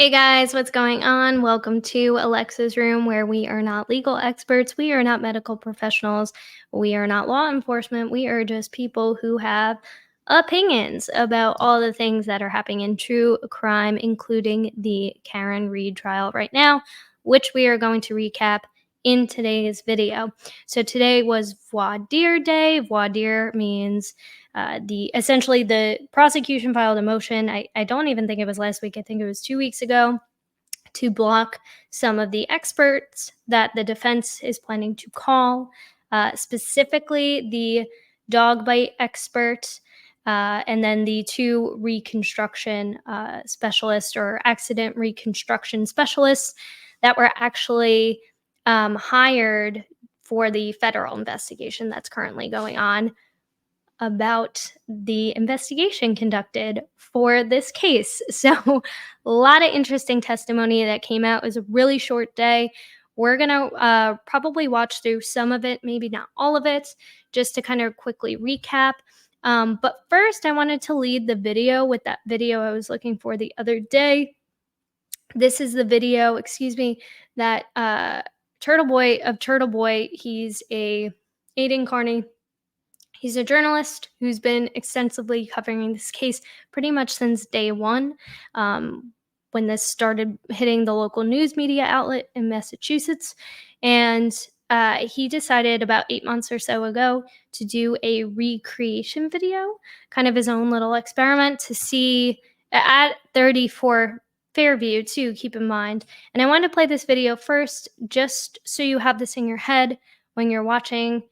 Hey guys, what's going on? Welcome to Alexa's Room, where we are not legal experts, we are not medical professionals, we are not law enforcement, we are just people who have opinions about all the things that are happening in true crime, including the Karen Reed trial right now, which we are going to recap in today's video. So today was Voir dire day. Voir dire means the prosecution filed a motion. I don't even think it was last week. I think it was 2 weeks ago, to block some of the experts that the defense is planning to call, specifically the dog bite expert, and then the two reconstruction specialists or accident reconstruction specialists that were actually hired for the federal investigation that's currently going on about the investigation conducted for this case. So, a lot of interesting testimony that came out. It was a really short day. We're going to probably watch through some of it, maybe not all of it, just to kind of quickly recap. But first, I wanted to lead the video with that video I was looking for the other day. This is the video, that Turtleboy, he's a Aiden Carney. He's a journalist who's been extensively covering this case pretty much since day one, when this started hitting the local news media outlet in Massachusetts. And he decided about 8 months or so ago to do a recreation video, kind of his own little experiment to see at 34 Fairview, too, keep in mind. And I wanted to play this video first just so you have this in your head when you're watching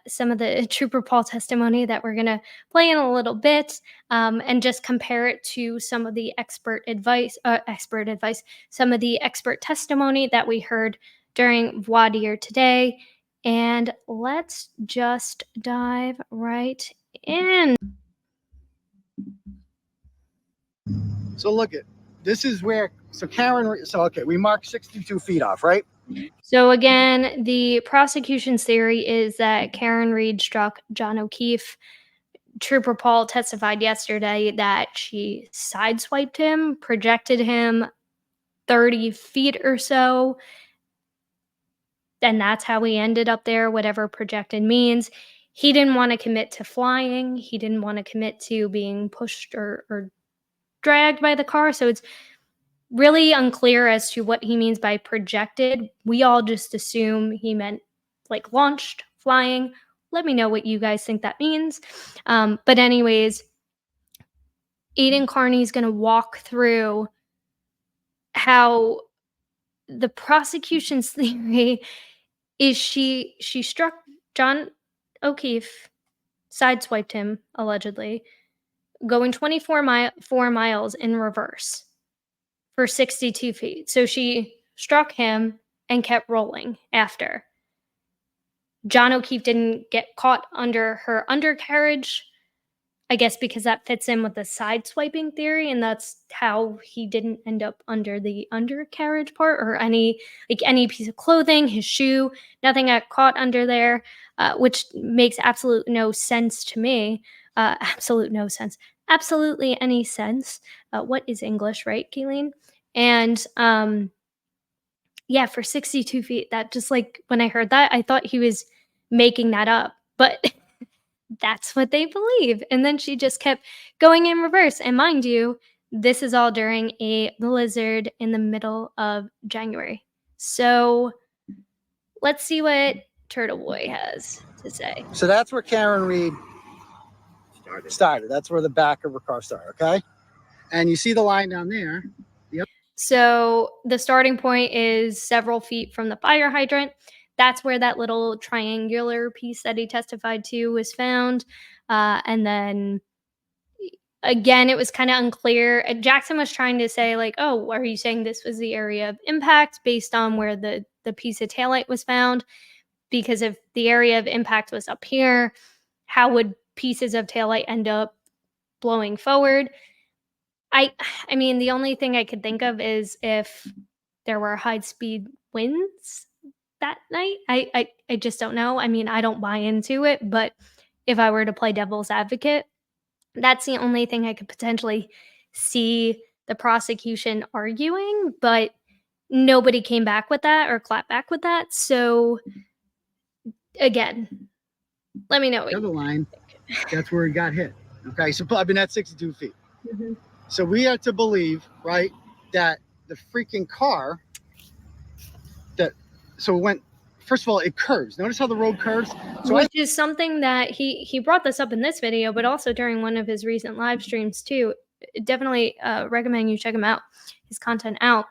some of the Trooper Paul testimony that we're going to play in a little bit, and just compare it to some of the expert advice, some of the expert testimony that we heard during voir dire today. And let's just dive right in. So look at, this is where, okay, we marked 62 feet off, right? So again, the prosecution's theory is that Karen Reed struck John O'Keefe. Trooper Paul testified yesterday that she sideswiped him, projected him 30 feet or so, and that's how he ended up there, whatever projected means. He didn't want to commit to flying. He didn't want to commit to being pushed or dragged by the car. So it's really unclear as to what he means by projected. We all just assume he meant like launched, flying. Let me know what you guys think that means. But anyways, Aiden Carney's going to walk through how the prosecution's theory is she struck John O'Keefe, sideswiped him, allegedly, going 4 miles in reverse for 62 feet. So she struck him and kept rolling after. John O'Keefe didn't get caught under her undercarriage, I guess because that fits in with the side swiping theory, and that's how he didn't end up under the undercarriage part or any piece of clothing, his shoe, nothing got caught under there, which makes absolute no sense to me. Absolute no sense. Absolutely any sense. What is English, right, Kayleen? And yeah, for 62 feet, that just like when I heard that, I thought he was making that up, but that's what they believe. And then she just kept going in reverse. And mind you, this is all during a blizzard in the middle of January. So let's see what Turtleboy has to say. So that's where Karen Reed started. That's where the back of her car started, okay? And you see the line down there. Yep. So the starting point is several feet from the fire hydrant. That's where that little triangular piece that he testified to was found. And then again, it was kind of unclear. Jackson was trying to say, like, oh, are you saying this was the area of impact based on where the piece of taillight was found? Because if the area of impact was up here, how would pieces of taillight end up blowing forward? I mean, the only thing I could think of is if there were high-speed winds that night. I just don't know. I mean, I don't buy into it, but if I were to play devil's advocate, that's the only thing I could potentially see the prosecution arguing, but nobody came back with that or clapped back with that. So again, let me know. The other line, that's where he got hit. Okay, so I've been at 62 feet. Mm-hmm. So we have to believe, right, that the freaking car, so it went, first of all, it curves. Notice how the road curves? So which is something that he brought this up in this video, but also during one of his recent live streams too. Definitely recommend you check him out, his content out.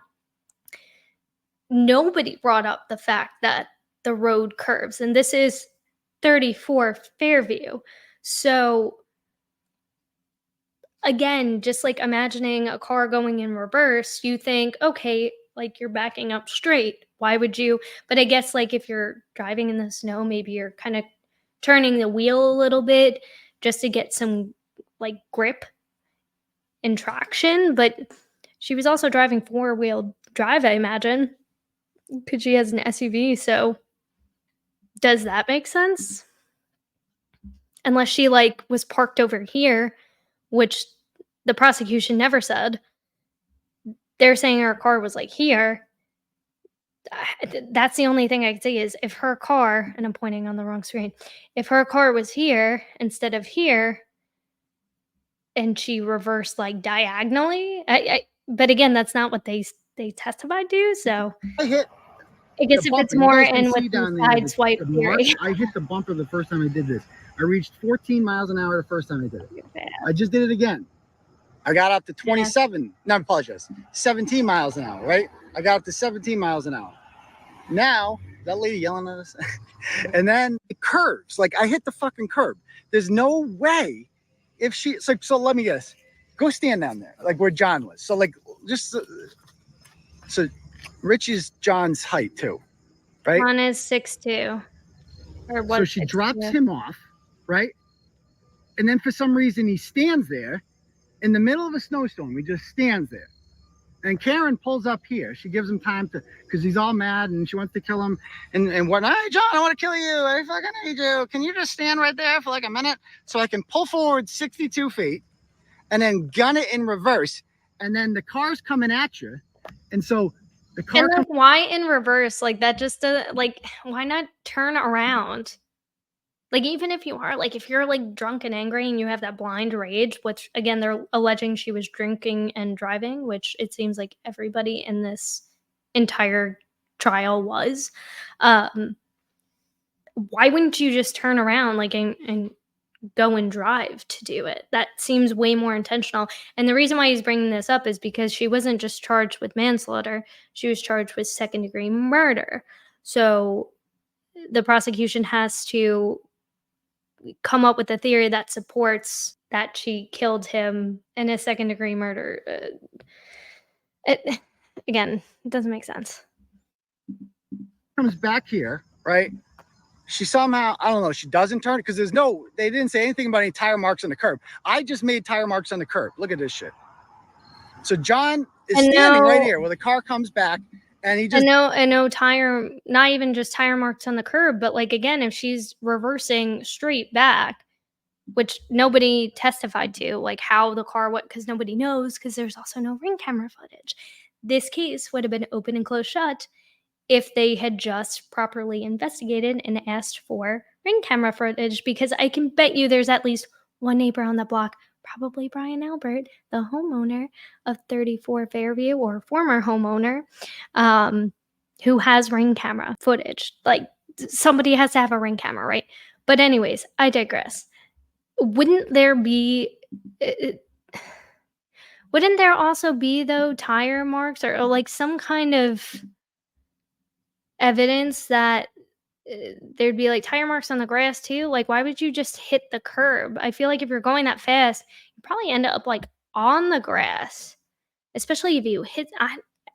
Nobody brought up the fact that the road curves, and this is 34 Fairview. So again, just like imagining a car going in reverse, you think, okay, like you're backing up straight. Why would you? But I guess like if you're driving in the snow, maybe you're kind of turning the wheel a little bit just to get some like grip and traction. But she was also driving four-wheel drive, I imagine, because she has an SUV. So does that make sense? Unless she like was parked over here, which the prosecution never said. They're saying her car was like here. That's the only thing I can say is if her car, and I'm pointing on the wrong screen, if her car was here instead of here and she reversed like diagonally, but again, that's not what they testified to. So I hit. I guess if it's more in with the side swipe theory. I hit the bumper the first time I did this. I reached 14 miles an hour the first time I did it. I just did it again. I got up to 27. Yeah. No, I apologize. 17 miles an hour, right? I got up to 17 miles an hour. Now, that lady yelling at us. And then it curves. Like, I hit the fucking curb. There's no way if she... So let me guess. Go stand down there, like where John was. So, like, just... So, Rich is John's height, too, right? John is 6'2". So she drops him off, right? And then for some reason, he stands there in the middle of a snowstorm. He just stands there. And Karen pulls up here. She gives him time to, because he's all mad and she wants to kill him. And what? Hey, John, I want to kill you. I fucking need you. Can you just stand right there for like a minute so I can pull forward 62 feet and then gun it in reverse? And then the car's coming at you. And so the car. And like, why in reverse? Like that just doesn't, like, why not turn around? Like, even if you are, like, if you're, like, drunk and angry and you have that blind rage, which, again, they're alleging she was drinking and driving, which it seems like everybody in this entire trial was, why wouldn't you just turn around, like, and go and drive to do it? That seems way more intentional. And the reason why he's bringing this up is because she wasn't just charged with manslaughter. She was charged with second-degree murder. So the prosecution has to come up with a theory that supports that she killed him in a second-degree murder. Again, it doesn't make sense. Comes back here, right? She somehow, I don't know, she doesn't turn because they didn't say anything about any tire marks on the curb. I just made tire marks on the curb. Look at this shit. So John is standing right here where the car comes back. And he just no tire, not even just tire marks on the curb, but like again, if she's reversing straight back, which nobody testified to, like how the car went, because nobody knows, because there's also no ring camera footage. This case would have been open and closed shut if they had just properly investigated and asked for ring camera footage, because I can bet you there's at least one neighbor on the block, probably Brian Albert, the homeowner of 34 Fairview, or former homeowner, who has ring camera footage. Like, somebody has to have a ring camera, right? But anyways, I digress. Wouldn't there also be, though, tire marks or like some kind of evidence that there'd be like tire marks on the grass too? Like, why would you just hit the curb? I feel like if you're going that fast, you probably end up like on the grass, especially if you hit.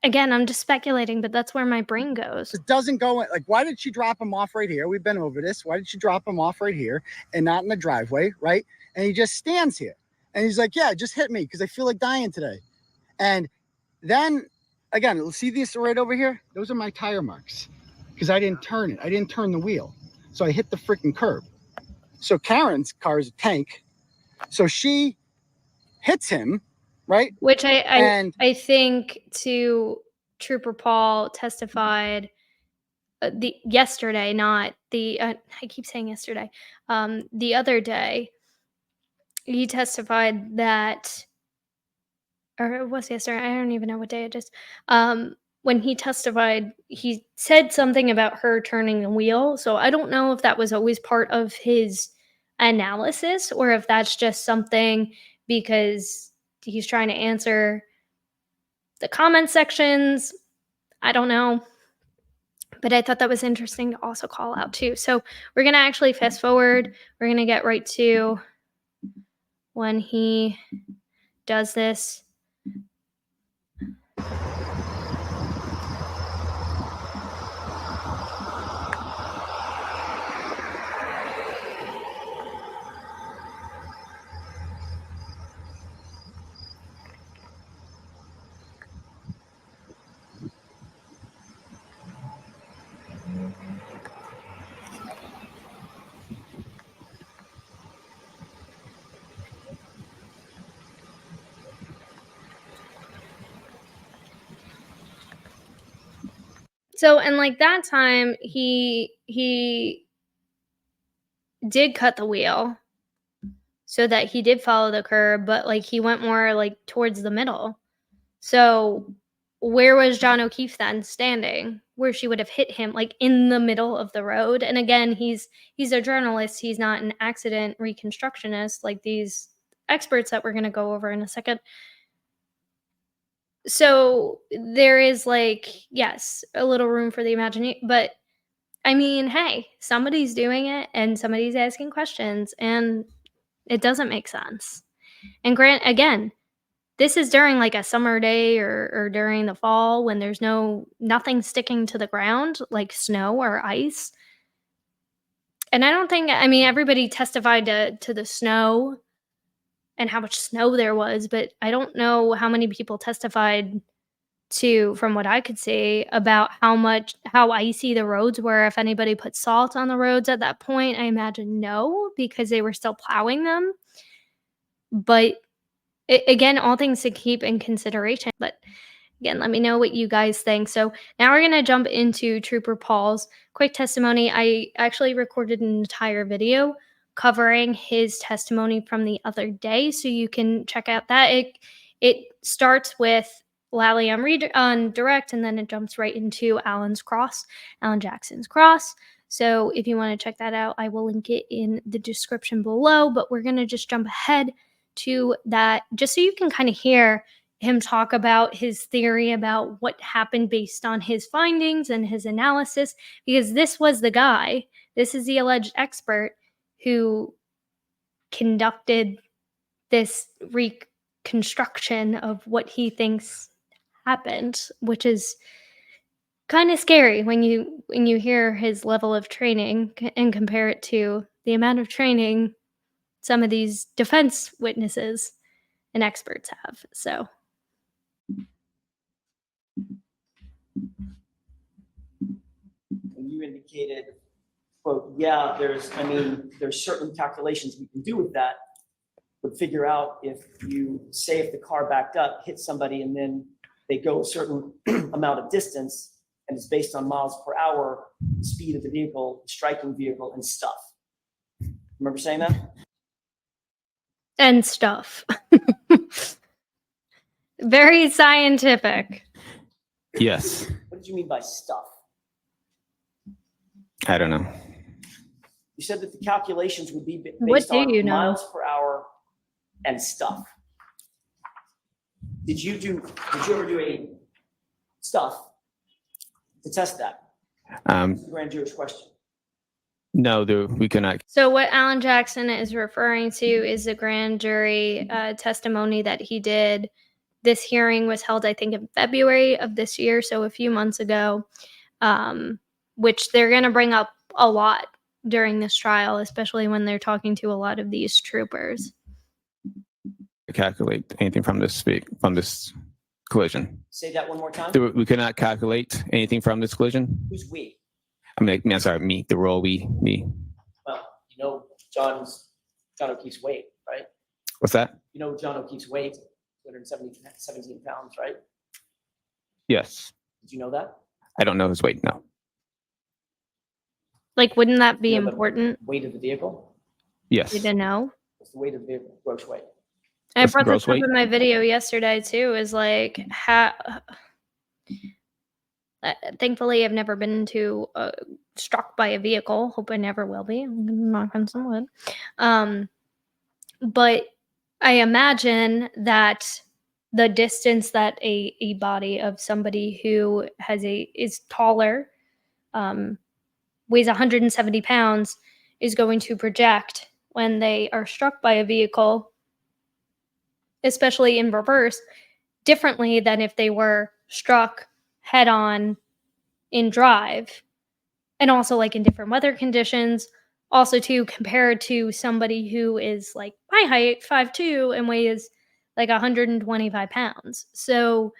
Again, I'm just speculating, but that's where my brain goes. It doesn't go like, why did she drop him off right here? We've been over this. Why did she drop him off right here and not in the driveway, right? And he just stands here and he's like, yeah, just hit me because I feel like dying today. And then again, see this right over here? Those are my tire marks because I didn't turn it. I didn't turn the wheel. So I hit the freaking curb. So Karen's car is a tank. So she hits him right? Which And I think to Trooper Paul testified the yesterday, not the I keep saying yesterday. The other day, he testified that, or it was yesterday. I don't even know what day it is. When he testified, he said something about her turning the wheel. So I don't know if that was always part of his analysis or if that's just something because he's trying to answer the comment sections. I don't know. But I thought that was interesting to also call out too. So we're going to actually fast forward. We're going to get right to when he does this. So, and like that time, he did cut the wheel so that he did follow the curb, but like he went more like towards the middle. So, where was John O'Keefe then standing? Where she would have hit him, like in the middle of the road. And again, he's a journalist. He's not an accident reconstructionist like these experts that we're going to go over in a second. So there is like, yes, a little room for the imagination, but I mean, hey, somebody's doing it and somebody's asking questions and it doesn't make sense. And grant again, this is during like a summer day or during the fall when there's nothing sticking to the ground like snow or ice. And I don't think, I mean, everybody testified to the snow and how much snow there was, but I don't know how many people testified to, from what I could see, about how icy the roads were. If anybody put salt on the roads at that point, I imagine no, because they were still plowing them. But again, all things to keep in consideration. But again, let me know what you guys think. So now we're going to jump into Trooper Paul's quick testimony. I actually recorded an entire video covering his testimony from the other day, so you can check out that. It starts with Lally on direct, and then it jumps right into Alan Jackson's cross. So if you want to check that out, I will link it in the description below. But we're going to just jump ahead to that just so you can kind of hear him talk about his theory about what happened based on his findings and his analysis, because this was the guy, this is the alleged expert who conducted this reconstruction of what he thinks happened, which is kind of scary when you hear his level of training and compare it to the amount of training some of these defense witnesses and experts have. So you indicated, quote, yeah, there's certain calculations we can do with that, would figure out if the car backed up, hit somebody, and then they go a certain amount of distance, and it's based on miles per hour, speed of the vehicle, striking vehicle, and stuff. Remember saying that? And stuff. Very scientific. Yes. What did you mean by stuff? I don't know. You said that the calculations would be based on miles per hour and stuff. Did you ever do a stuff to test that? That's the grand jury's question. No, we cannot. So what Alan Jackson is referring to is the grand jury testimony that he did. This hearing was held, I think, in February of this year, so a few months ago, which they're going to bring up a lot during this trial, especially when they're talking to a lot of these troopers. Calculate anything from this collision. Say that one more time. We cannot calculate anything from this collision. Who's we? I'm sorry, me. The role me. Well, you know John O'Keefe's weight, right? What's that? You know John O'Keefe's weight. 17 pounds, right? Yes. Did you know that? I don't know his weight. No. Like, wouldn't that be You know the important weight of the vehicle? Yes. you to know? What's the weight of the vehicle? Gross weight. I What's the brought this gross up weight? in my video yesterday too. Is like, thankfully, I've never been struck by a vehicle. Hope I never will be. I'm gonna knock on some wood. But I imagine that the distance that a body of somebody who is taller, weighs 170 pounds, is going to project when they are struck by a vehicle, especially in reverse, differently than if they were struck head on in drive, and also like in different weather conditions. Also, too, compared to somebody who is like my height, 5'2", and weighs like 125 pounds. So,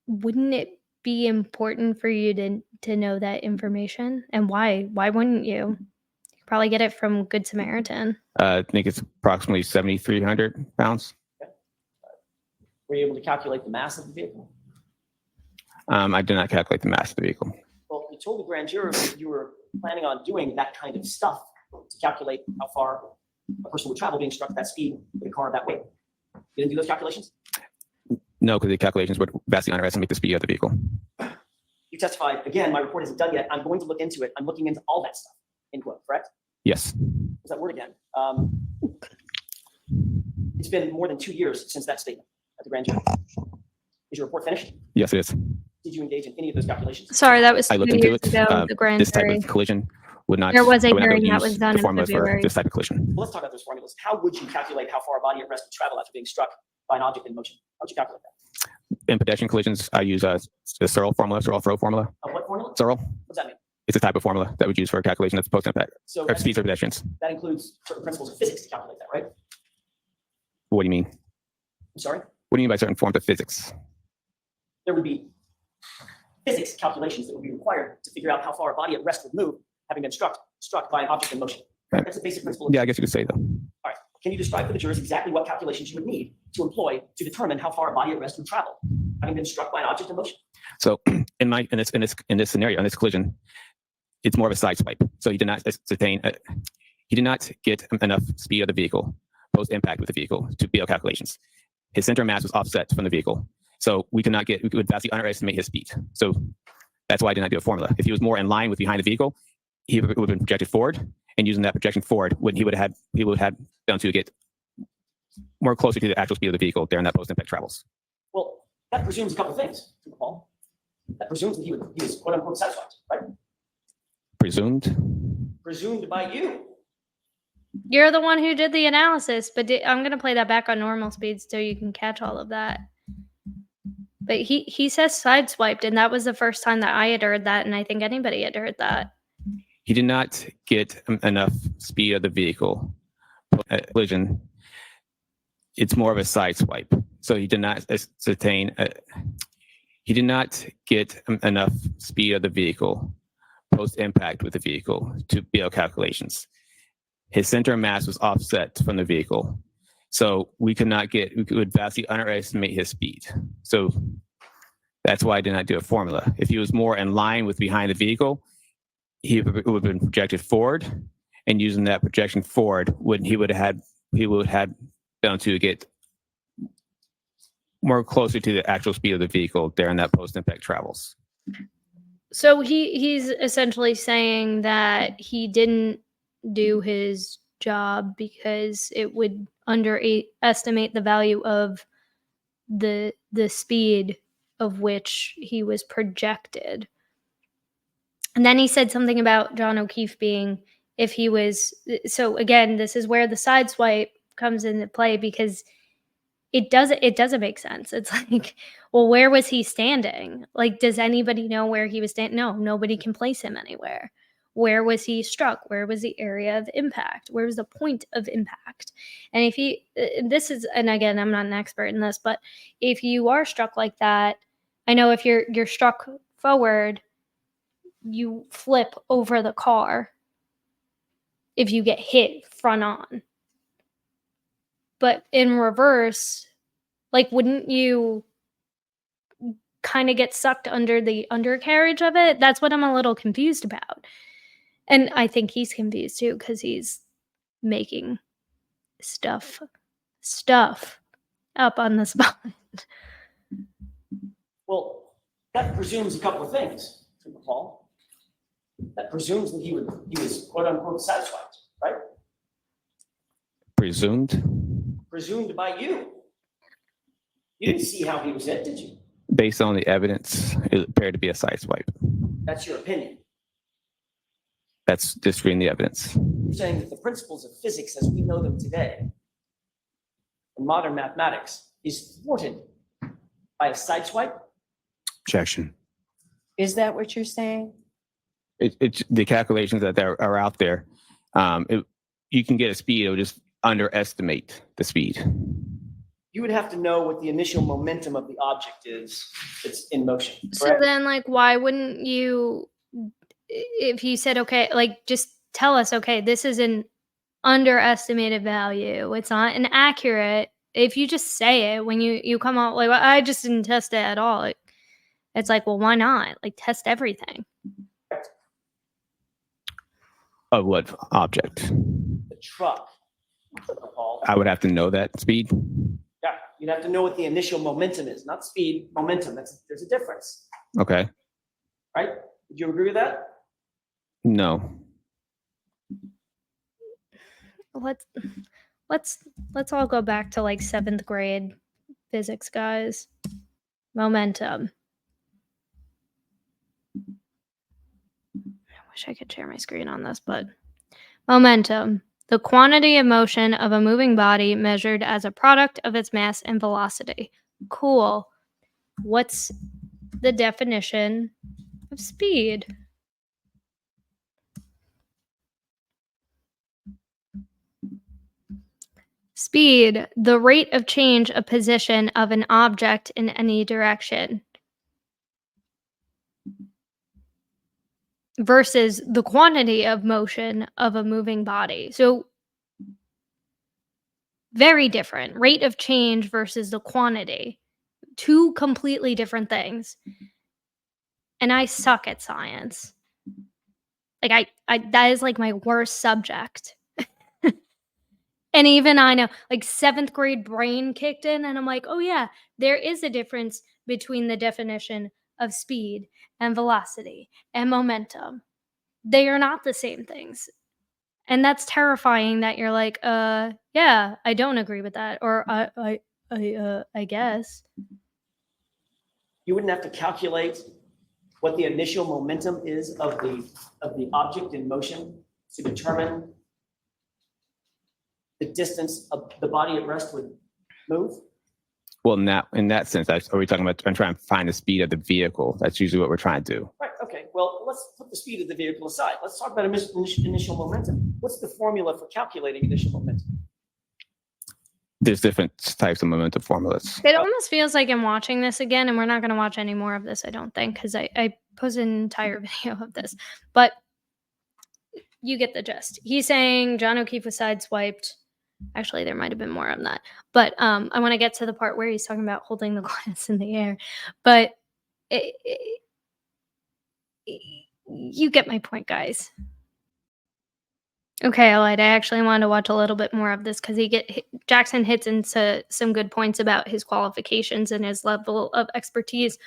wouldn't it be important for you to know that information? And why? Why wouldn't you? You could probably get it from Good Samaritan. I think it's approximately 7,300 pounds. Were you able to calculate the mass of the vehicle? I did not calculate the mass of the vehicle. Well, you told the grand jury that you were planning on doing that kind of stuff to calculate how far a person would travel being struck at that speed with a car of that weight. You didn't do those calculations? No, because the calculations would vastly underestimate the speed of the vehicle. You testified, again, my report isn't done yet. I'm going to look into it. I'm looking into all that stuff, end quote, correct? Yes. What's that word again? It's been more than 2 years since that statement at the grand jury. Is your report finished? Yes, it is. Did you engage in any of those calculations? Sorry, that was I 2 looked into years it. ago. The grand This type jury. of collision would not. There was a I would not be able to hearing that use was done the in formulas for February. this type of collision. Well, let's talk about those formulas. How would you calculate how far a body at rest would travel after being struck by an object in motion? How would you calculate that? In pedestrian collisions, I use the Searle formula, Searle throw formula. What formula? Searle. What's that mean? It's a type of formula that we use for a calculation of post-impact So or speeds of pedestrians. that includes certain principles of physics to calculate that, right? What do you mean? I'm sorry? What do you mean by certain forms of physics? There would be physics calculations that would be required to figure out how far a body at rest would move having been struck by an object in motion. Right. That's a basic principle. Of Yeah, I guess you could say though. All right. Can you describe for the jurors exactly what calculations you would need to employ to determine how far a body at rest would travel having been struck by an object in motion? So in this scenario, in this collision, it's more of a side swipe. So he did not he did not get enough speed of the vehicle post impact with the vehicle to be able calculations. His center mass was offset from the vehicle. So we would vastly underestimate his speed. So that's why I did not do a formula. If he was more in line with behind the vehicle, he would have been projected forward, and using that projection forward, he would have done to get more closer to the actual speed of the vehicle during that post impact travels. Well, that presumes a couple of things, Paul. That presumes that he was quote unquote satisfied, right? Presumed by you. You're the one who did the analysis, but I'm going to play that back on normal speed so you can catch all of that. But he says sideswiped, and that was the first time that I had heard that, and I think anybody had heard that. He did not get enough speed of the vehicle. Collision, it's more of a side swipe. So he did not he did not get enough speed of the vehicle post impact with the vehicle to be able calculations. His center mass was offset from the vehicle. So we would vastly underestimate his speed. So that's why I did not do a formula. If he was more in line with behind the vehicle, he would have been projected forward, and using that projection forward, he would have done to get more closer to the actual speed of the vehicle during that post-impact travels. So he's essentially saying that he didn't do his job because it would underestimate the value of the speed of which he was projected. And then he said something about John O'Keefe being, if he was, so again, this is where the side swipe comes into play, because it doesn't make sense. It's like, well, where was he standing? Like, does anybody know where he was standing? No, nobody can place him anywhere. Where was he struck? Where was the area of impact? Where was the point of impact? And if and again, I'm not an expert in this, but if you are struck like that, I know if you're struck forward, you flip over the car if you get hit front on. But in reverse, Like, wouldn't you kind of get sucked under the undercarriage of it? That's what I'm a little confused about. And I think he's confused too, because he's making stuff up on the spot. Well, that presumes a couple of things, Paul. That presumes that he was quote unquote satisfied, right? Presumed Presumed by you. You didn't see how he was hit, did you? based on the evidence, it appeared to be a side swipe. That's your opinion. That's just reading the evidence. You're saying that the principles of physics as we know them today in modern mathematics is thwarted by a side swipe? Objection. Is that what you're saying? It's the calculations that are out there. You can get a speed, it'll just underestimate the speed. You would have to know what the initial momentum of the object is that's in motion. So Correct? then, like, why wouldn't you, if you said, okay, like, just tell us, okay, this is an underestimated value, it's not an accurate. If you just say it when you come out like, well, I just didn't test it at all, it's like, well, why not? Like, test everything. Of what object? The truck, Paul. I would have to know that speed. Yeah, you'd have to know what the initial momentum is, not speed, momentum. There's a difference, Okay. right? Would you agree with that? No. Let's all go back to like 7th grade physics, guys. Momentum. I wish I could share my screen on this, but momentum. The quantity of motion of a moving body measured as a product of its mass and velocity. Cool. What's the definition of speed? Speed, the rate of change of position of an object in any direction. Versus the quantity of motion of a moving body. So very different. Rate of change versus the quantity. Two completely different things. And I suck at science. Like I that is like my worst subject. And even I know, like 7th grade brain kicked in and I'm like, oh yeah, there is a difference between the definition of speed and velocity and momentum. They are not the same things. And that's terrifying that you're like, yeah, I don't agree with that. Or I guess. You wouldn't have to calculate what the initial momentum is of the object in motion to determine the distance of the body at rest would move? Well, in that sense, are we talking about trying to find the speed of the vehicle? That's usually what we're trying to do. Right, okay. Well, let's put the speed of the vehicle aside. Let's talk about initial momentum. What's the formula for calculating initial momentum? There's different types of momentum formulas. It almost feels like I'm watching this again, and we're not going to watch any more of this, I don't think, because I posted an entire video of this. But you get the gist. He's saying John O'Keefe was sideswiped. Actually, there might have been more on that. But I want to get to the part where he's talking about holding the glass in the air. But you get my point, guys. Okay, Allied, I actually wanted to watch a little bit more of this because Jackson hits into some good points about his qualifications and his level of expertise.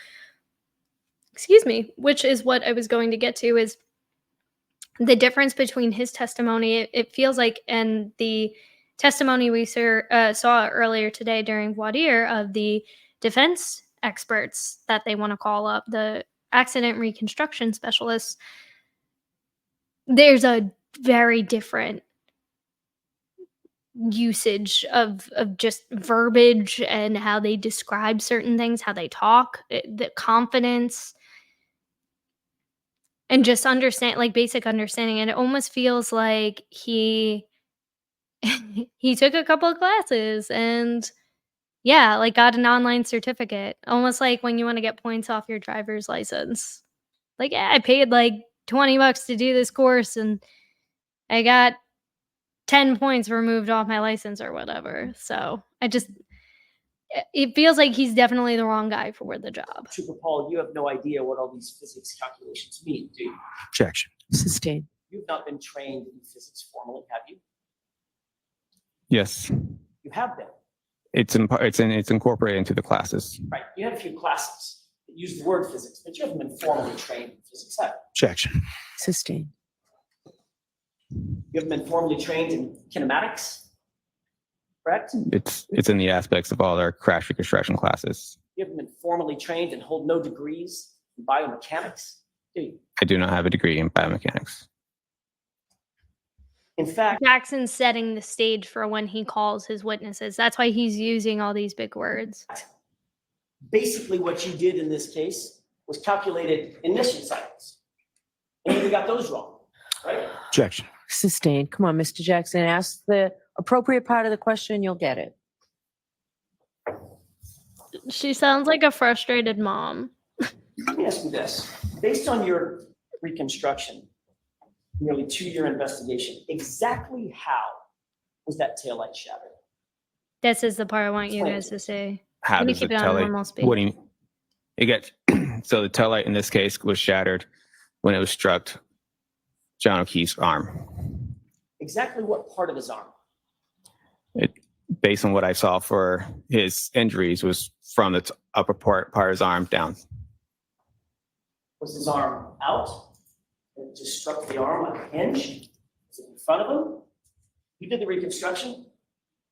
Excuse me, which is what I was going to get to, is the difference between his testimony, it feels like, and the testimony we saw earlier today during Voire of the defense experts that they want to call up, the accident reconstruction specialists. There's a very different usage of just verbiage and how they describe certain things, how they talk, the confidence, and just understand, like basic understanding. And it almost feels like he took a couple of classes and yeah, like got an online certificate, almost like when you want to get points off your driver's license. Like, yeah, I paid like $20 to do this course and I got 10 points removed off my license or whatever. So it feels like he's definitely the wrong guy for the job. Trooper Paul, you have no idea what all these physics calculations mean, do you? Objection. Sustained. You've not been trained in physics formally, have you? Yes. You have been, It's incorporated into the classes. right? You had a few classes that used the word physics, but you haven't been formally trained in physics, have Objection. Sustained. you? You haven't been formally trained in kinematics, correct? It's in the aspects of all our crash reconstruction classes. You haven't been formally trained and hold no degrees in biomechanics, do you? I do not have a degree in biomechanics. In fact, Jackson's setting the stage for when he calls his witnesses. That's why he's using all these big words. basically what you did in this case was calculated emission cycles. And you got those wrong, right? Objection. Sustained. Come on, Mr. Jackson, ask the appropriate part of the question, you'll get it. She sounds like a frustrated mom. Let me ask you this. Based on your reconstruction, nearly 2-year investigation, exactly how was that taillight shattered? This is the part I want you guys to see. How Can you does the keep it on normal taillight? speed? What do you? It gets so the taillight in this case was shattered when it was struck John O'Keefe's arm. Exactly what part of his arm? Based on what I saw for his injuries, was from the upper part of his arm down. Was his arm out? It just struck the arm like a hinge? Was it in front of him? You did the reconstruction?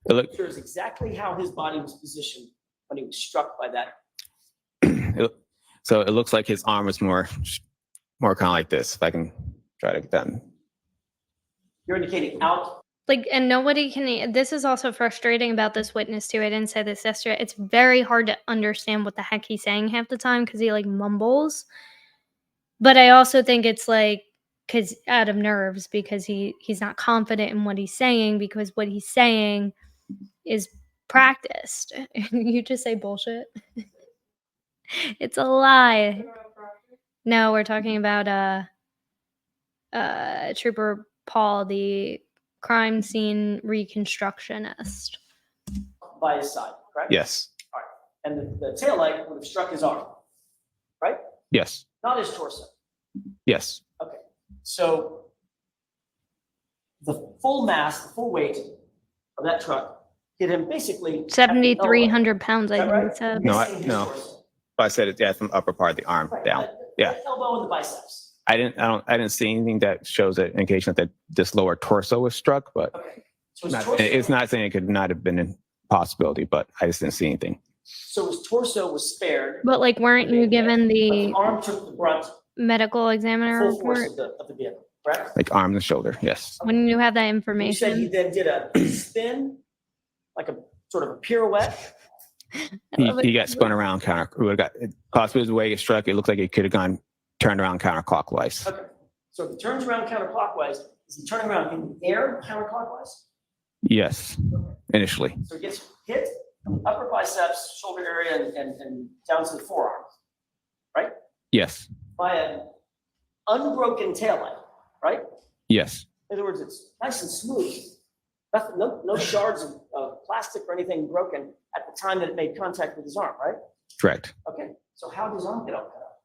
It looked, Here's exactly how his body was positioned when he was struck by that. so it looks like his arm was more kind of like this. If I can try to get that. You're indicating out. Like, and nobody can. This is also frustrating about this witness too. I didn't say this yesterday. It's very hard to understand what the heck he's saying half the time because he like mumbles. But I also think it's like because out of nerves because he's not confident in what he's saying because what he's saying is practiced. You just say bullshit. It's a lie. No, we're talking about Trooper Paul, the crime scene reconstructionist. By his side, correct? Yes. All right. And the taillight would have struck his arm, right? Yes. Not his torso. Yes. Okay. So the full mass, the full weight of that truck hit him basically at the elbow. 7,300 pounds, I Is that think right? it said. No, Missing his no. torso. I said it. Yeah, from the upper part of the arm Right. down. Yeah. The elbow and the biceps. I didn't see anything that shows an indication that this lower torso was struck, but Okay. So his torso, it's not saying it could not have been a possibility, but I just didn't see anything. So his torso was spared. But like, weren't you given But the the arm took the brunt, medical examiner full force report? of the vehicle, correct? Like arm and shoulder. Yes. Wouldn't you have that You said he information? then did a spin, like a sort of a pirouette. He got spun around possibly the way it struck. It looked like it could have turned around counterclockwise. Okay. So if he turns around counterclockwise, is he turning around in the air counterclockwise? Yes. Initially. So he gets hit from the upper biceps, shoulder area, and down to the forearm, right? Yes. By an unbroken taillight, right? Yes. In other words, it's nice and smooth. Nothing, no shards of plastic or anything broken at the time that it made contact with his arm, right? Correct. Okay. So how did his arm get all cut up?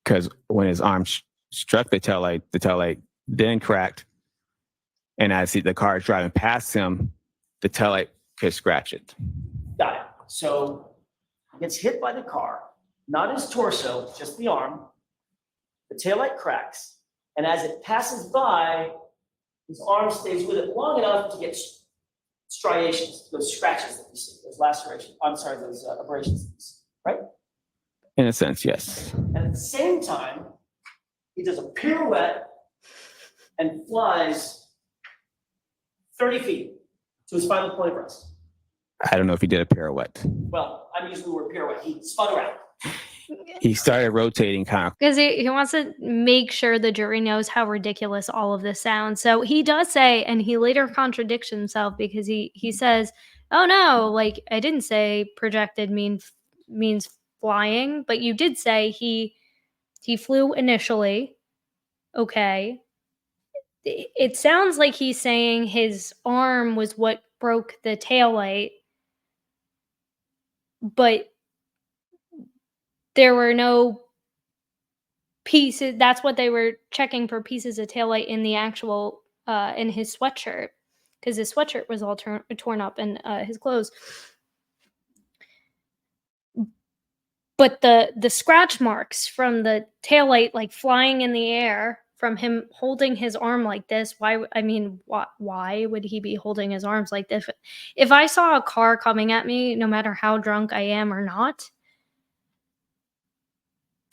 Because when his arm struck the taillight then cracked. And as the car is driving past him, the taillight could scratch it. Got it. So he gets hit by the car, not his torso, just the arm. The taillight cracks. And as it passes by, his arm stays with it long enough to get striations, those scratches that you see, those lacerations, those abrasions that you see, right? In a sense, yes. And at the same time, he does a pirouette and flies 30 feet to his final point of rest. I don't know if he did a pirouette. Well, I'm using the word pirouette. He spun around. He started rotating Because he wants to make sure the jury knows how ridiculous all of this sounds. So he does say, and he later contradicts himself because he says, "Oh no, like I didn't say projected means flying, but you did say he flew initially." Okay. It sounds like he's saying his arm was what broke the taillight. but there were no pieces. That's what they were checking for, pieces of taillight in the actual in his sweatshirt, because his sweatshirt was all torn up and his clothes. But the scratch marks from the taillight, like flying in the air from him holding his arm like this. Why would he be holding his arms like this? If I saw a car coming at me, no matter how drunk I am or not,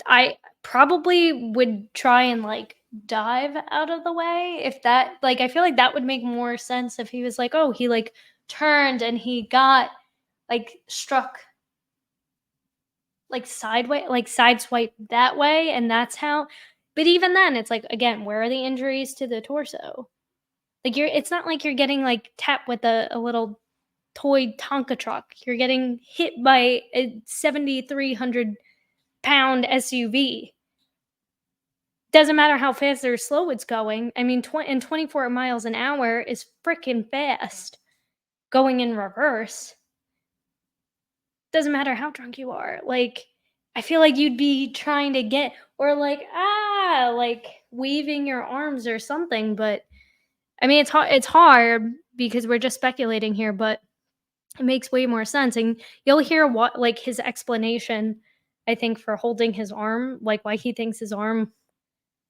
I probably would try and like dive out of the way. If that, like, I feel like that would make more sense if he was like, oh, he like turned and he got like struck like sideways, like sideswipe that way, and that's how. But even then, it's like, again, where are the injuries to the torso? Like, it's not like you're getting like tapped with a little toy Tonka truck. You're getting hit by a 7,300-pound SUV. Doesn't matter how fast or slow it's going. I mean, 24 miles an hour is freaking fast going in reverse. Doesn't matter how drunk you are. Like, I feel like you'd be trying to get, or like, like waving your arms or something. But I mean, it's hard because we're just speculating here, but it makes way more sense. And you'll hear what, like, his explanation, I think, for holding his arm, like why he thinks his arm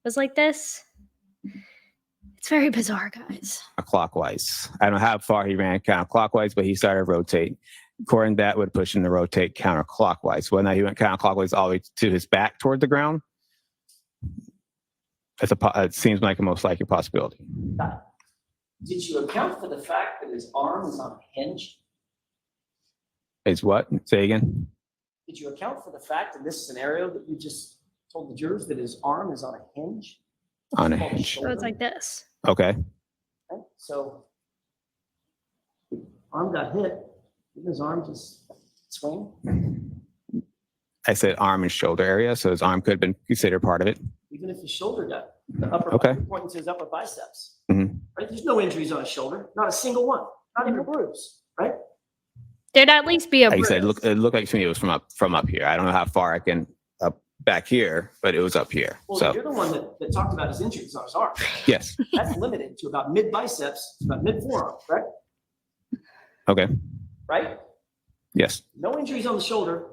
was like this. It's very bizarre, guys. Clockwise. I don't know how far he ran counterclockwise, but he started to rotate. According to that, would push him to rotate counterclockwise. Whether or not he went counterclockwise all the way to his back toward the ground, it seems like a most likely possibility. Did you account for the fact that his arm is on a hinge? Is what? Say again? Did you account for the fact in this scenario that you just told the jurors that his arm is on a hinge? On a hinge. So it's like this. Okay. Okay, so arm got hit. Didn't his arm just swing? I said arm and shoulder area, so his arm could have been considered part of it. Even if his shoulder got the upper, Okay. you're pointing to his upper biceps. Mhm. Right? There's no injuries on his shoulder, not a single one, not even a bruise, right? There'd at least be a Like I bruise. said, it looked like to me it was from up here. I don't know how far I can up back here, but it was up here. Well, So you're the one that talked about his injuries on his arm. yes. That's limited to about mid biceps, about mid forearm, correct? Okay. Right? Yes. No injuries on the shoulder,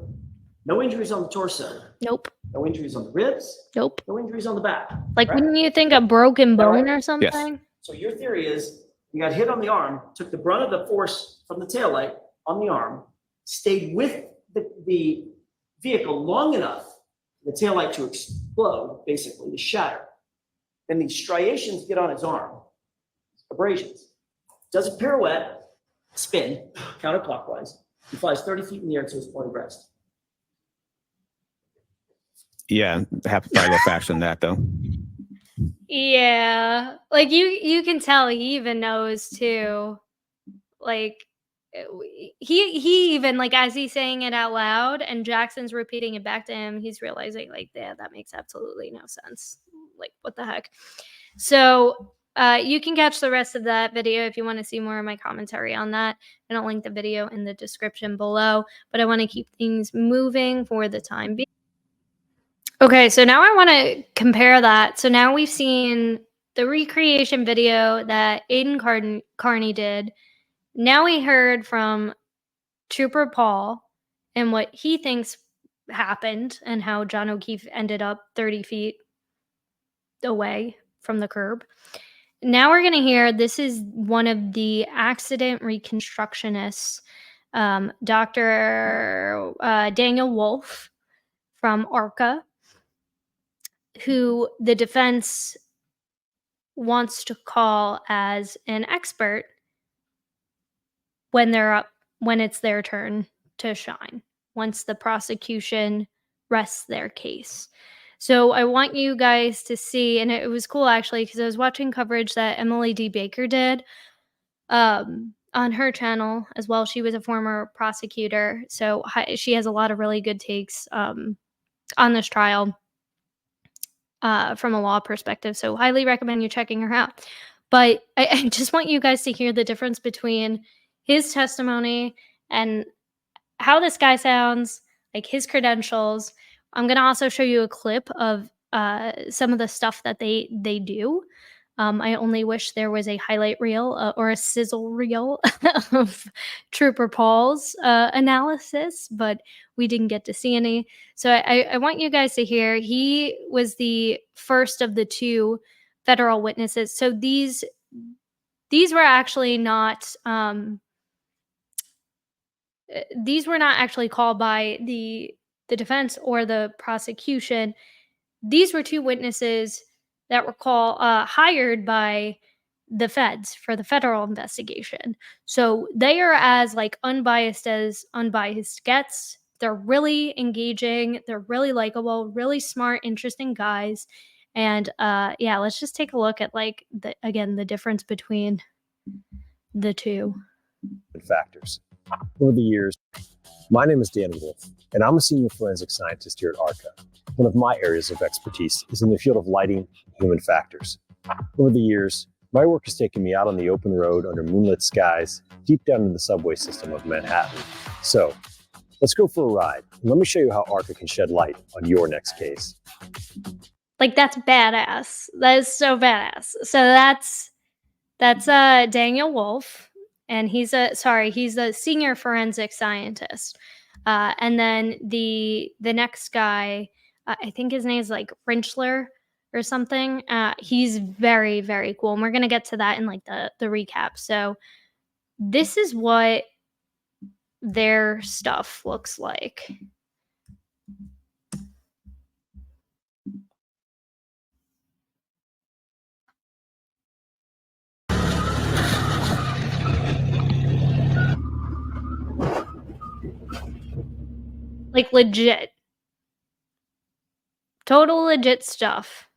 no injuries on the torso, Nope. no injuries on the ribs, Nope. no injuries on the back. Like, right? wouldn't you think a broken that bone right? or something? So your theory is you got hit on the arm, took the brunt of the force from the taillight on the arm, stayed with the vehicle long enough for the taillight to explode, basically, to shatter. Then these striations get on his arm, abrasions. Does a pirouette, spin, counterclockwise. He flies 30 feet in the air to his point of rest. Yeah. Have to probably go faster than that though. Yeah, like you can tell he even knows too. Like, he even, like, as he's saying it out loud and Jackson's repeating it back to him, he's realizing, like, yeah, that makes absolutely no sense. Like, what the heck? So you can catch the rest of that video if you want to see more of my commentary on that. And I'll link the video in the description below, but I want to keep things moving for the time being. Okay, so now I want to compare that. So now we've seen the recreation video that Aiden Carney did. Now we heard from Trooper Paul and what he thinks happened and how John O'Keefe ended up 30 feet away from the curb. Now we're going to hear, this is one of the accident reconstructionists, Dr. Daniel Wolfe from ARCCA, who the defense wants to call as an expert when it's their turn to shine, once the prosecution rests their case. So I want you guys to see, and it was cool actually, because I was watching coverage that Emily D. Baker did on her channel as well. She was a former prosecutor, so she has a lot of really good takes on this trial. From a law perspective. So highly recommend you checking her out. But I just want you guys to hear the difference between his testimony and how this guy sounds, like his credentials. I'm gonna also show you a clip of some of the stuff that they do. I only wish there was a highlight reel or a sizzle reel of Trooper Paul's analysis, but we didn't get to see any. So I want you guys to hear. He was the first of the 2 federal witnesses. So these were actually not. These were not actually called by the defense or the prosecution. These were 2 witnesses that were hired by the feds for the federal investigation. So they are as like unbiased as unbiased gets. They're really engaging. They're really likable, really smart, interesting guys. And yeah, let's just take a look at like the difference between the 2. Factors. Over the years, my name is Dan Wolfe, and I'm a senior forensic scientist here at ARCCA. One of my areas of expertise is in the field of lighting and human factors. Over the years, my work has taken me out on the open road under moonlit skies, deep down in the subway system of Manhattan. So, let's go for a ride, and let me show you how ARCCA can shed light on your next case. Like, that's badass. That is so badass. So that's Daniel Wolfe, and he's a senior forensic scientist. And then the next guy, I think his name is like Rentschler or something. He's very, very cool. And we're gonna get to that in like the recap. So this is what their stuff looks like. Like legit. Total legit stuff.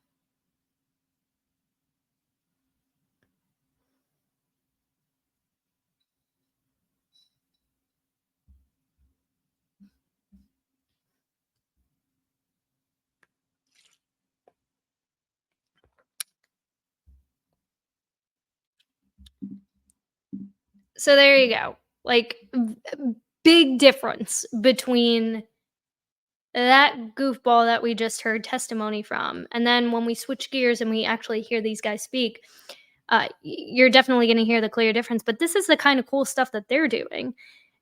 So there you go. Like, big difference between that goofball that we just heard testimony from, and then when we switch gears and we actually hear these guys speak, you're definitely going to hear the clear difference. But this is the kind of cool stuff that they're doing,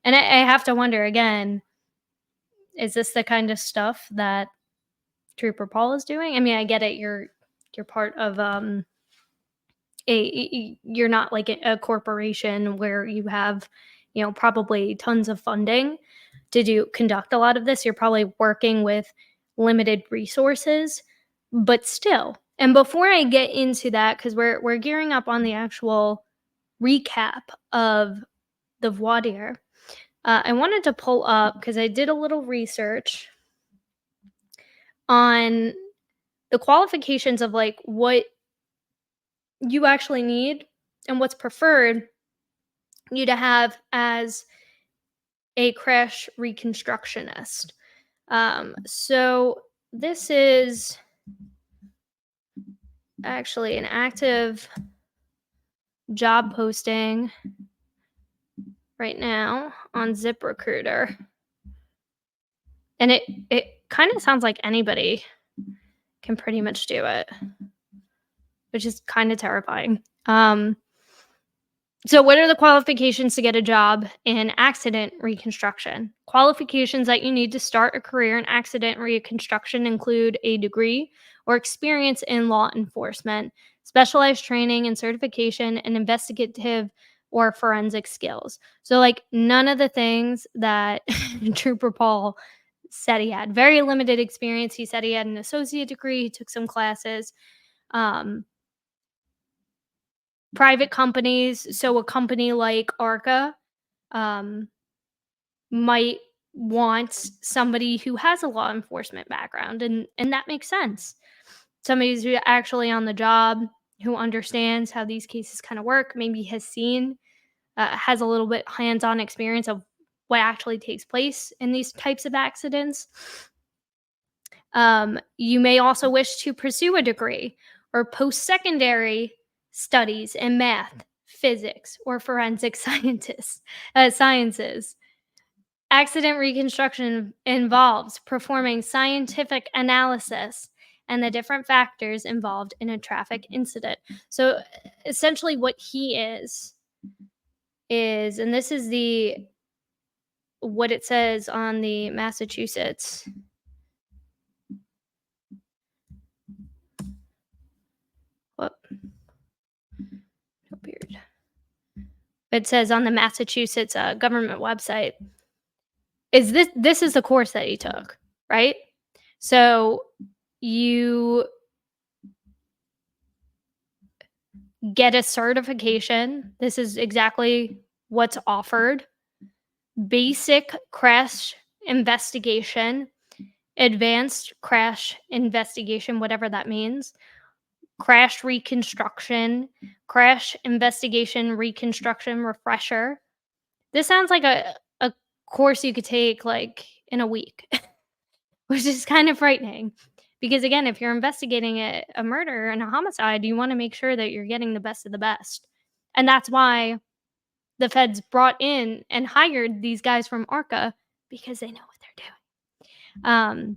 and I have to wonder again: is this the kind of stuff that Trooper Paul is doing? I mean, I get it. You're part of you're not like a corporation where you have, probably tons of funding to conduct a lot of this. You're probably working with limited resources, but still. And before I get into that, because we're gearing up on the actual recap of the Voire, I wanted to pull up, because I did a little research on the qualifications of like what you actually need and what's preferred you to have as a crash reconstructionist. So this is actually an active job posting right now on ZipRecruiter. And it kind of sounds like anybody can pretty much do it, which is kind of terrifying. So what are the qualifications to get a job in accident reconstruction? Qualifications that you need to start a career in accident reconstruction include a degree or experience in law enforcement, specialized training and certification, and investigative or forensic skills. So like none of the things that Trooper Paul said he had. Very limited experience. He said he had an associate degree. He took some classes. Private companies, so a company like ARCCA might want somebody who has a law enforcement background, and that makes sense. Somebody who's actually on the job, who understands how these cases kind of work, maybe has seen, has a little bit hands-on experience of what actually takes place in these types of accidents. You may also wish to pursue a degree or post-secondary studies in math, physics, or forensic sciences. Accident reconstruction involves performing scientific analysis and the different factors involved in a traffic incident. So essentially what he is, and this is what it says on the Massachusetts. What? Weird. It says on the Massachusetts government website is this is the course that he took, right? So you get a certification. This is exactly what's offered. Basic crash investigation, advanced crash investigation, whatever that means, crash reconstruction, crash investigation, reconstruction refresher. This sounds like a course you could take like in a week, which is kind of frightening. Because again, if you're investigating a murder and a homicide, you want to make sure that you're getting the best of the best. And that's why the feds brought in and hired these guys from ARCCA, because they know what they're doing.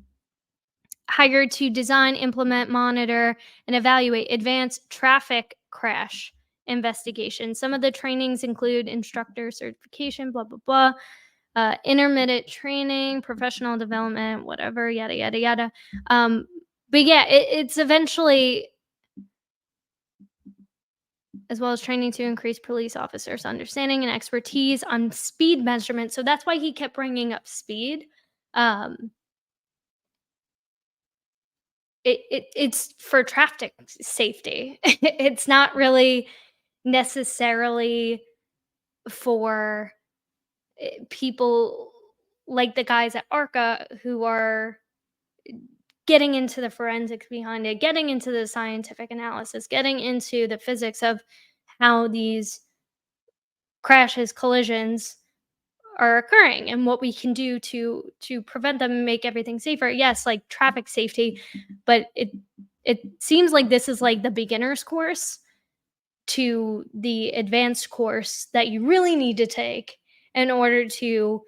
Hired to design, implement, monitor, and evaluate advanced traffic crash investigation. Some of the trainings include instructor certification, blah, blah, blah, intermittent training, professional development, whatever, yada, yada, yada. But yeah, it's eventually, as well as training to increase police officers' understanding and expertise on speed measurement. So that's why he kept bringing up speed. It's for traffic safety. It's not really necessarily for people like the guys at ARCCA who are getting into the forensics behind it, getting into the scientific analysis, getting into the physics of how these crashes, collisions are occurring and what we can do to prevent them and make everything safer. Yes, like traffic safety, but it seems like this is like the beginner's course to the advanced course that you really need to take in order to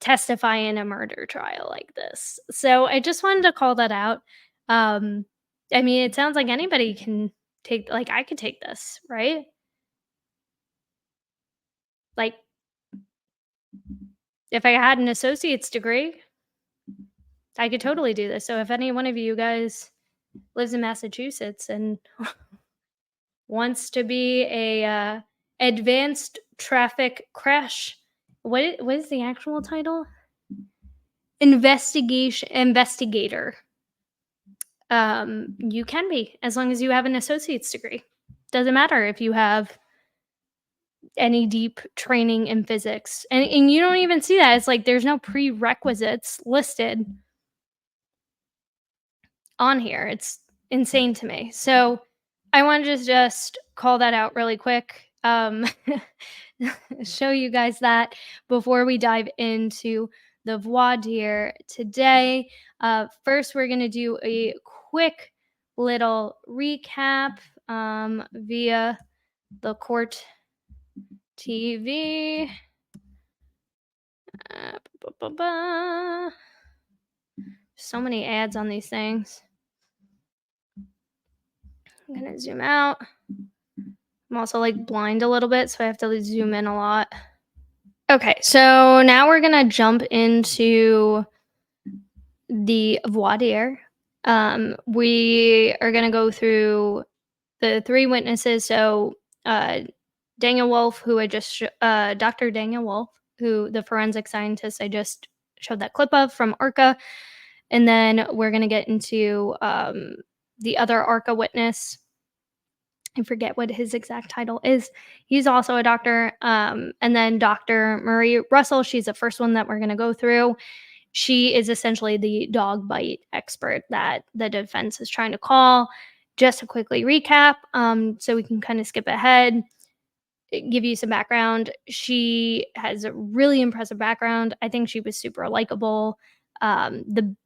testify in a murder trial like this. So I just wanted to call that out. I mean, it sounds like anybody can take, like I could take this, right? Like if I had an associate's degree, I could totally do this. So if any one of you guys lives in Massachusetts and wants to be a advanced traffic crash, what is the actual title? Investigator. You can be, as long as you have an associate's degree. Doesn't matter if you have any deep training in physics. And you don't even see that. It's like there's no prerequisites listed on here. It's insane to me. So I wanted to just call that out really quick. Show you guys that before we dive into the Voire today. First, we're going to do a quick little recap via the court TV. So many ads on these things. I'm going to zoom out. I'm also like blind a little bit, so I have to zoom in a lot. Okay, so now we're going to jump into the voir. We are going to go through the three witnesses. So Daniel Wolfe, who I just, Dr. Daniel Wolfe, who the forensic scientist I just showed that clip of from ARCCA. And then we're going to get into the other ARCCA witness. I forget what his exact title is. He's also a doctor. And then Dr. Marie Russell, she's the first one that we're going to go through. She is essentially the dog bite expert that the defense is trying to call. Just to quickly recap, so we can kind of skip ahead, give you some background. She has a really impressive background. I think she was super likable. The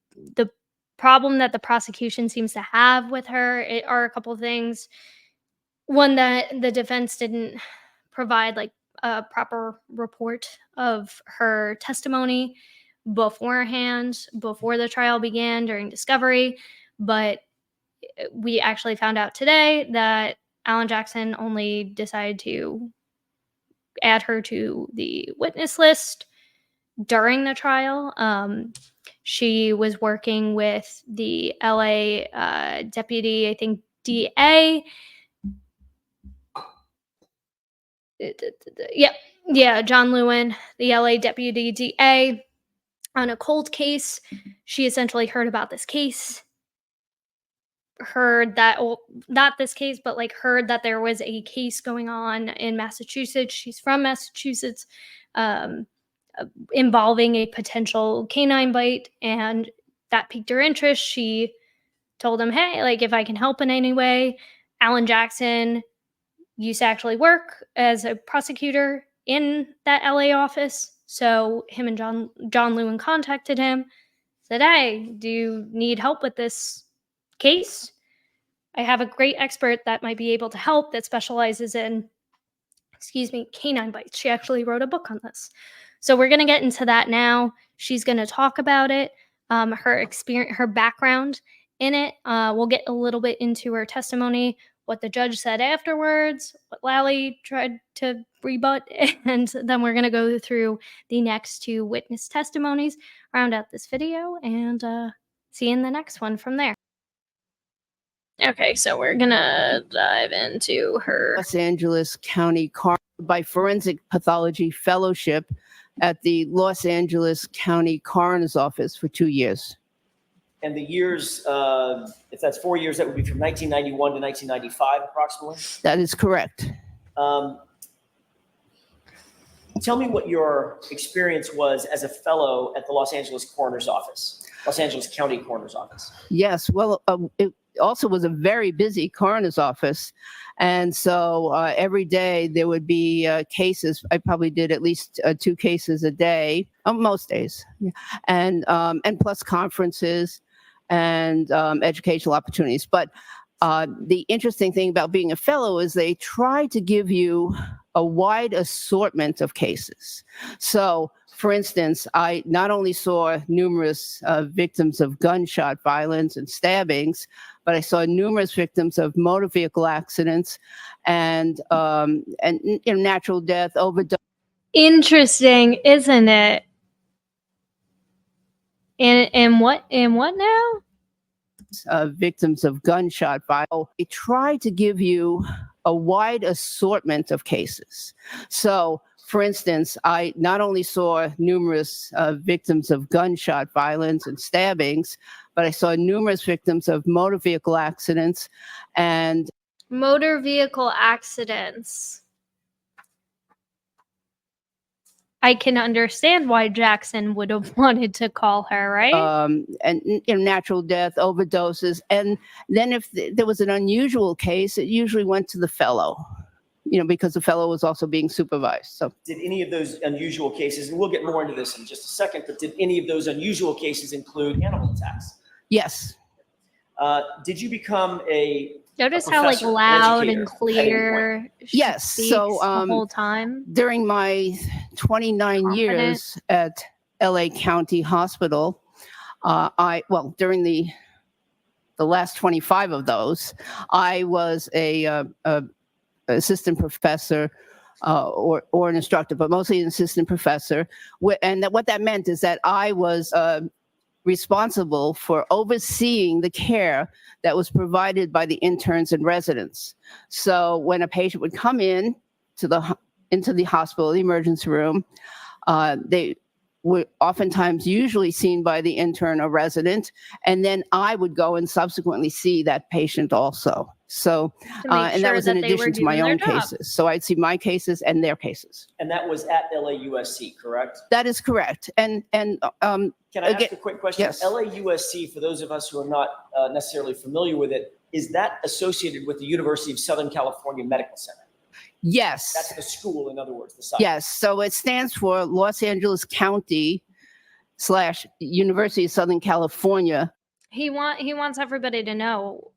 problem that the prosecution seems to have with her are a couple of things. One, that the defense didn't provide like a proper report of her testimony beforehand, before the trial began, during discovery. But we actually found out today that Alan Jackson only decided to add her to the witness list during the trial. She was working with the LA deputy, I think DA. Yeah, John Lewin, the LA deputy DA, on a cold case. She essentially heard about this case, heard that, well, not this case, but like heard that there was a case going on in Massachusetts. She's from Massachusetts, involving a potential canine bite, and that piqued her interest. She told him, hey, like, if I can help in any way. Alan Jackson used to actually work as a prosecutor in that LA office. So him and John Lewin contacted him, said, hey, do you need help with this case? I have a great expert that might be able to help that specializes in, canine bites. She actually wrote a book on this. So we're going to get into that now. She's going to talk about it, her experience, her background in it. We'll get a little bit into her testimony, what the judge said afterwards, what Lally tried to rebut, and then we're going to go through the next two witness testimonies, round out this video, and see you in the next one from there. Okay, so we're going to dive into her. Los Angeles County by Forensic Pathology Fellowship at the Los Angeles County Coroner's Office for 2 years. And the years, if that's 4 years, that would be from 1991 to 1995, approximately? That is correct. Tell me what your experience was as a fellow at the Los Angeles Coroner's Office, Los Angeles County Coroner's Office. Yes, well, it also was a very busy coroner's office. And so every day there would be cases. I probably did at least 2 cases a day, most days, and plus conferences and educational opportunities. But the interesting thing about being a fellow is they try to give you a wide assortment of cases. So, for instance, I not only saw numerous victims of gunshot violence and stabbings, but I saw numerous victims of motor vehicle accidents and natural death, overdose. Interesting, isn't it? And what now? Victims of gunshot violence. They try to give you a wide assortment of cases. So, for instance, I not only saw numerous victims of gunshot violence and stabbings, but I saw numerous victims of motor vehicle accidents and motor vehicle accidents. I can understand why Jackson would have wanted to call her, right? And natural death, overdoses. And then if there was an unusual case, it usually went to the fellow, because the fellow was also being supervised. So, did any of those unusual cases, and we'll get more into this in just a second, but did any of those unusual cases include animal attacks? Yes. Did you become a Notice how like loud and clear she yes. speaks So the whole time? During my 29 years at LA County Hospital, during the last 25 of those, I was a assistant professor or an instructor, but mostly an assistant professor. And what that meant is that I was responsible for overseeing the care that was provided by the interns and residents. So when a patient would come in into the hospital, the emergency room, they were oftentimes usually seen by the intern or resident, and then I would go and subsequently see that patient also. So, and that was in addition to my own cases. So I'd see my cases and their cases. And that was at LAUSC, correct? That is correct. And can I ask a quick question? Yes. LAUSC, for those of us who are not necessarily familiar with it, is that associated with the University of Southern California Medical Center? Yes. That's the school, in other words, the site. Yes. So it stands for Los Angeles County / University of Southern California. He wants everybody to know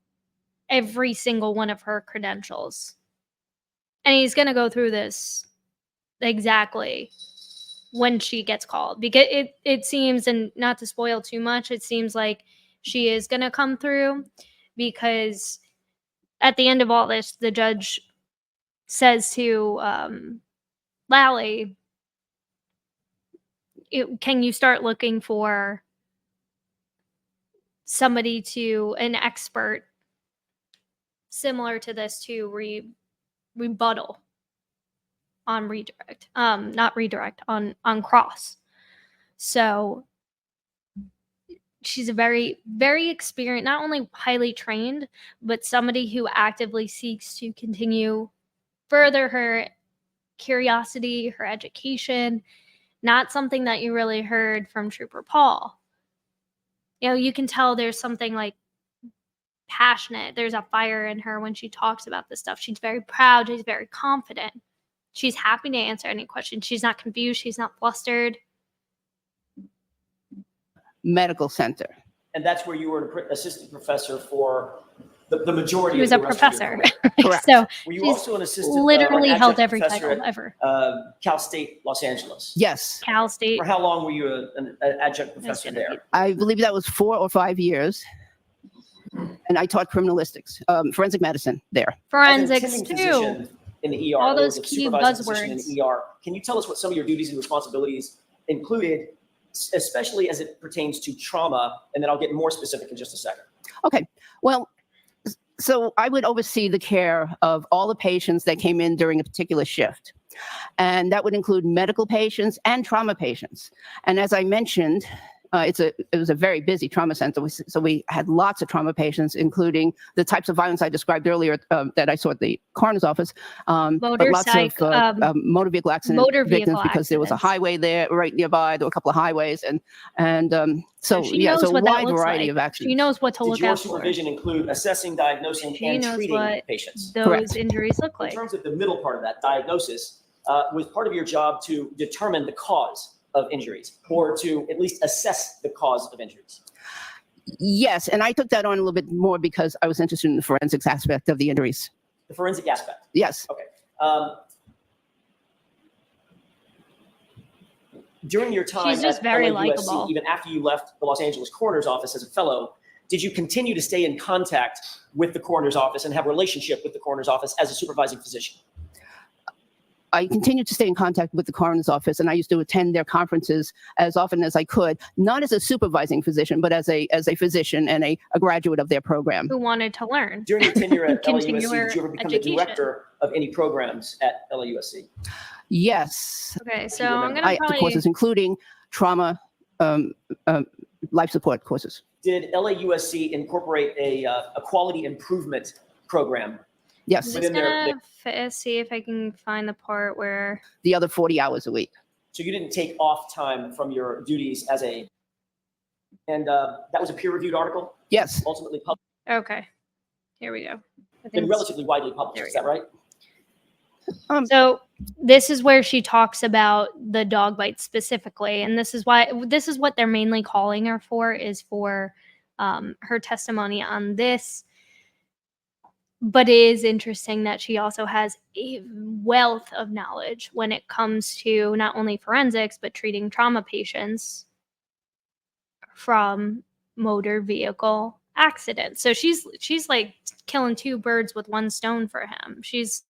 every single one of her credentials. And he's going to go through this exactly when she gets called, because it seems, and not to spoil too much, it seems like she is going to come through, because at the end of all this, the judge says to Lally, can you start looking for somebody, to an expert similar to this, to rebuttal on redirect, not redirect, on cross. So she's a very, very experienced, not only highly trained, but somebody who actively seeks to continue further her curiosity, her education. Not something that you really heard from Trooper Paul. You know, you can tell there's something like passionate. There's a fire in her when she talks about this stuff. She's very proud. She's very confident. She's happy to answer any question. She's not confused. She's not flustered. Medical center. And that's where you were an assistant professor for the majority She was of a the rest of your professor. career. Correct. So Were you she's also an assistant? literally an held adjunct every professor title at, ever. Cal State, Los Angeles. Yes. Cal State. For how long were you an adjunct professor gonna be- there? I believe that was 4 or 5 years. And I taught criminalistics, forensic medicine there. As an Forensics attending too. physician in the ER, All there those was a key supervising physician in buzzwords. the ER. Can you tell us what some of your duties and responsibilities included, especially as it pertains to trauma? And then I'll get more specific in just a second. Okay. Well, so I would oversee the care of all the patients that came in during a particular shift. And that would include medical patients and trauma patients. And as I mentioned, it was a very busy trauma center. So we had lots of trauma patients, including the types of violence I described earlier that I saw at the coroner's office. But lots of motor vehicle accident victims, because there was a highway there right nearby. There were a couple of highways, so she yeah, knows so a what that wide looks variety like. of accidents. She knows what to Did look your out for. supervision include assessing, diagnosing, She and knows treating what patients? those Correct. injuries look In like. terms of the middle part of that, diagnosis, was part of your job to determine the cause of injuries, or to at least assess the cause of injuries? Yes, and I took that on a little bit more because I was interested in the forensics aspect of the injuries. The forensic aspect. Yes. Okay. During your time She's just at very LAUSC, likable. even after you left the Los Angeles coroner's office as a fellow, did you continue to stay in contact with the coroner's office and have a relationship with the coroner's office as a supervising physician? I continued to stay in contact with the coroner's office, and I used to attend their conferences as often as I could, not as a supervising physician, but as a physician and a graduate of their program. Who wanted to learn. During your tenure at Continue LAUSC, her did you ever become education. the director of any programs at LAUSC? Yes, Okay, you so I'm remember. gonna the probably courses including trauma, life support courses. Did LAUSC incorporate a quality improvement program? Yes, I'm within just gonna see if I can find the part where the other 40 hours a week. So you didn't take off time from your duties as and that was a peer-reviewed article, Yes, ultimately published, okay. Here we go. I and think relatively widely published. There we Is that right? so. This is where she talks about the dog bite specifically, and this is what they're mainly calling her for, is for her testimony on this. But it is interesting that she also has a wealth of knowledge when it comes to not only forensics, but treating trauma patients from motor vehicle accidents. So she's like killing two birds with one stone for him. She's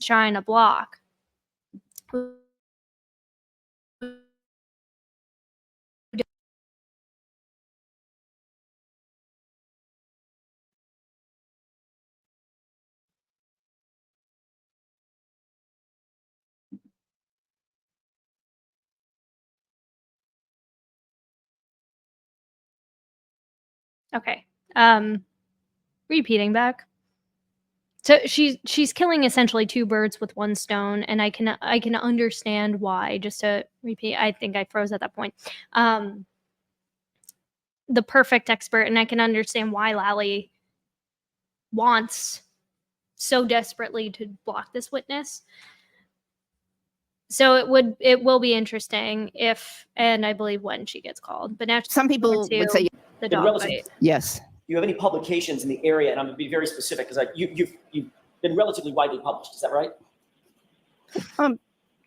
trying to block. Okay. Repeating back. So she's killing essentially two birds with one stone, and I can understand why. Just to repeat, I think I froze at that point. The perfect expert, and I can understand why Lally wants so desperately to block this witness. So it will be interesting if, and I believe when, she gets called. But now some people would say the In dog relative- bite. yes. Do you have any publications in the area? And I'm going to be very specific because you've been relatively widely published. Is that right?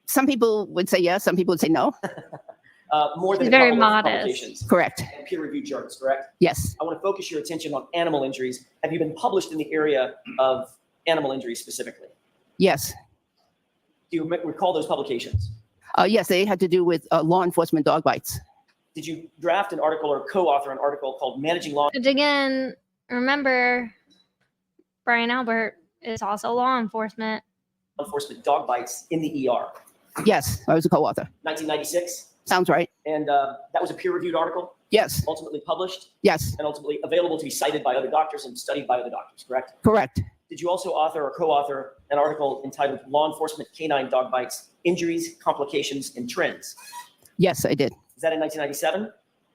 Some people would say yes, some people would say no. More than She's a very couple of modest. publications Correct. and peer-reviewed journals, correct? Yes. I want to focus your attention on animal injuries. Have you been published in the area of animal injuries specifically? Yes. Do you recall those publications? Yes, they had to do with law enforcement dog bites. Did you draft an article or co-author an article called Managing Law But again, remember, Brian Albert is also law enforcement. Enforcement Dog Bites in the ER? Yes, I was a co-author. 1996. Sounds right. And that was a peer-reviewed article, Yes. ultimately published Yes. and ultimately available to be cited by other doctors and studied by other doctors, correct? Correct. Did you also author or co-author an article entitled Law Enforcement Canine Dog Bites, Injuries, Complications, and Trends? Yes, I did. Is that in 1997?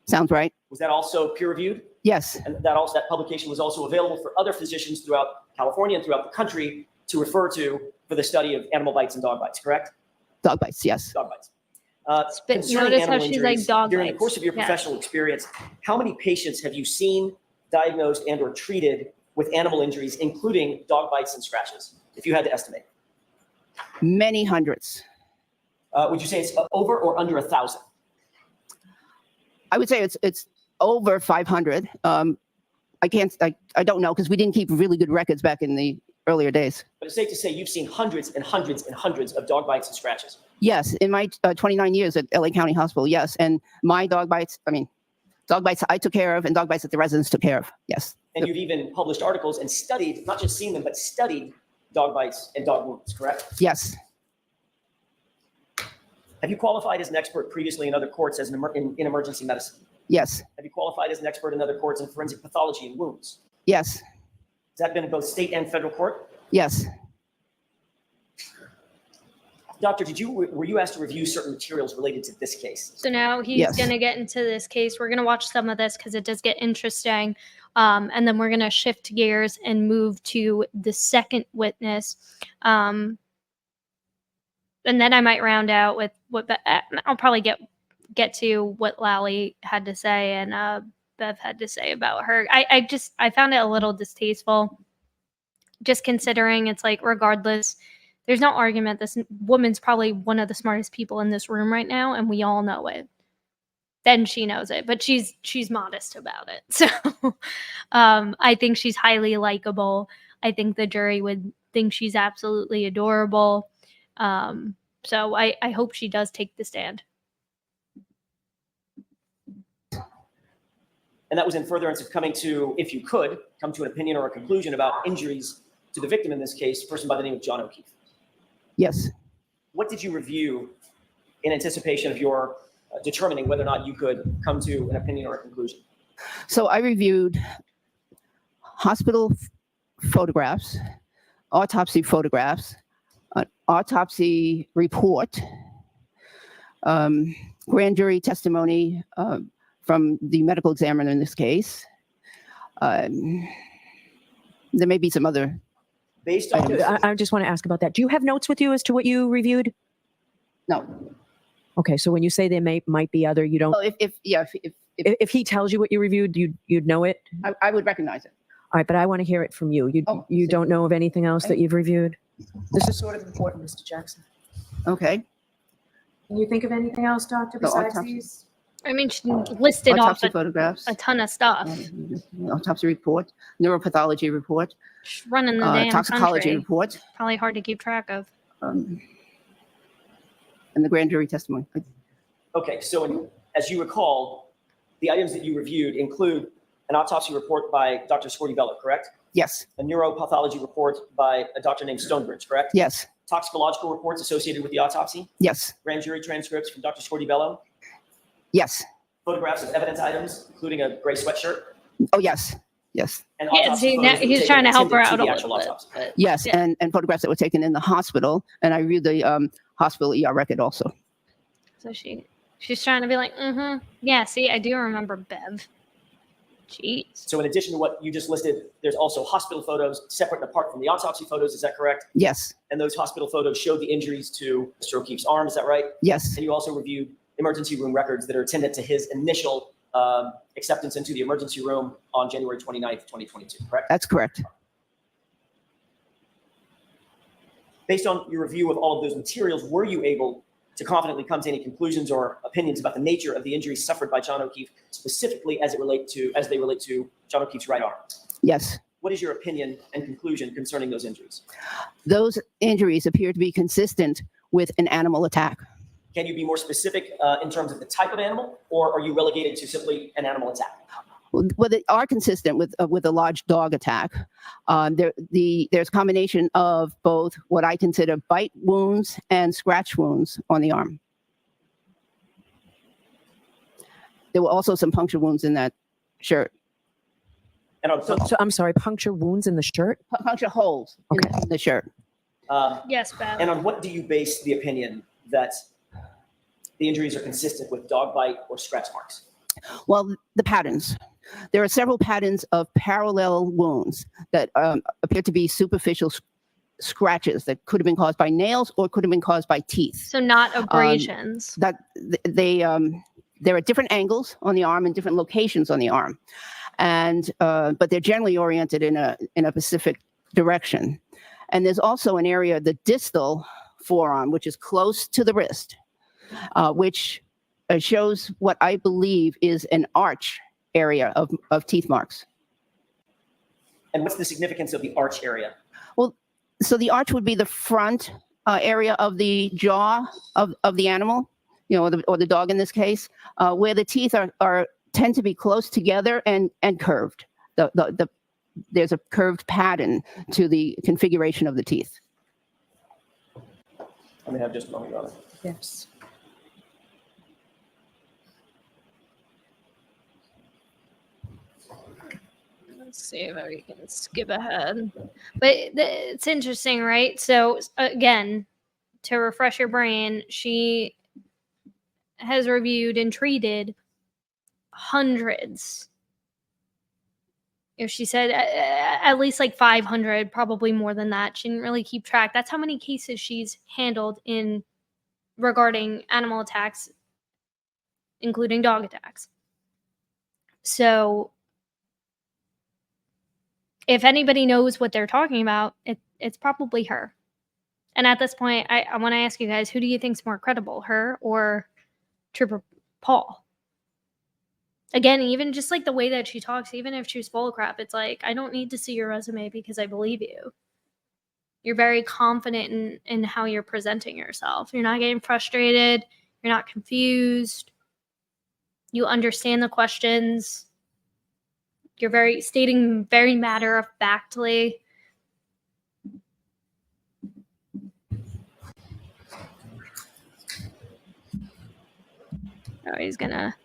Sounds right. Was that also peer-reviewed? Yes. And that publication was also available for other physicians throughout California and throughout the country to refer to for the study of animal bites and dog bites, correct? Dog bites. Yes. Dog bites. But Concerning notice how animal she's like injuries, dog during the bites. course of your Yeah. professional experience, how many patients have you seen, diagnosed, and or treated with animal injuries, including dog bites and scratches, if you had to estimate? Many hundreds. Would you say it's over or under 1,000? I would say it's over 500. I don't know because we didn't keep really good records back in the earlier days. But it's safe to say you've seen hundreds and hundreds and hundreds of dog bites and scratches. Yes, in my 29 years at LA County Hospital, yes. And my dog bites I took care of and dog bites that the residents took care of, yes. And you've even published articles and studied, not just seen them, but studied dog bites and dog wounds, correct? Yes, Have you qualified as an expert previously in other courts as in emergency medicine? yes, Have you qualified as an expert in other courts in forensic pathology and wounds? yes, Has that been in both state and federal court? yes. Doctor, were you asked to review certain materials related to this case? So now he's Yes. going to get into this case. We're going to watch some of this because it does get interesting. And then we're going to shift gears and move to the second witness. And then I might round out with I'll probably get to what Lally had to say and Bev had to say about her. I found it a little distasteful, just considering it's like, regardless, there's no argument. This woman's probably one of the smartest people in this room right now, and we all know it. Then she knows it, but she's modest about it. So I think she's highly likable. I think the jury would think she's absolutely adorable. So I hope she does take the stand. And that was in furtherance of coming to, if you could, come to an opinion or a conclusion about injuries to the victim in this case, a person by the name of John O'Keefe. Yes. What did you review in anticipation of your determining whether or not you could come to an opinion or a conclusion? So I reviewed hospital photographs, autopsy photographs, an autopsy report, grand jury testimony from the medical examiner in this case. There may be some other. Based on this, I just want to ask about that. Do you have notes with you as to what you reviewed? No. Okay, so when you say there might be other, you don't. Well, If he tells you what you reviewed, you'd know it. I would recognize it. All right, but I want to hear it from you. You don't know of anything else that you've reviewed? This is sort of important, Mr. Jackson. Okay. Can you think of anything else, Doctor, The besides autopsy. these? I mean, she listed off Autopsy photographs. a ton of stuff. Autopsy report, neuropathology report, She's running the damn toxicology country. report, Probably hard to keep track of. and the grand jury testimony. okay, so as you recall, the items that you reviewed include an autopsy report by Dr. Scordi-Bello, correct? Yes, A neuropathology report by a doctor named Stonebridge, correct? yes, Toxicological reports associated with the autopsy, yes, grand jury transcripts from Dr. Scordi-Bello, yes. photographs of evidence items, including a gray sweatshirt, Oh, yes, yes, and Yeah, autopsy see, photos now that were he's taken trying to help her attendant out to a the little actual bit. autopsy. But yes. Yeah. And photographs that were taken in the hospital. And I reviewed the hospital ER record also. so she's trying to be like, yeah, see, I do remember Bev. Jeez. So in addition to what you just listed, there's also hospital photos separate and apart from the autopsy photos, is that correct? Yes, And those hospital photos showed the injuries to Mr. O'Keefe's arm, is that right? yes, And you also reviewed emergency room records that are attendant to his initial acceptance into the emergency room on January 29th, 2022, correct? that's correct. Based on your review of all of those materials, were you able to confidently come to any conclusions or opinions about the nature of the injuries suffered by John O'Keefe, specifically as they relate to John O'Keefe's right arm? Yes. What is your opinion and conclusion concerning those injuries? Those injuries appear to be consistent with an animal attack. Can you be more specific in terms of the type of animal, or are you relegated to simply an animal attack? Well, they are consistent with a large dog attack. There's a combination of both what I consider bite wounds and scratch wounds on the arm. There were also some puncture wounds in that shirt. And So I'm sorry, puncture wounds in the shirt? Puncture holes in the shirt. Yes, Beth. And on what do you base the opinion that the injuries are consistent with dog bite or scratch marks? Well, the patterns. There are several patterns of parallel wounds that appear to be superficial scratches that could have been caused by nails or could have been caused by teeth. So not abrasions. There are different angles on the arm and different locations on the arm, and but they're generally oriented in a specific direction. And there's also an area, the distal forearm, which is close to the wrist, which shows what I believe is an arch area of teeth marks. And what's the significance of the arch area? Well, so the arch would be the front area of the jaw of the animal, or the dog in this case, where the teeth tend to be close together and curved. There's a curved pattern to the configuration of the teeth. I may have just a moment, Your Honor. Yes. Let's see if we can skip ahead. But it's interesting, right? So again, to refresh your brain, she has reviewed and treated hundreds. If she said at least like 500, probably more than that. She didn't really keep track. That's how many cases she's handled regarding animal attacks, including dog attacks. So if anybody knows what they're talking about, it's probably her. And at this point, I want to ask you guys, who do you think's more credible, her or Trooper Paul? Again, even just like the way that she talks, even if she's full of crap, it's like, I don't need to see your resume because I believe you. You're very confident in how you're presenting yourself. You're not getting frustrated. You're not confused. You understand the questions. You're stating very matter-of-factly. Oh, he's gonna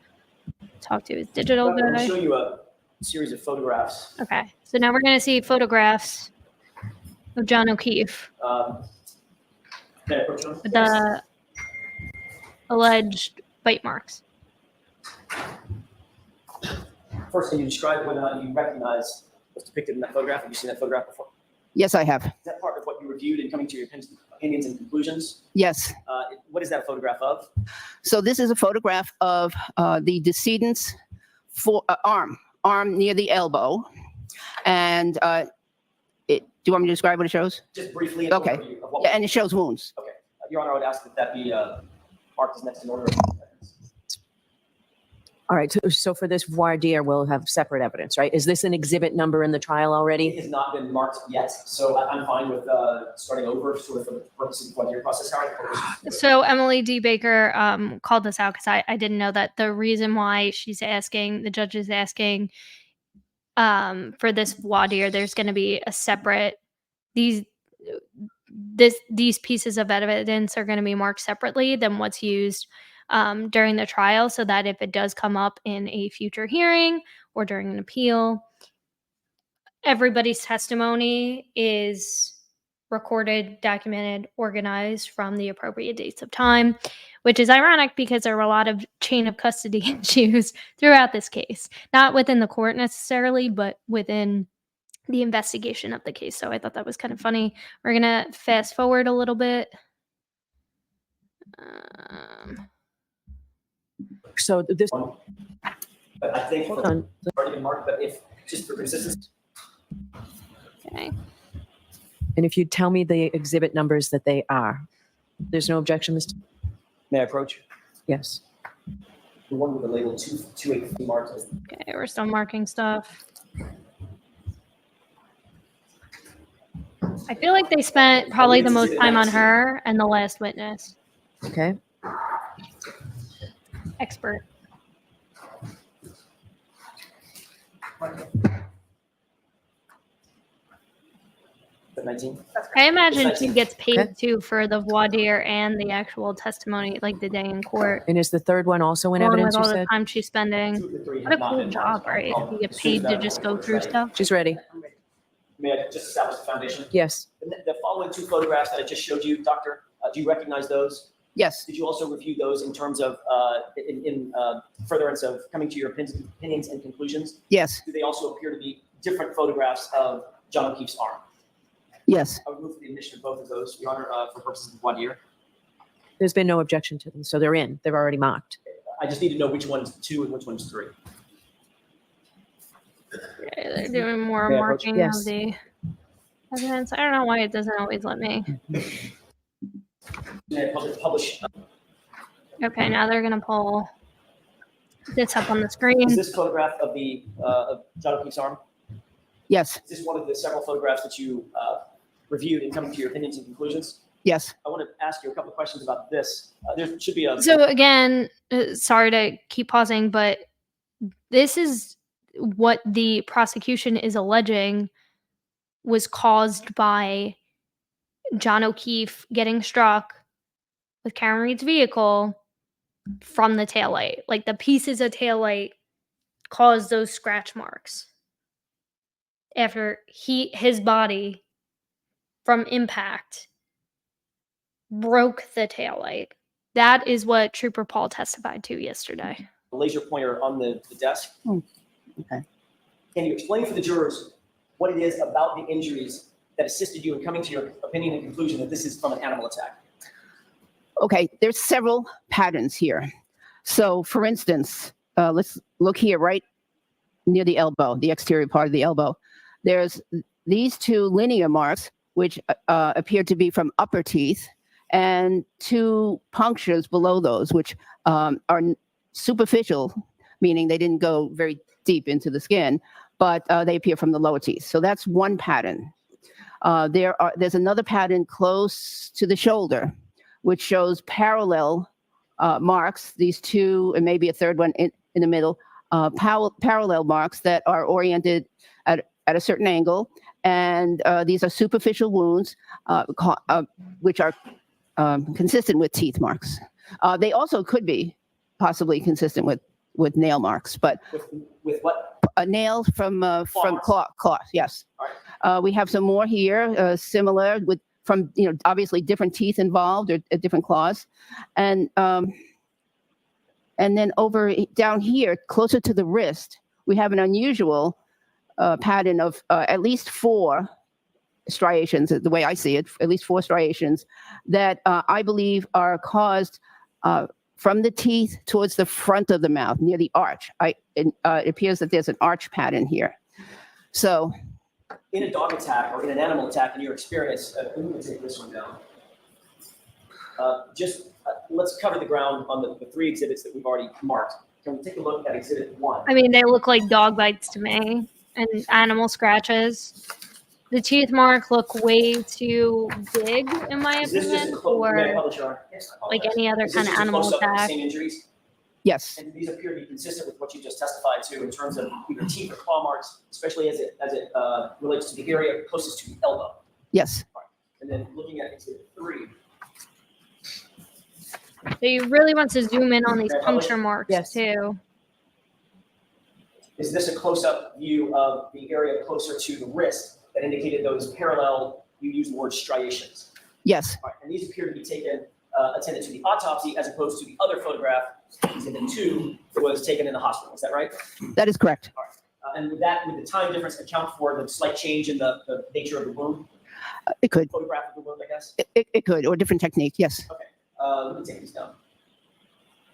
talk to his digital I'm going to guy. show you a series of photographs. Okay, so now we're gonna see photographs of John O'Keefe Can I approach them? with the alleged bite marks. First, can you describe whether or not you recognize what's depicted in that photograph? Have you seen that photograph before? Yes, I have. Is that part of what you reviewed in coming to your opinions and conclusions? Yes. What is that a photograph of? So this is a photograph of the decedent's arm near the elbow. And do you want me to describe what it shows? Just briefly. An Okay. overview of what Yeah, and it shows wounds. Okay. Your Honor, I would ask that be marked as next in order. All right. So for this voir dire, we'll have separate evidence, right? Is this an exhibit number in the trial It already? has not been marked yet, so I'm fine with starting over, sort of for the purpose of the voir dire process. So Emily D. Baker called this out because I didn't know that the reason why the judge is asking for this voir dire, there's going to be a separate, these pieces of evidence are going to be marked separately than what's used during the trial, so that if it does come up in a future hearing or during an appeal, everybody's testimony is recorded, documented, organized from the appropriate dates of time, which is ironic because there were a lot of chain of custody issues throughout this case, not within the court necessarily, but within the investigation of the case. So I thought that was kind of funny. We're going to fast forward a little bit. So this, But I think hold on. it's already been marked, but if just for consistency. Okay. And if you tell me the exhibit numbers that they are. There's no objection, Mr. May I approach? Yes. The one with the label 283 marked. Okay, we're still marking stuff. I feel like they spent probably the most time on her and the last witness. Okay. Expert. At 19? I imagine she gets paid Okay. too for the voir dire and the actual testimony, like the day in court. And is the third one also in Along evidence, with you all the said? time she's spending. Two of the three What a have not cool been job, marked. right? I'll- You get as soon as paid to that just go is through ready. stuff. She's ready. May I just establish the foundation? Yes. The following two photographs that I just showed you, Doctor, do you recognize those? Yes, Did you also review those in terms of, in furtherance of coming to your opinions and conclusions? yes, Do they also appear to be different photographs of John O'Keefe's arm? yes. I would move for the admission of both of those, Your Honor, for purposes of voir dire. There's been no objection to them, so they're in. They're already marked. I just need to know which one's 2 and which one's 3. Okay, they're doing more May I approach? marking Yes. of the evidence. I don't know why it doesn't always let me. May I publish? Okay, now they're gonna pull this up on the screen. Is this photograph of the of John O'Keefe's arm? Yes, Is this one of the several photographs that you reviewed in coming to your opinions and conclusions? yes. I want to ask you a couple of questions about this. There should be a. So again, sorry to keep pausing, but this is what the prosecution is alleging was caused by John O'Keefe getting struck with Karen Reed's vehicle from the taillight. Like the pieces of taillight caused those scratch marks after his body from impact broke the taillight. That is what Trooper Paul testified to yesterday. laser pointer on the desk. Okay. Can you explain for the jurors what it is about the injuries that assisted you in coming to your opinion and conclusion that this is from an animal attack? Okay, there's several patterns here. So for instance, let's look here right near the elbow, the exterior part of the elbow. There's these 2 linear marks, which appear to be from upper teeth, and 2 punctures below those, which are superficial, meaning they didn't go very deep into the skin, but they appear from the lower teeth. So that's one pattern. There's another pattern close to the shoulder, which shows parallel marks, these 2, and maybe a third one in the middle, parallel marks that are oriented at a certain angle. And these are superficial wounds, which are consistent with teeth marks. They also could be possibly consistent with nail marks, but With what? nails from Claws. claws, yes. All We have some more here, similar from obviously different teeth involved or different claws, and then down here closer to the wrist, we have an unusual pattern of at least 4 striations, the way I see it, at least 4 striations that I believe are caused from the teeth towards the front of the mouth near the arch. It appears that there's an arch pattern here. So in a dog attack or in an animal attack, in your experience, I'm going to take this one down. Let's cover the ground on the 3 exhibits that we've already marked. Can we take a look at exhibit 1? I mean, they look like dog bites to me and animal scratches. The teeth mark look way too big, in my Is this just opinion, a close? May I for publish, Your Honor? Yes, I like apologize. any other Is this kind of just a animal close-up of the attack. Same injuries? yes, And do these appear to be consistent with what you just testified to in terms of either teeth or claw marks, especially as it relates to the area closest to the elbow? yes. And then looking at exhibit 3, So you really want to zoom in on these May I publish? puncture marks Yes. too. is this a close-up view of the area closer to the wrist that indicated those parallel, you used the word striations? Yes, All right, and these appear to be taken, attended to the autopsy as opposed to the other photograph, exhibit 2, that was taken in the hospital. Is that right? that is correct. And would the time difference account for the slight change in the nature of the wound, It could. photograph of the wound, I guess? It could, or different technique. Yes. Let me take these down.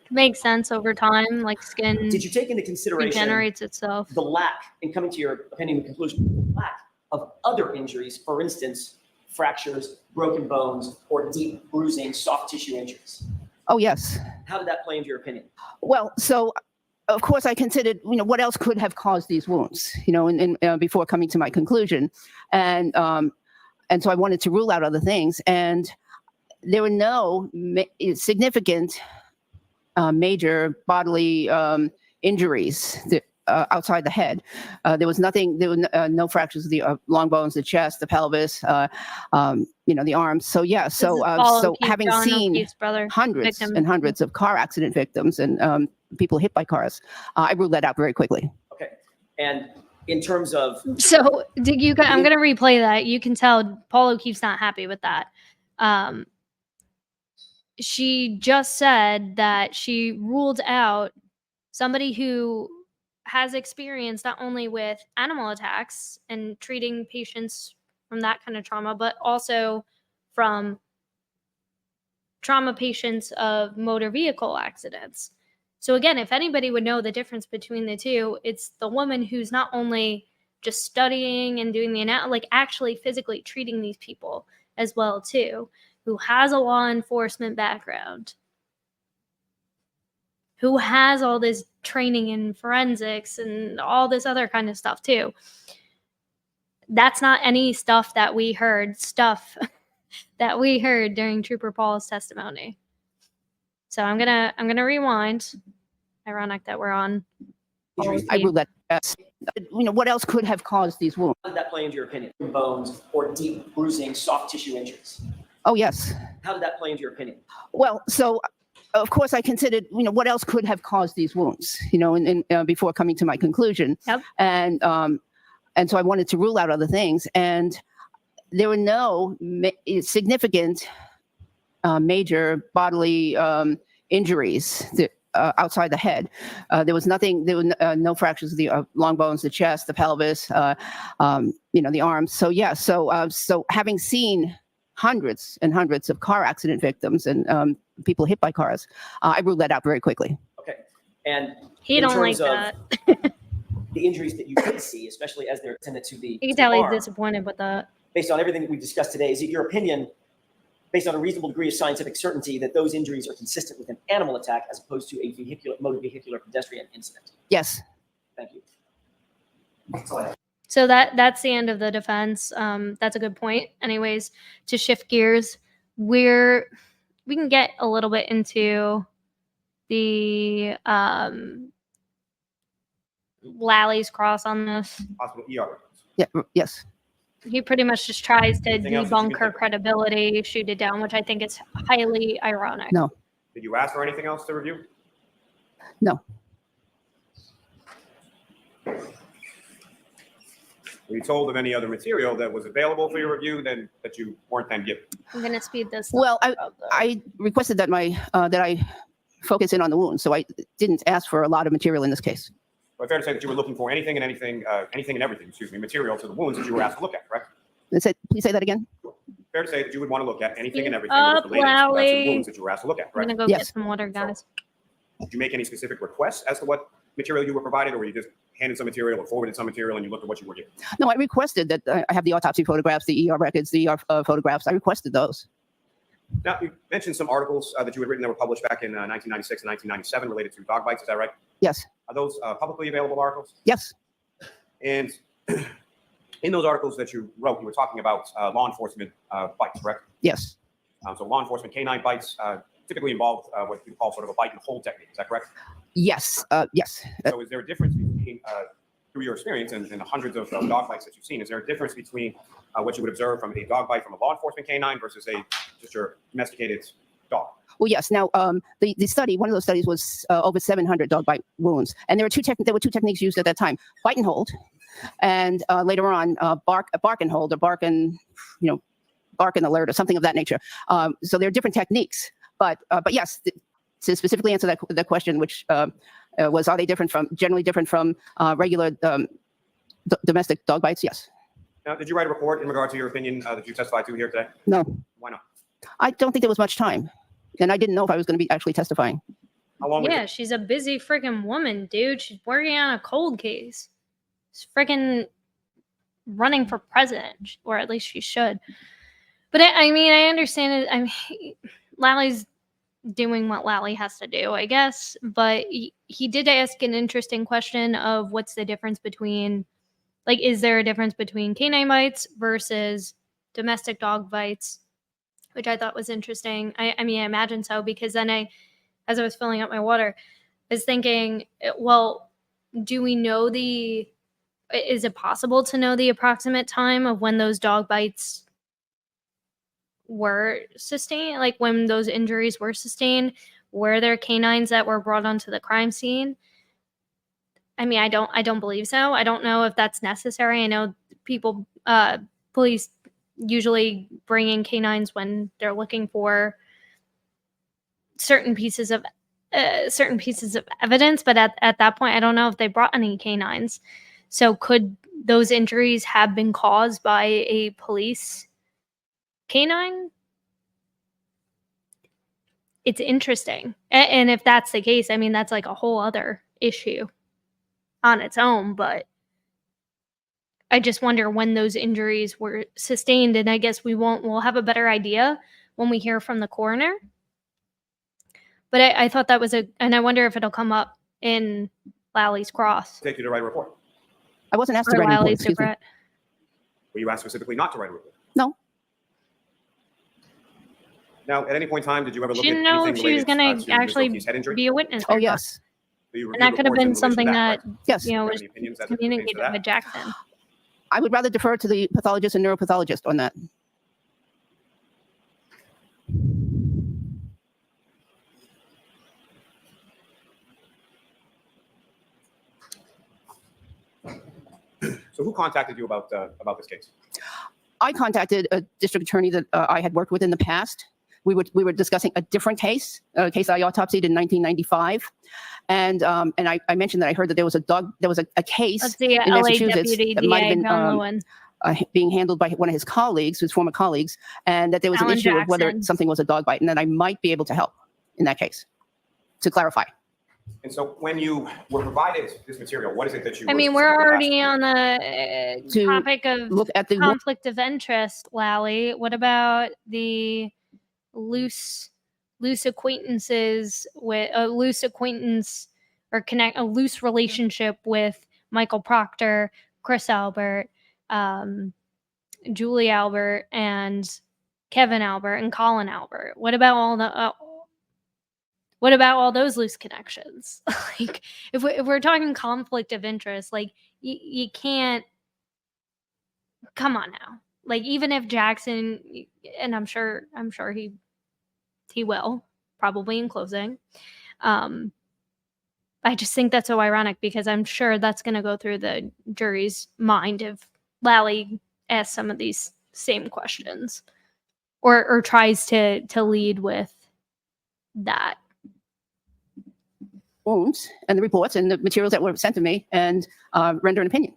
Makes sense over time, like skin Did you take into consideration regenerates itself. the lack, in coming to your opinion and conclusion, the lack of other injuries, for instance, fractures, broken bones, or deep bruising, soft tissue injuries. Oh, yes. How did that play into your opinion? Well, so of course I considered, what else could have caused these wounds, before coming to my conclusion. And so I wanted to rule out other things. And there were no significant major bodily injuries outside the head. There was nothing. There were no fractures of the long bones, the chest, the pelvis, the arms. So yeah. So having seen hundreds and hundreds of car accident victims and people hit by cars, I ruled that out very quickly. Okay. And in terms of I'm going to replay that. You can tell Paul O'Keefe's not happy with that. She just said that she ruled out somebody who has experience not only with animal attacks and treating patients from that kind of trauma, but also from trauma patients of motor vehicle accidents. So again, if anybody would know the difference between the two, it's the woman who's not only just studying and doing actually physically treating these people as well too, who has a law enforcement background, who has all this training in forensics and all this other kind of stuff too. That's not any stuff that we heard during Trooper Paul's testimony. So I'm gonna rewind. Ironic that we're on. I ruled that. What else could have caused these wounds? How did that play into your opinion? Bones or deep bruising, soft tissue injuries. Oh, yes. How did that play into your opinion? Well, so of course I considered, what else could have caused these wounds, before coming to my conclusion. Yep. And so I wanted to rule out other things. And there were no significant major bodily injuries outside the head. There was nothing. There were no fractures of the long bones, the chest, the pelvis, the arms. So yeah. So having seen hundreds and hundreds of car accident victims and people hit by cars, I ruled that out very quickly. Okay. And he don't like that. The injuries that you did see, especially as they're attended to the You can tell he's disappointed with that. Based on everything that we discussed today, is it your opinion, based on a reasonable degree of scientific certainty, that those injuries are consistent with an animal attack as opposed to a motor vehicular pedestrian incident? Yes. Thank you. That's all I have. So that's the end of the defense. That's a good point. Anyways, to shift gears, we can get a little bit into the Lally's cross on this. Possible ER. Yeah. Yes. He pretty much just tries to Anything else that you debunk can her think of? credibility, shoot it down, which I think is highly ironic. No. Did you ask for anything else to review? No. Were you told of any other material that was available for your review that you weren't then given? I'm gonna speed this. Well, up. I requested that that I focus in on the wound, so I didn't ask for a lot of material in this case. But fair to say that you were looking for anything and everything, material to the wounds that you were asked to look at, correct? Please say that again. Fair to say that you would want to look at anything and everything Up, that was related to the Lally. wounds that you were asked to look at, I'm correct? gonna go Yes. get some water, guys. Did you make any specific requests as to what material you were provided, or were you just handed some material or forwarded some material and you looked at what you were given? No, I requested that I have the autopsy photographs, the ER records, the ER photographs. I requested those. Now, you mentioned some articles that you had written that were published back in 1996 and 1997 related to dog bites. Is that right? Yes. Are those publicly available articles? Yes. And in those articles that you wrote, you were talking about law enforcement bites, correct? Yes. So law enforcement canine bites typically involve what we call sort of a bite and hold technique. Is that correct? Yes. Yes. So is there a difference between, through your experience and the hundreds of dog bites that you've seen, is there a difference between what you would observe from a dog bite from a law enforcement canine versus just your domesticated dog? Well, yes. Now, the study, one of those studies was over 700 dog bite wounds, and there were two techniques used at that time: bite and hold, and later on, bark and hold, or bark and alert, or something of that nature. So there are different techniques, but yes, to specifically answer that question, which was, are they generally different from regular domestic dog bites? Yes. Now, did you write a report in regard to your opinion that you testified to here today? No. Why not? I don't think there was much time, and I didn't know if I was going to be actually testifying. How long? Yeah, she's a busy freaking woman, dude. She's working on a cold case. She's freaking running for president, or at least she should. But I mean, I understand it. I mean, Lally's doing what Lally has to do, I guess. But he did ask an interesting question of what's the difference between, like, is there a difference between canine bites versus domestic dog bites? Which I thought was interesting. I mean, I imagine so, because then as I was filling up my water, I was thinking, well, do we know is it possible to know the approximate time of when those dog bites were sustained, like when those injuries were sustained? Were there canines that were brought onto the crime scene? I mean, I don't believe so. I don't know if that's necessary. I know police usually bring in canines when they're looking for certain pieces of evidence, but at that point, I don't know if they brought any canines. So could those injuries have been caused by a police canine? It's interesting. And if that's the case, I mean, that's like a whole other issue on its own, but I just wonder when those injuries were sustained, and I guess we'll have a better idea when we hear from the coroner. But I thought that was and I wonder if it'll come up in Lally's cross. Take you to write a report. I wasn't asked to write a report, excuse me. Were you asked specifically not to write a report? No. Now, at any point in time, did you ever look She at didn't know anything if she was related going to to Ms. actually Wilke's head injury? be a witness. Oh, or not. yes. So you And that reviewed could have reports in been something relation to that, right? Yes. Do you have was any opinions as it pertains to communicated that? with Jackson. I would rather defer to the pathologist and neuropathologist on that. So who contacted you about this case? I contacted a district attorney that I had worked with in the past. We were discussing a different case, a case I autopsied in 1995, and I mentioned that I heard that there was a case Let's see, in LA Massachusetts Deputy that might have DA been John Lewin. being handled by one of his colleagues, his former colleagues, and that there was an Alan issue of whether Jackson. something was a dog bite, and that I might be able to help in that case to clarify. And so when you were provided this material, what is it that you I were mean, we're specifically already asked on the To topic of look at the conflict of interest, Lally. What about the loose acquaintances with a loose acquaintance or a loose relationship with Michael Proctor, Chris Albert, Julie Albert, and Kevin Albert and Colin Albert? What about all those loose connections? Like, if we're talking conflict of interest, like you can't. Come on now. Like, even if Jackson, and I'm sure he will, probably in closing. I just think that's so ironic, because I'm sure that's going to go through the jury's mind if Lally asks some of these same questions, or tries to lead with that. wounds and the reports and the materials that were sent to me and render an opinion.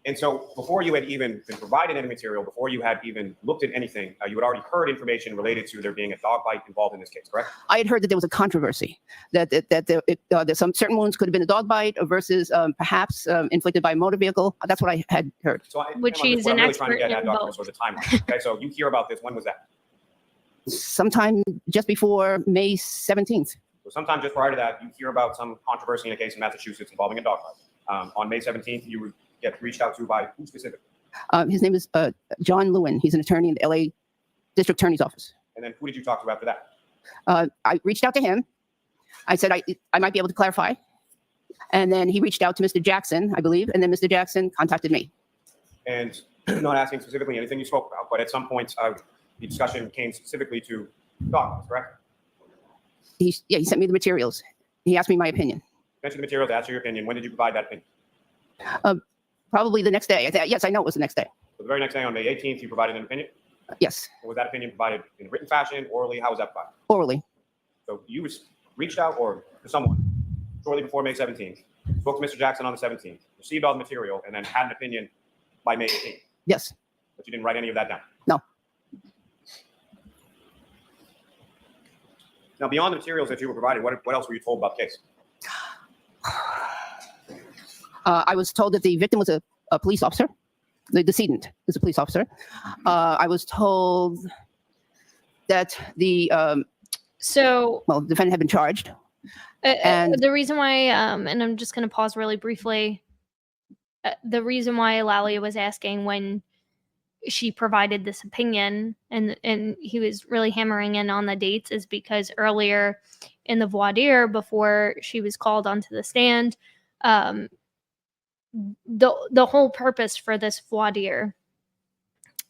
And so before you had even been provided any material, before you had even looked at anything, you had already heard information related to there being a dog bite involved in this case, correct? I had heard that there was a controversy, that some certain wounds could have been a dog bite versus perhaps inflicted by a motor vehicle. That's what I had heard. So Which what he's I'm an really trying to expert get at, in Dr. both. So the timeline. Okay, so you hear about this. When was that? Sometime just before May 17th. So sometime just prior to that, you hear about some controversy in a case in Massachusetts involving a dog bite. On May 17th, you get reached out to by who specifically? His name is John Lewin. He's an attorney in the LA District Attorney's Office. And then who did you talk to after that? I reached out to him. I said I might be able to clarify. And then he reached out to Mr. Jackson, I believe, and then Mr. Jackson contacted me. And not asking specifically anything you spoke about, but at some point, the discussion came specifically to dog bites, correct? He sent me the materials. He asked me my opinion. Mentioned the materials, asked your opinion. When did you provide that opinion? Probably the next day. Yes, I know it was the next day. So the very next day, on May 18th, you provided an opinion? Yes, And was that opinion provided in written fashion, orally? How was that provided? orally. So you reached out or to someone shortly before May 17th, spoke to Mr. Jackson on the 17th, received all the material, and then had an opinion by May 18th. Yes. But you didn't write any of that down. No. Now, beyond the materials that you were provided, what else were you told about the case? I was told that the victim was a police officer the decedent is a police officer. I was told that the defendant had been charged. And the reason why, and I'm just going to pause really briefly. The reason why Lally was asking when she provided this opinion, and he was really hammering in on the dates, is because earlier in the voir dire, before she was called onto the stand, the whole purpose for this voir dire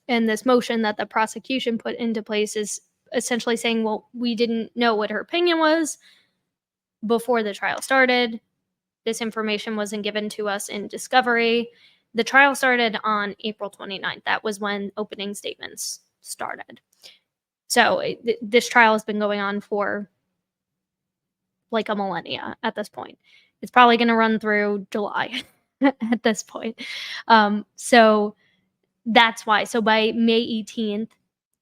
and this motion that the prosecution put into place is essentially saying, well, we didn't know what her opinion was before the trial started. This information wasn't given to us in discovery. The trial started on April 29th. That was when opening statements started. So this trial has been going on for like a millennia at this point. It's probably going to run through July at this point. So that's why. So by May 18th,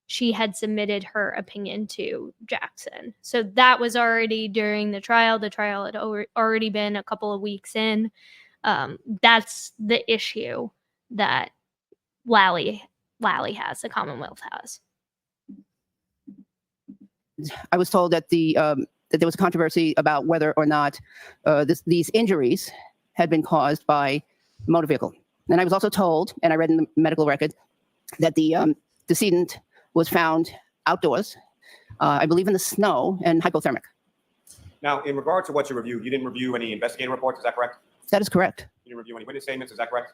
she had submitted her opinion to Jackson. So that was already during the trial. The trial had already been a couple of weeks in. That's the issue that Lally has, the Commonwealth has. I was told that that there was controversy about whether or not these injuries had been caused by a motor vehicle. And I was also told, and I read in the medical record, that the decedent was found outdoors, I believe in the snow, and hypothermic. Now, in regard to what you reviewed, you didn't review any investigative reports, is that correct? That is correct. You didn't review any witness statements, is that correct?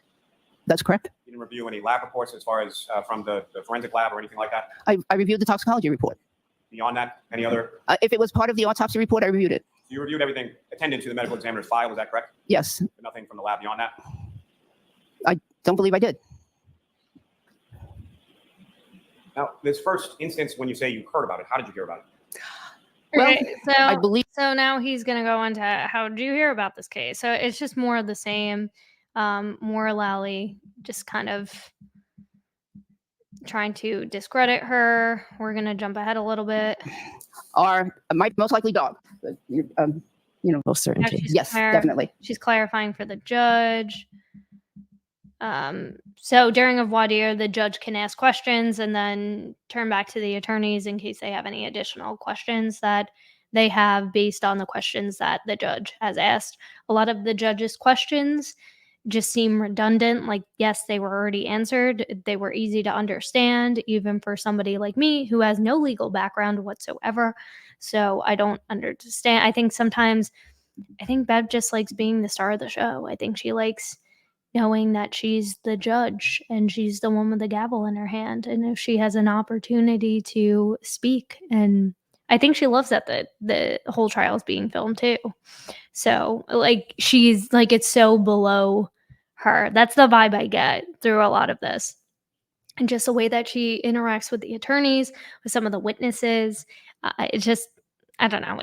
That's correct. You didn't review any lab reports as far as from the forensic lab or anything like that? I reviewed the toxicology report. Beyond that, any other? If it was part of the autopsy report, I reviewed it. You reviewed everything attendant to the medical examiner's file, is that correct? Yes. But nothing from the lab beyond that? I don't believe I did. Now, this first instance, when you say you heard about it, how did you hear about it? Well, Okay, I believe. So now he's going to go into how did you hear about this case? So it's just more of the same, more Lally just kind of trying to discredit her. We're going to jump ahead a little bit. My most likely dog. Most certainty. Yes, definitely. She's clarifying for the judge. So during a voir dire, the judge can ask questions and then turn back to the attorneys in case they have any additional questions that they have based on the questions that the judge has asked. A lot of the judge's questions just seem redundant. Like, yes, they were already answered. They were easy to understand, even for somebody like me who has no legal background whatsoever. So I don't understand. I think Bev just likes being the star of the show. I think she likes knowing that she's the judge and she's the one with the gavel in her hand. And if she has an opportunity to speak, and I think she loves that the whole trial is being filmed too. So like, she's like, it's so below her. That's the vibe I get through a lot of this. And just the way that she interacts with the attorneys, with some of the witnesses, it just, I don't know.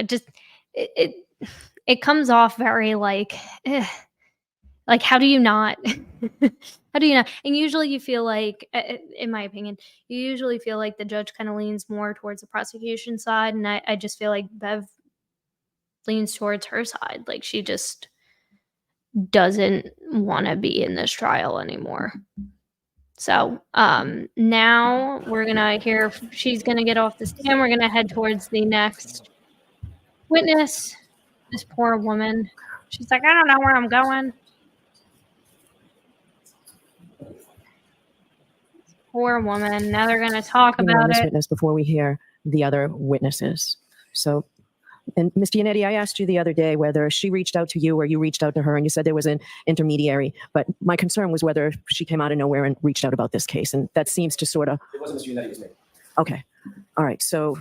It comes off very like, like, how do you not? And usually you feel like, in my opinion, you usually feel like the judge kind of leans more towards the prosecution side. And I just feel like Bev leans towards her side. Like, she just doesn't want to be in this trial anymore. So now we're going to hear, she's going to get off the stand. We're going to head towards the next witness. This poor woman. She's like, I don't know where I'm going. Poor woman. Now they're going to talk about this it. witness before we hear the other witnesses. So, and Ms. Giannetti, I asked you the other day whether she reached out to you or you reached out to her, and you said there was an intermediary. But my concern was whether she came out of nowhere and reached out about this case, and that seems to sort of. It wasn't Ms. Giannetti, it was me. Okay, all right. So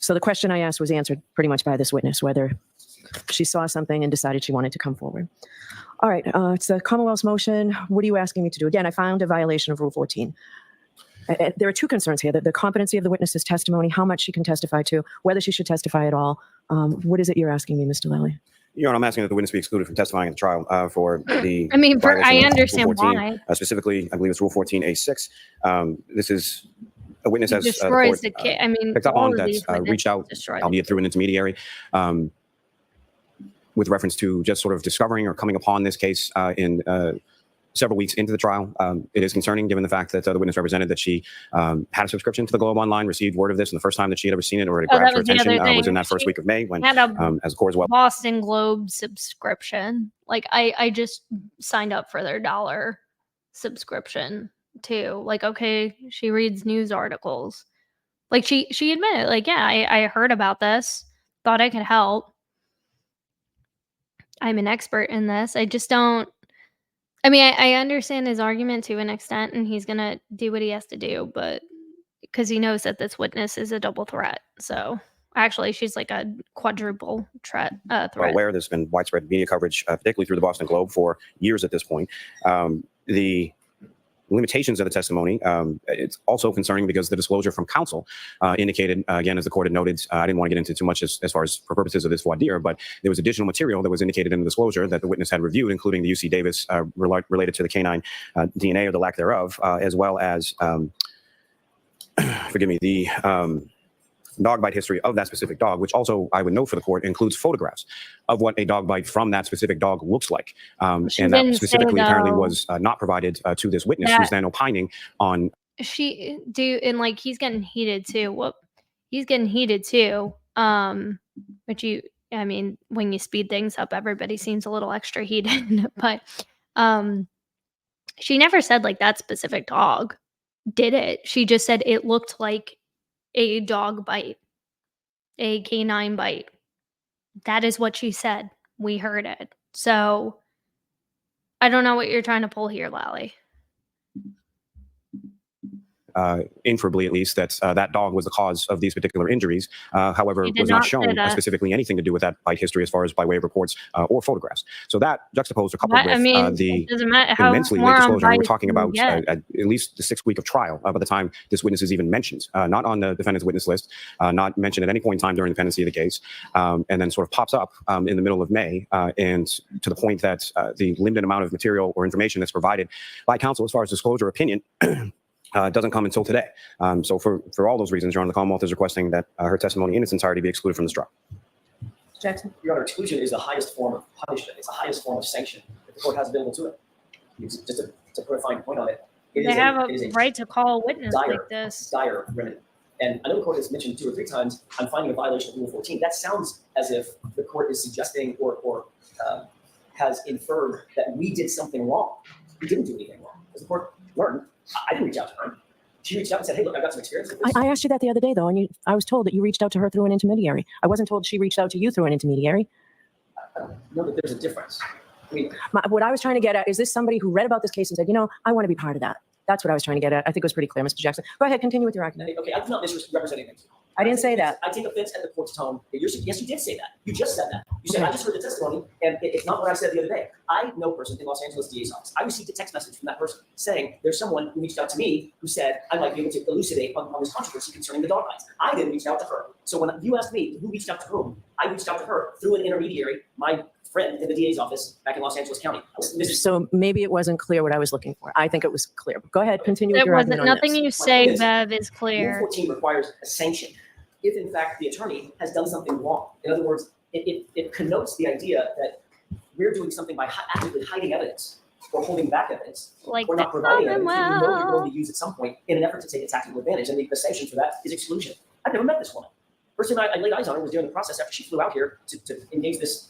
the question I asked was answered pretty much by this witness, whether she saw something and decided she wanted to come forward. All right, it's the Commonwealth's motion. What are you asking me to do? Again, I found a violation of Rule 14. There are two concerns here: the competency of the witness's testimony, how much she can testify to, whether she should testify at all. What is it you're asking me, Mr. Lally? Your Honor, I'm asking that the witness be excluded from testifying in the trial for the. I mean, I violation of understand Rule 14, why. Specifically, I believe it's Rule 14A6. This is a witness as destroys the kid. I mean, picked up all on of that's these witnesses reached out, destroy the albeit through an intermediary, with reference to just sort of discovering or coming upon this case in several weeks into the trial. It is concerning given the fact that the witness represented that she had a subscription to the Globe Online, received word of this, and the first time that she had ever seen it or it grabbed that her was the attention other was in thing. that first She week of May when, had a as the court as well. Boston Globe subscription. Like I just signed up for their $1 subscription too. Like, okay, she reads news articles. Like she admitted, like, yeah, I heard about this, thought I could help. I'm an expert in this. I just don't. I mean, I understand his argument to an extent, and he's gonna do what he has to do, but because he knows that this witness is a double threat. So actually, she's like a quadruple threat. Well aware there's been widespread media coverage, particularly through the Boston Globe, for years at this point. The limitations of the testimony, it's also concerning because the disclosure from counsel indicated, again, as the court had noted, I didn't want to get into too much as far as for purposes of this voir dire, but there was additional material that was indicated in the disclosure that the witness had reviewed, including the UC Davis related to the canine DNA or the lack thereof, as well as, forgive me, the dog bite history of that specific dog, which also I would note for the court includes photographs of what a dog bite from that specific dog looks like. And that specifically apparently was not provided to this witness who's then opining on. And like he's getting heated too. He's getting heated too. But I mean, when you speed things up, everybody seems a little extra heated. But she never said like that specific dog did it. She just said it looked like a dog bite, a canine bite. That is what she said. We heard it. So I don't know what you're trying to pull here, Lally. Inferably, at least, that that dog was the cause of these particular injuries. However, was not shown specifically anything to do with that bite history as far as by way of reports or photographs. So that juxtaposed or coupled with the immensely late disclosure, we're talking about at least the 6th week of trial by the time this witness is even mentioned, not on the defendant's witness list, not mentioned at any point in time during the pendency of the case, and then sort of pops up in the middle of May, and to the point that the limited amount of material or information that's provided by counsel as far as disclosure opinion doesn't come until today. So for all those reasons, Your Honor, the Commonwealth is requesting that her testimony in its entirety be excluded from this trial. Jackson? Your Honor, exclusion is the highest form of punishment. It's the highest form of sanction that the court has available to it. Just to put a fine point on it. They have a right to call a witness like this. Dire remedy. And I know the court has mentioned 2 or 3 times, I'm finding a violation of Rule 14. That sounds as if the court is suggesting or has inferred that we did something wrong. We didn't do anything wrong. As the court learned, I didn't reach out to her. She reached out and said, hey, look, I've got some experience with this. I asked you that the other day, though, and I was told that you reached out to her through an intermediary. I wasn't told she reached out to you through an intermediary. I don't know that there's a difference. I mean, what I was trying to get at, is this somebody who read about this case and said, I want to be part of that? That's what I was trying to get at. I think it was pretty clear, Mr. Jackson. Go ahead, continue with your argument. Okay, I do not misrepresent anything. I didn't say that. I take offense at the court's tone. Yes, you did say that. You just said that. You said, I just heard the testimony, and it's not what I said the other day. I know a person in Los Angeles DA's office. I received a text message from that person saying there's someone who reached out to me who said I might be able to elucidate on this controversy concerning the dog bites. I didn't reach out to her. So when you asked me who reached out to whom, I reached out to her through an intermediary, my friend in the DA's office back in Los Angeles County. So maybe it wasn't clear what I was looking for. I think it was clear. Go ahead, continue with your argument on nothing this. you say, Bev, is clear. Rule 14 requires a sanction if, in fact, the attorney has done something wrong. In other words, it connotes the idea that we're doing something by actively hiding evidence or holding back evidence or not providing evidence that you know you're going to use at some point in an effort to take a tactical advantage. And the sanction for that is exclusion. I've never met this woman. First time I laid eyes on her was during the process after she flew out here to engage this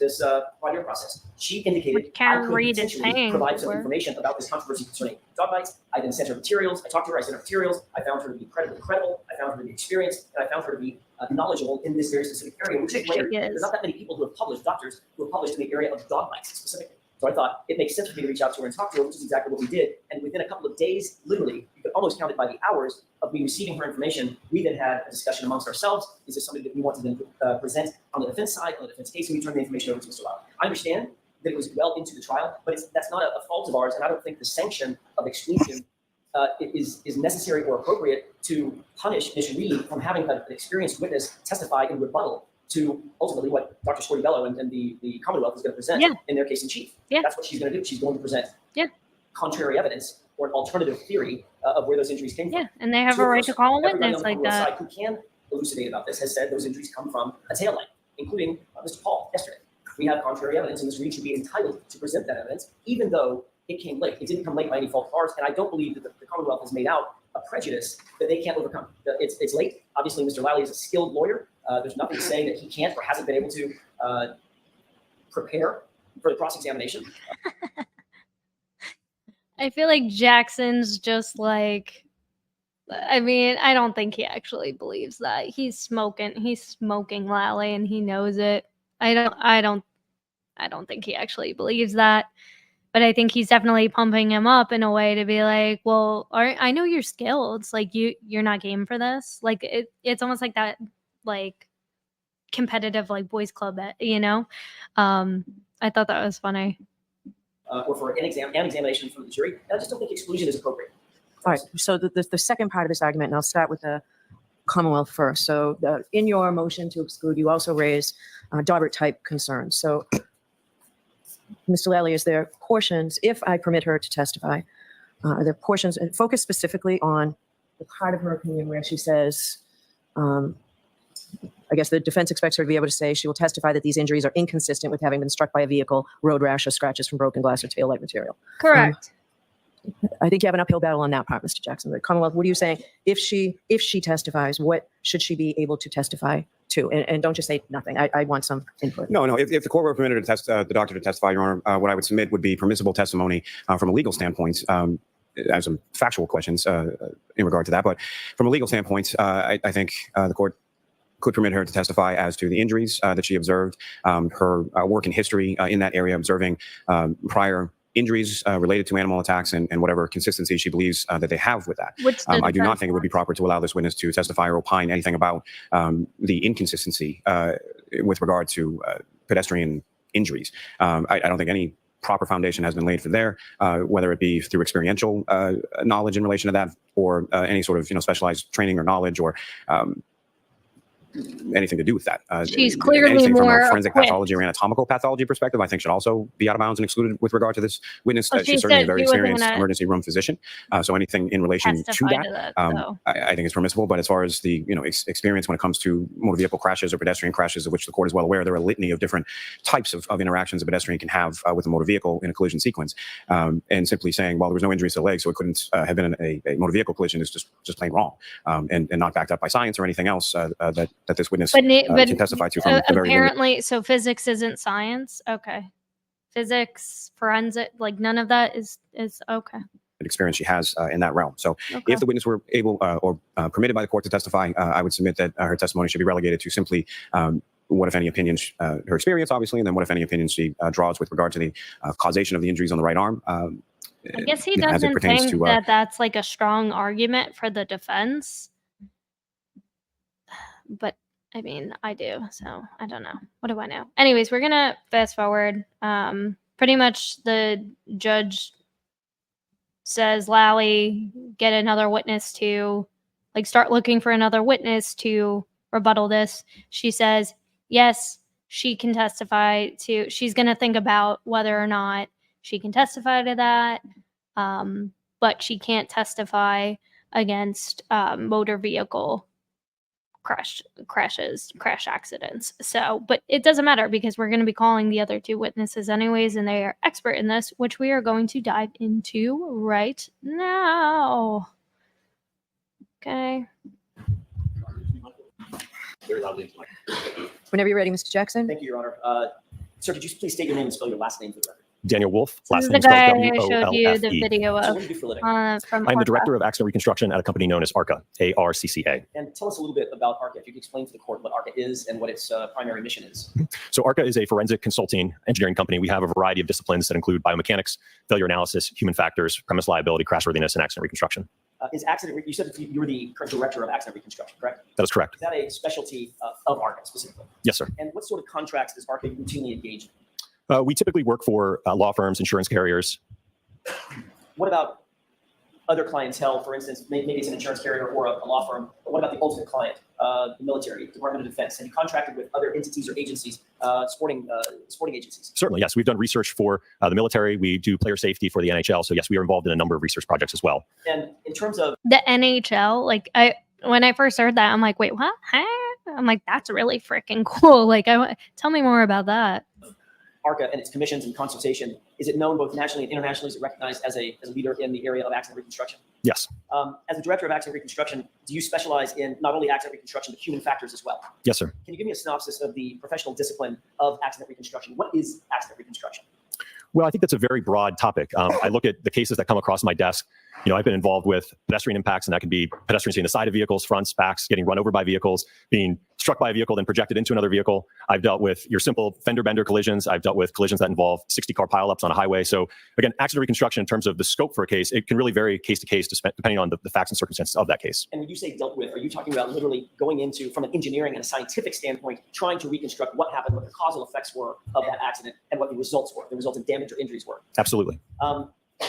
voir dire process. She indicated I could potentially provide some information about this controversy concerning dog bites. I then sent her materials. I talked to her. I sent her materials. I found her to be incredibly credible. I found her to be experienced, and I found her to be knowledgeable in this very specific area. Which is later, there's not that many people who have published, doctors who have published in the area of dog bites specifically. So I thought it makes sense for me to reach out to her and talk to her, which is exactly what we did. And within a couple of days, literally, you could almost count it by the hours of me receiving her information. We then had a discussion amongst ourselves. Is this somebody that we want to then present on the defense side, on the defense case? And we turned the information over to Mr. Lau. I understand that it was well into the trial, but that's not a fault of ours. And I don't think the sanction of exclusion is necessary or appropriate to punish Ms. Reed from having an experienced witness testify in rebuttal to ultimately what Dr. Scortibello and the Commonwealth is going to present in their case in chief. That's what she's going to do. She's going to present contrary evidence or an alternative theory of where those injuries came from. Yeah, and they have a right to call a witness like that. Who can elucidate about this has said those injuries come from a tail light, including Mr. Paul yesterday. We have contrary evidence, and Ms. Reed should be entitled to present that evidence, even though it came late. It didn't come late by any fault of ours, and I don't believe that the Commonwealth has made out a prejudice that they can't overcome. It's late. Obviously, Mr. Lally is a skilled lawyer. There's nothing saying that he can't or hasn't been able to prepare for the cross-examination. I feel like Jackson's just like, I mean, I don't think he actually believes that. He's smoking Lally and he knows it. I don't think he actually believes that. But I think he's definitely pumping him up in a way to be like, well, I know you're skilled. It's like you're not game for this. Like it's almost like that, like competitive, like boys club, you know? I thought that was funny. Or for an examination from the jury. I just don't think exclusion is appropriate. All right. So the second part of this argument, and I'll start with the Commonwealth first. So in your motion to exclude, you also raise Daubert type concerns. So Mr. Lally, is there portions, if I permit her to testify, are there portions, and focus specifically on the part of her opinion where she says, I guess the defense expects her to be able to say she will testify that these injuries are inconsistent with having been struck by a vehicle, road rash, or scratches from broken glass or taillight material. Correct. I think you have an uphill battle on that part, Mr. Jackson. But Commonwealth, what are you saying? If she testifies, what should she be able to testify to? And don't just say nothing. I want some input. No. If the court were permitted to the doctor to testify, Your Honor, what I would submit would be permissible testimony from a legal standpoint. I have some factual questions in regard to that, but from a legal standpoint, I think the court could permit her to testify as to the injuries that she observed, her work in history in that area, observing prior injuries related to animal attacks and whatever consistency she believes that they have with that. I do not think it would be proper to allow this witness to testify or opine anything about the inconsistency with regard to pedestrian injuries. I don't think any proper foundation has been laid for there, whether it be through experiential knowledge in relation to that or any sort of specialized training or knowledge or anything to do with that. She's clearly anything more from a forensic equipped. pathology or anatomical pathology perspective, I think should also be out of bounds and excluded with regard to this witness. Well, She's she certainly a said very she wasn't experienced gonna emergency room physician. So anything in relation to testify that, though. I think it's permissible. But as far as the experience when it comes to motor vehicle crashes or pedestrian crashes, of which the court is well aware, there are a litany of different types of interactions a pedestrian can have with a motor vehicle in a collision sequence. And simply saying, well, there was no injuries to the leg, so it couldn't have been a motor vehicle collision is just plain wrong and not backed up by science or anything else that this witness can testify to from the very limited. Apparently, so physics isn't science. Okay, physics, forensic, like none of that is okay. Experience she has in that realm. So Okay. if the witness were able or permitted by the court to testify, I would submit that her testimony should be relegated to simply what, if any, opinions, her experience, obviously, and then what, if any, opinions she draws with regard to the causation of the injuries on the right arm. I guess he as it doesn't pertains think to, that that's like a strong argument for the defense. But I mean, I do, so I don't know. What do I know? Anyways, we're gonna fast forward. Pretty much the judge says, Lally, get another witness to, like, start looking for another witness to rebuttal this. She says, yes, she can testify to, she's gonna think about whether or not she can testify to that, but she can't testify against motor vehicle crash accidents. So, but it doesn't matter because we're going to be calling the other two witnesses anyways, and they are expert in this, which we are going to dive into right now. Okay. Whenever you're ready, Mr. Jackson. Thank you, Your Honor. Sir, could you please state your name and spell your last name for the record? Daniel Wolfe, This last is name the guy I spelled showed you the WOLFE. video So of what do you do for a living? from I'm the ARCCA. director of ARCCA Reconstruction at a company known as ARCCA, ARCCA. And tell us a little bit about ARCCA. If you could explain to the court what ARCCA is and what its primary mission is. So ARCCA is a forensic consulting engineering company. We have a variety of disciplines that include biomechanics, failure analysis, human factors, premise liability, crashworthiness, and accident reconstruction. You said you were the current director of accident reconstruction, correct? That is correct. Is that a specialty of ARCCA specifically? Yes, sir. And what sort of contracts does ARCCA routinely engage in? We typically work for law firms, insurance carriers. What about other clientele? For instance, maybe it's an insurance carrier or a law firm. But what about the ultimate client, the military, Department of Defense? Have you contracted with other entities or agencies, sporting agencies? Certainly, yes. We've done research for the military. We do player safety for the NHL. So yes, we are involved in a number of research projects as well. And in terms of The NHL, like when I first heard that, I'm like, wait, what? Huh? I'm like, that's really freaking cool. Like, tell me more about that. ARCCA and its commissions and consultation, is it known both nationally and internationally? Is it recognized as a leader in the area of accident reconstruction? Yes. As the director of accident reconstruction, do you specialize in not only accident reconstruction, but human factors as well? Yes, sir. Can you give me a synopsis of the professional discipline of accident reconstruction? What is accident reconstruction? Well, I think that's a very broad topic. I look at the cases that come across my desk. I've been involved with pedestrian impacts, and that can be pedestrians seeing the side of vehicles, fronts, backs, getting run over by vehicles, being struck by a vehicle, then projected into another vehicle. I've dealt with your simple fender bender collisions. I've dealt with collisions that involve 60-car pileups on a highway. So again, accident reconstruction in terms of the scope for a case, it can really vary case to case depending on the facts and circumstances of that case. And when you say dealt with, are you talking about literally going into, from an engineering and a scientific standpoint, trying to reconstruct what happened, what the causal effects were of that accident, and what the results were, the resultant damage or injuries were? Absolutely.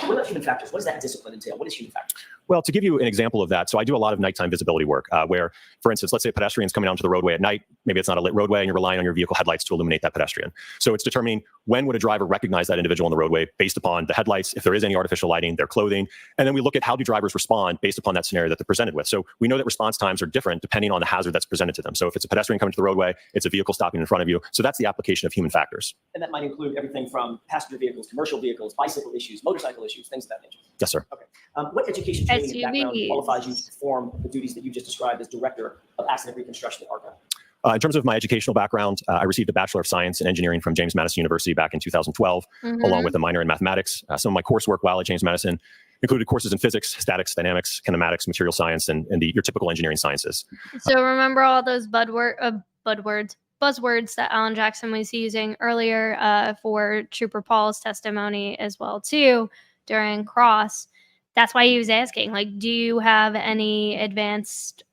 What about human factors? What does that discipline entail? What is human factors? Well, to give you an example of that, so I do a lot of nighttime visibility work where, for instance, let's say a pedestrian's coming onto the roadway at night. Maybe it's not a lit roadway and you're relying on your vehicle headlights to illuminate that pedestrian. So it's determining when would a driver recognize that individual on the roadway based upon the headlights, if there is any artificial lighting, their clothing. And then we look at how do drivers respond based upon that scenario that they're presented with. So we know that response times are different depending on the hazard that's presented to them. So if it's a pedestrian coming to the roadway, it's a vehicle stopping in front of you. So that's the application of human factors. And that might include everything from passenger vehicles, commercial vehicles, bicycle issues, motorcycle issues, things of that nature. Yes, sir. Okay. What education, training, and background SUVs. qualifies you to perform the duties that you just described as director of accident reconstruction at ARCCA? In terms of my educational background, I received a Bachelor of Science in Engineering from James Madison University back in 2012, along with a minor in mathematics. Some of my coursework while at James Madison included courses in physics, statics, dynamics, kinematics, material science, and your typical engineering sciences. So remember all those buzzwords that Alan Jackson was using earlier for Trooper Paul's testimony as well too during cross. That's why he was asking, like, do you have any advanced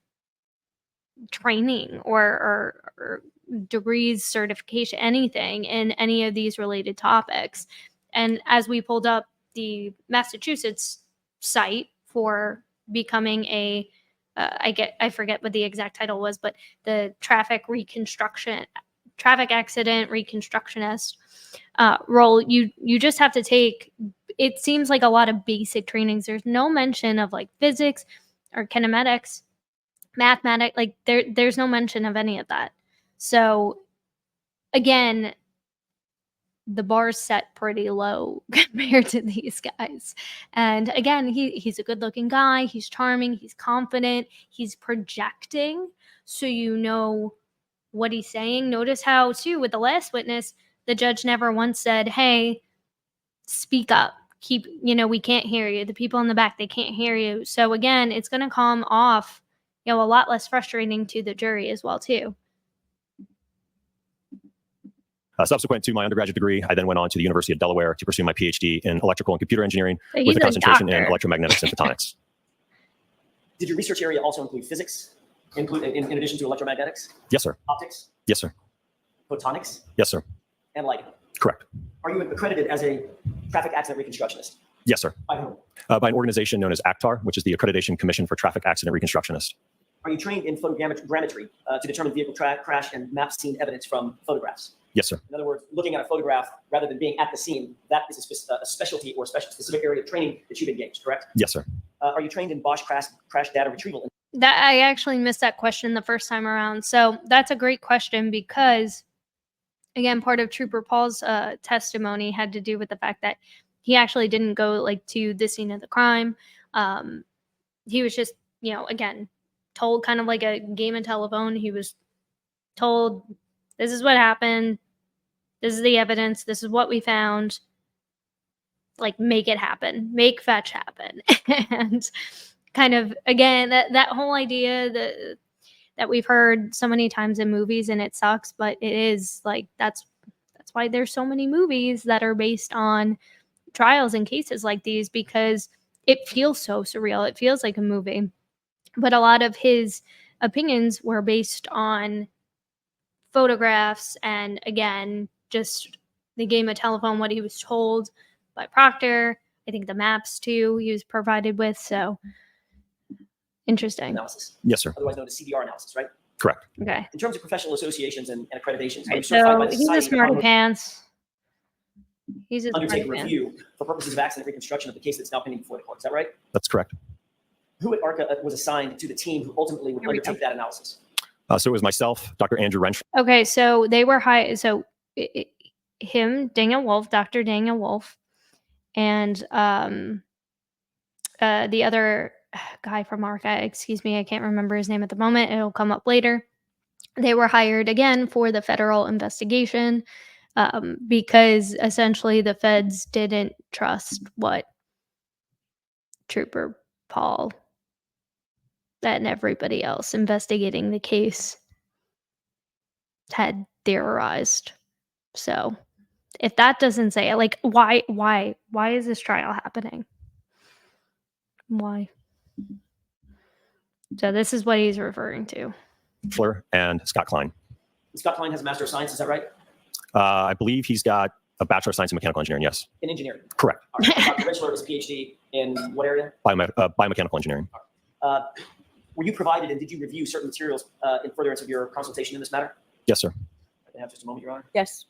training or degrees, certification, anything in any of these related topics? And as we pulled up the Massachusetts site for becoming a I forget what the exact title was, but the traffic accident reconstructionist role, you just have to take, it seems like a lot of basic trainings. There's no mention of like physics or kinematics, mathematics, like there's no mention of any of that. So again, the bar's set pretty low compared to these guys. And again, he's a good-looking guy. He's charming. He's confident. He's projecting, so you know what he's saying. Notice how, too, with the last witness, the judge never once said, hey, speak up. We can't hear you. The people in the back, they can't hear you. So again, it's going to come off, a lot less frustrating to the jury as well, too. Subsequent to my undergraduate degree, I then went on to the University of Delaware to pursue my PhD in electrical and computer engineering with a concentration in electromagnetics and photonics. Did your research area also include physics, in addition to electromagnetics? Yes, sir. Optics? Yes, sir. Photonics? Yes, sir. And lighting? Correct. Are you accredited as a traffic accident reconstructionist? Yes, sir. By whom? By an organization known as ACTAR, which is the Accreditation Commission for Traffic Accident Reconstructionists. Are you trained in photogrammetry to determine vehicle crash and map scene evidence from photographs? Yes, sir. In other words, looking at a photograph rather than being at the scene, that is a specialty or specific area of training that you've engaged, correct? Yes, sir. Are you trained in Bosch crash data retrieval? That I actually missed that question the first time around. So that's a great question because, again, part of Trooper Paul's testimony had to do with the fact that he actually didn't go to the scene of the crime. He was just, again, told kind of like a game of telephone. He was told, this is what happened. This is the evidence. This is what we found. Make it happen. Make fetch happen. And kind of, again, that whole idea that we've heard so many times in movies, and it sucks, but it is that's why there's so many movies that are based on trials and cases like these, because it feels so surreal. It feels like a movie. But a lot of his opinions were based on photographs and, again, just the game of telephone, what he was told by Proctor. I think the maps, too, he was provided with. So, interesting. Analysis. Yes, sir. Otherwise known as CDR analysis, right? Correct. Okay. In terms of professional associations and accreditations, Right, so he's a smarty pants. He's a undertake smarty pants. review for purposes of accident reconstruction of the case that's now pending before the court. Is that right? That's correct. Who at ARCCA was assigned to the team who ultimately would undertake that analysis? So it was myself, Dr. Andrew Rentschler. Okay, so they were high. So him, Daniel Wolfe, Dr. Daniel Wolfe, and the other guy from ARCCA, excuse me, I can't remember his name at the moment. It'll come up later. They were hired again for the federal investigation because essentially the feds didn't trust what Trooper Paul and everybody else investigating the case had theorized. So if that doesn't say it, like, why is this trial happening? Why? So this is what he's referring to. Rentschler and Scott Klein. Scott Klein has a Master of Science, is that right? I believe he's got a Bachelor of Science in Mechanical Engineering, yes. In engineering? Correct. All right. Dr. Rentschler is a PhD in what area? Biomechanical Engineering. Were you provided and did you review certain materials in furtherance of your consultation in this matter? Yes, sir. I have just a moment, Your Honor. Yes.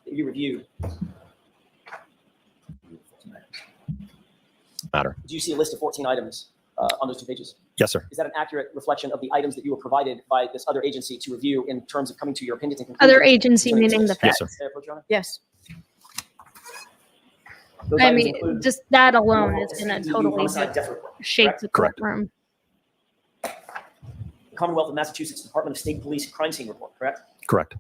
You reviewed. Matter. Do you see a list of 14 items on those 2 pages? Yes, sir. Is that an accurate reflection of the items that you were provided by this other agency to review in terms of coming to your opinions and conclusions? Other agency meaning the Yes, feds. sir. Yes. Those I items mean, include just that alone is going to CEU totally homicide death report, shake correct? the Correct. courtroom. The Commonwealth of Massachusetts Department of State Police crime scene report, correct? Correct.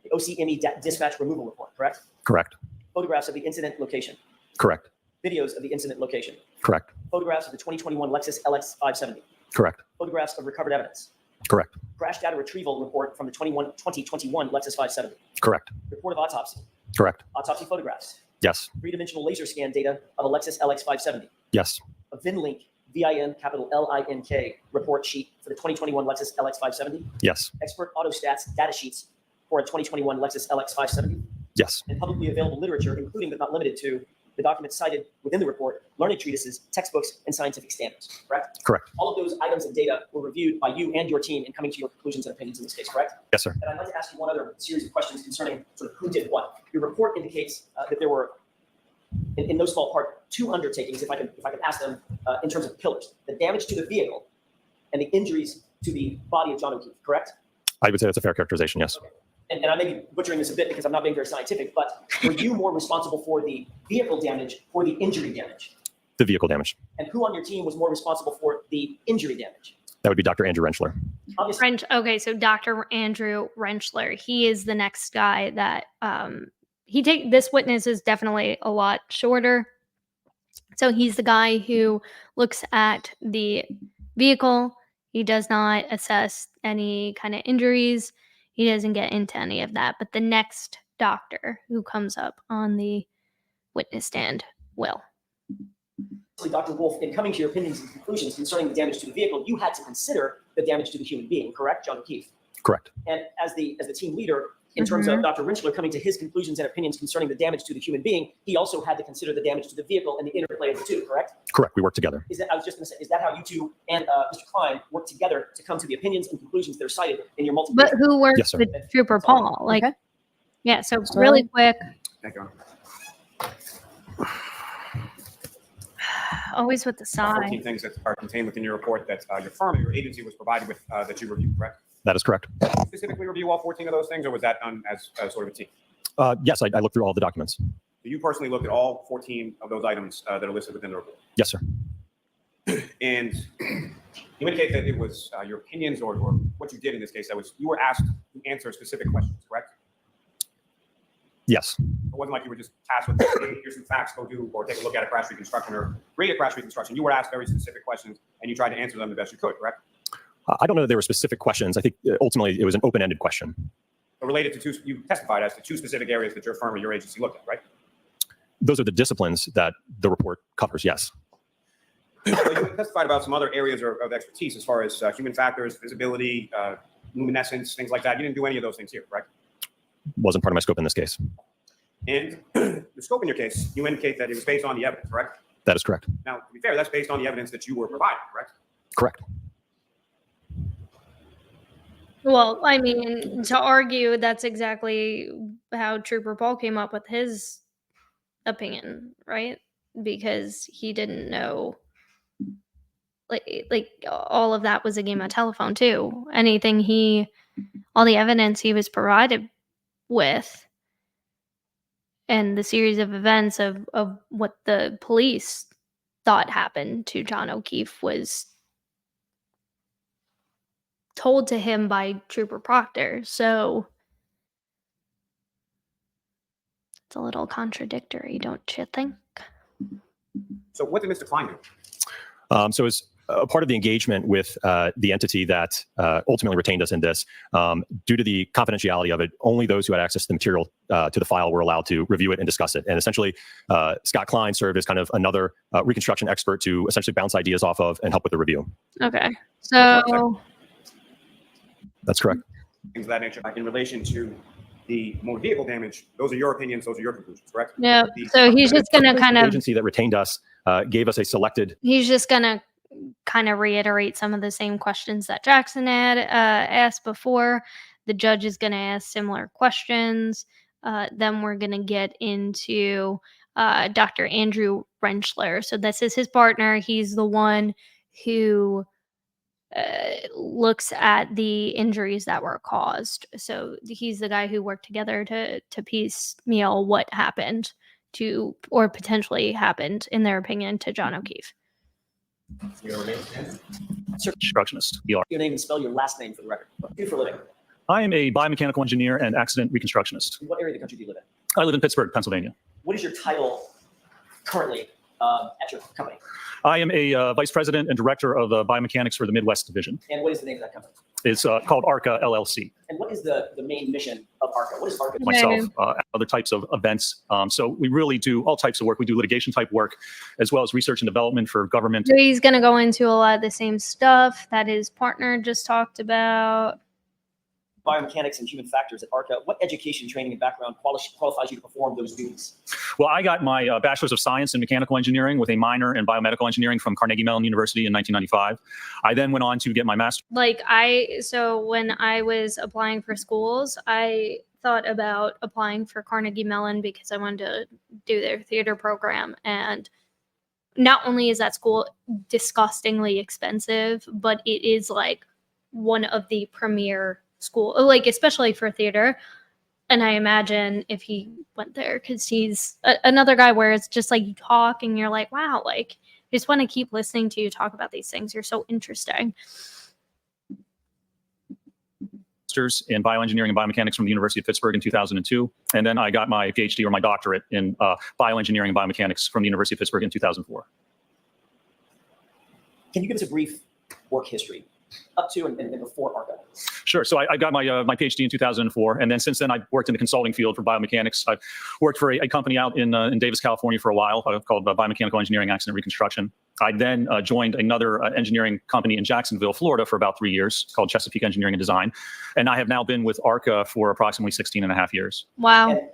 The OCME dispatch removal report, correct? Correct. Photographs of the incident location. Correct. Videos of the incident location. Correct. Photographs of the 2021 Lexus LX 570. Correct. Photographs of recovered evidence. Correct. Crash data retrieval report from the 2021 Lexus 570. Correct. Report of autopsy. Correct. Autopsy photographs. Yes. Three-dimensional laser scan data of a Lexus LX 570. Yes. A VIN-Link, VIN capital LINK report sheet for the 2021 Lexus LX 570. Yes. Expert autostats data sheets for a 2021 Lexus LX 570. Yes. And publicly available literature, including but not limited to the documents cited within the report, learning treatises, textbooks, and scientific standards, correct? Correct. All of those items and data were reviewed by you and your team in coming to your conclusions and opinions in this case, correct? Yes, sir. And I'd like to ask you one other series of questions concerning sort of who did what. Your report indicates that there were, in no small part, 2 undertakings, if I could ask them in terms of pillars: the damage to the vehicle and the injuries to the body of John O'Keefe, correct? I would say that's a fair characterization, yes. Okay. And I may be butchering this a bit because I'm not being very scientific, but were you more responsible for the vehicle damage or the injury damage? The vehicle damage. And who on your team was more responsible for the injury damage? That would be Dr. Andrew Rentschler. Obviously, Okay, so Dr. Andrew Rentschler, he is the next guy that this witness is definitely a lot shorter. So he's the guy who looks at the vehicle. He does not assess any kind of injuries. He doesn't get into any of that. But the next doctor who comes up on the witness stand will. Dr. Wolfe, in coming to your opinions and conclusions concerning the damage to the vehicle, you had to consider the damage to the human being, correct, John O'Keefe? Correct. And as the team leader, in terms of Dr. Rentschler coming to his conclusions and opinions concerning the damage to the human being, he also had to consider the damage to the vehicle and the interplay of the two, correct? Correct. We work together. I was just going to say, is that how you two and Mr. Klein work together to come to the opinions and conclusions that are cited in your multiple? But who works Yes, sir. with Trooper Paul? Like, Okay. yeah, so really quick. Thank you. Always with the sigh. 14 things that are contained within your report that your firm or your agency was provided with that you reviewed, correct? That is correct. Did you specifically review all 14 of those things, or was that done as sort of a team? Yes, I looked through all the documents. So you personally looked at all 14 of those items that are listed within the report? Yes, sir. And you indicate that it was your opinions or what you did in this case, that was you were asked to answer specific questions, correct? Yes. It wasn't like you were just tasked with, hey, here's some facts, go do, or take a look at a crash reconstruction or create a crash reconstruction. You were asked very specific questions and you tried to answer them the best you could, correct? I don't know that there were specific questions. I think ultimately it was an open-ended question. But related to you testified as to 2 specific areas that your firm or your agency looked at, right? Those are the disciplines that the report covers, yes. So you testified about some other areas of expertise as far as human factors, visibility, luminescence, things like that. You didn't do any of those things here, correct? Wasn't part of my scope in this case. And the scope in your case, you indicate that it was based on the evidence, correct? That is correct. Now, to be fair, that's based on the evidence that you were provided, correct? Correct. Well, I mean, to argue that's exactly how Trooper Paul came up with his opinion, right? Because he didn't know, like all of that was a game of telephone too. All the evidence he was provided with, and the series of events of what the police thought happened to John O'Keefe was told to him by Trooper Proctor. So it's a little contradictory, don't you think? So what did Mr. Klein do? So as a part of the engagement with the entity that ultimately retained us in this, due to the confidentiality of it, only those who had access to the material to the file were allowed to review it and discuss it. And essentially, Scott Klein served as kind of another Reconstruction expert to essentially bounce ideas off of and help with the review. Okay. So That's correct. Things of that nature. In relation to the motor vehicle damage, those are your opinions, those are your conclusions, correct? yeah. So he's just gonna kind The of agency that retained us gave us a selected. he's just gonna kind of reiterate some of the same questions that Jackson had asked before. The judge is going to ask similar questions. Then we're going to get into Dr. Andrew Rentschler. So this is his partner. He's the one who looks at the injuries that were caused. So he's the guy who worked together to piecemeal what happened to, or potentially happened, in their opinion, to John O'Keefe. Reconstructionist. Your name and spell your last name for the record. What do you do for a living? I am a biomechanical engineer and accident reconstructionist. In what area of the country do you live in? I live in Pittsburgh, Pennsylvania. What is your title currently at your company? I am a vice president and director of biomechanics for the Midwest Division. And what is the name of that company? It's called ARCCA LLC. And what is the main mission of ARCCA? What is ARCCA? Myself, other types of events. So we really do all types of work. We do litigation type work, as well as research and development for government. So he's going to go into a lot of the same stuff that his partner just talked about. Biomechanics and human factors at ARCCA. What education, training, and background qualifies you to perform those duties? Well, I got my bachelor's of science in mechanical engineering with a minor in biomedical engineering from Carnegie Mellon University in 1995. I then went on to get my master's. So when I was applying for schools, I thought about applying for Carnegie Mellon because I wanted to do their theater program. And not only is that school disgustingly expensive, but it is like one of the premier school, like especially for theater. And I imagine if he went there, because he's another guy where it's just like you talk and you're like, wow, like I just want to keep listening to you talk about these things. You're so interesting. Master's in bioengineering and biomechanics from the University of Pittsburgh in 2002. And then I got my PhD, or my doctorate, in bioengineering and biomechanics from the University of Pittsburgh in 2004. Can you give us a brief work history up to and before ARCCA? Sure. So I got my PhD in 2004, and then since then I've worked in the consulting field for biomechanics. I've worked for a company out in Davis, California for a while called Biomechanical Engineering Accident Reconstruction. I then joined another engineering company in Jacksonville, Florida for about 3 years called Chesapeake Engineering and Design. And I have now been with ARCCA for approximately 16 and a half years. Wow.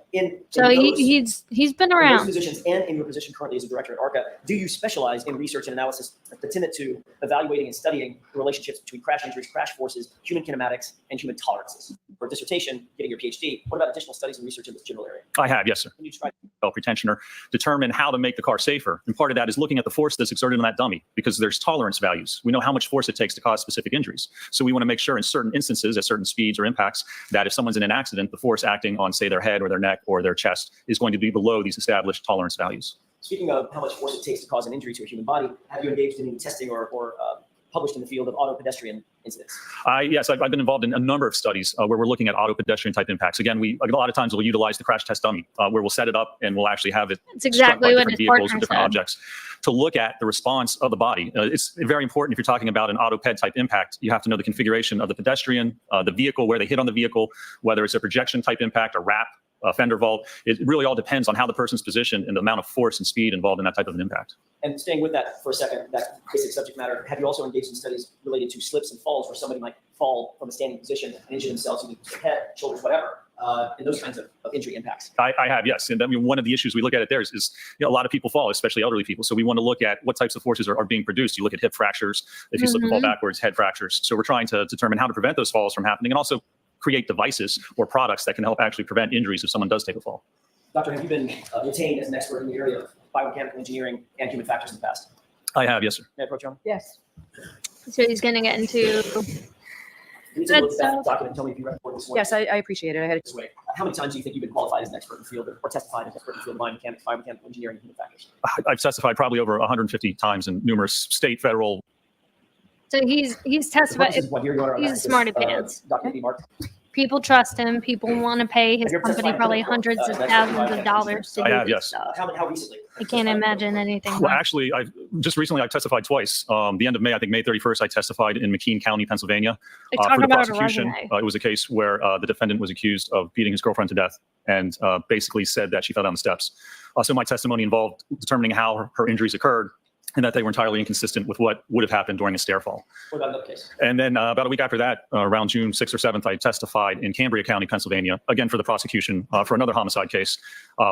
So he's been around. In those positions and in your position currently as a director at ARCCA, do you specialize in research and analysis attendant to evaluating and studying the relationships between crash injuries, crash forces, human kinematics, and human tolerances? For a dissertation, getting your PhD, what about additional studies and research in this general area? I have, yes, sir. Can you describe Retentioner, determine how to make the car safer. And part of that is looking at the force that's exerted on that dummy, because there's tolerance values. We know how much force it takes to cause specific injuries. So we want to make sure in certain instances, at certain speeds or impacts, that if someone's in an accident, the force acting on, say, their head or their neck or their chest is going to be below these established tolerance values. Speaking of how much force it takes to cause an injury to a human body, have you engaged in any testing or published in the field of auto-pedestrian incidents? Yes, I've been involved in a number of studies where we're looking at auto-pedestrian type impacts. Again, a lot of times we'll utilize the crash test dummy where we'll set it up and we'll actually have it It's exactly what different his vehicles partner or different said. objects to look at the response of the body. It's very important if you're talking about an auto-ped type impact. You have to know the configuration of the pedestrian, the vehicle, where they hit on the vehicle, whether it's a projection type impact, a wrap, a fender vault. It really all depends on how the person's positioned and the amount of force and speed involved in that type of an impact. And staying with that for a second, that basic subject matter, have you also engaged in studies related to slips and falls where somebody might fall from a standing position and injure themselves in the head, shoulders, whatever, and those kinds of injury impacts? I have, yes. And I mean, one of the issues we look at it there is a lot of people fall, especially elderly people. So we want to look at what types of forces are being produced. You look at hip fractures, if you slip and fall backwards, head fractures. So we're trying to determine how to prevent those falls from happening, and also create devices or products that can help actually prevent injuries if someone does take a fall. Doctor, have you been retained as an expert in the area of biomechanical engineering and human factors in the past? I have, yes, sir. May I approach you? Yes. So he's going to get into. Can you take a look at that document and tell me if you read the report this morning? Yes, I appreciate it. I had This way. How many times do you think you've been qualified as an expert in the field or testified as an expert in the field of biomechanics, biomechanical engineering, and human factors? I've testified probably over 150 times in numerous state, federal. So he's testified. He's a smarty pants. Document be marked. People trust him. People want to pay his company probably hundreds of thousands of dollars to I do have, this yes. stuff. How recently? I can't imagine anything. Well, actually, I just recently I testified twice. The end of May, I think May 31st, I testified in McKean County, Pennsylvania. Talk For the about a prosecution, resume. it was a case where the defendant was accused of beating his girlfriend to death and basically said that she fell down the steps. So my testimony involved determining how her injuries occurred and that they were entirely inconsistent with what would have happened during a stair fall. What about another case? And then about a week after that, around June 6th or 7th, I testified in Cambria County, Pennsylvania, again for the prosecution for another homicide case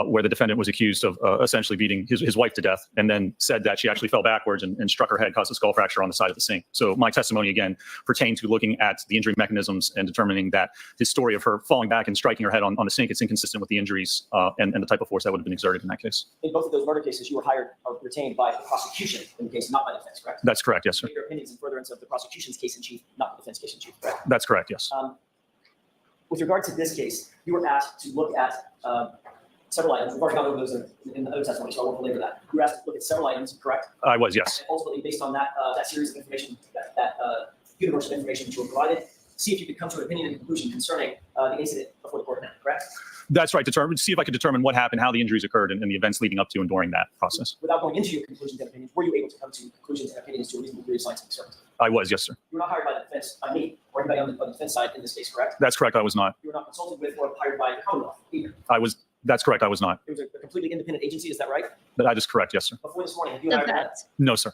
where the defendant was accused of essentially beating his wife to death and then said that she actually fell backwards and struck her head, caused a skull fracture on the side of the sink. So my testimony, again, pertained to looking at the injury mechanisms and determining that his story of her falling back and striking her head on the sink, it's inconsistent with the injuries and the type of force that would have been exerted in that case. In both of those murder cases, you were hired or retained by the prosecution in the case, not by the defense, correct? That's correct, yes, sir. Your opinions in furtherance of the prosecution's case in chief, not the defense case in chief, correct? That's correct, yes. With regard to this case, you were asked to look at several items. We've already gone over those in the other testimony, so I won't belabor that. You were asked to look at several items, correct? I was, yes. And ultimately, based on that series of information, that universe of information that you were provided, see if you could come to an opinion and conclusion concerning the incident before the court now, correct? That's right. See if I could determine what happened, how the injuries occurred, and the events leading up to and during that process. Without going into your conclusions and opinions, were you able to come to conclusions and opinions to a reasonable degree of scientific certainty? I was, yes, sir. You were not hired by the defense, by me, or anybody on the defense side in this case, correct? That's correct. I was not. You were not consulted with or hired by the Commonwealth either. That's correct. I was not. It was a completely independent agency, is that right? That is correct. Yes, sir. Before this morning, have you and I ever met? No, sir.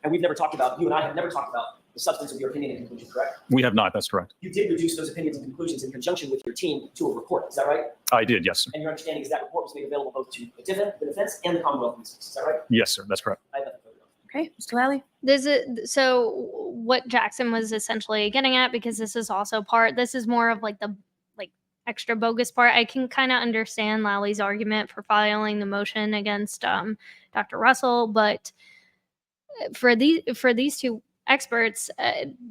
And we've never talked about, you and I have never talked about the substance of your opinion and conclusion, correct? We have not. That's correct. You did reduce those opinions and conclusions in conjunction with your team to a report, is that right? I did. Yes, sir. And your understanding is that report was made available both to the defense and the Commonwealth in this case, is that right? Yes, sir. That's correct. I have nothing further. Okay, Mr. Lally? This is so what Jackson was essentially getting at, because this is also this is more of like the extra bogus part. I can kind of understand Lally's argument for filing the motion against Dr. Russell, but for these two experts,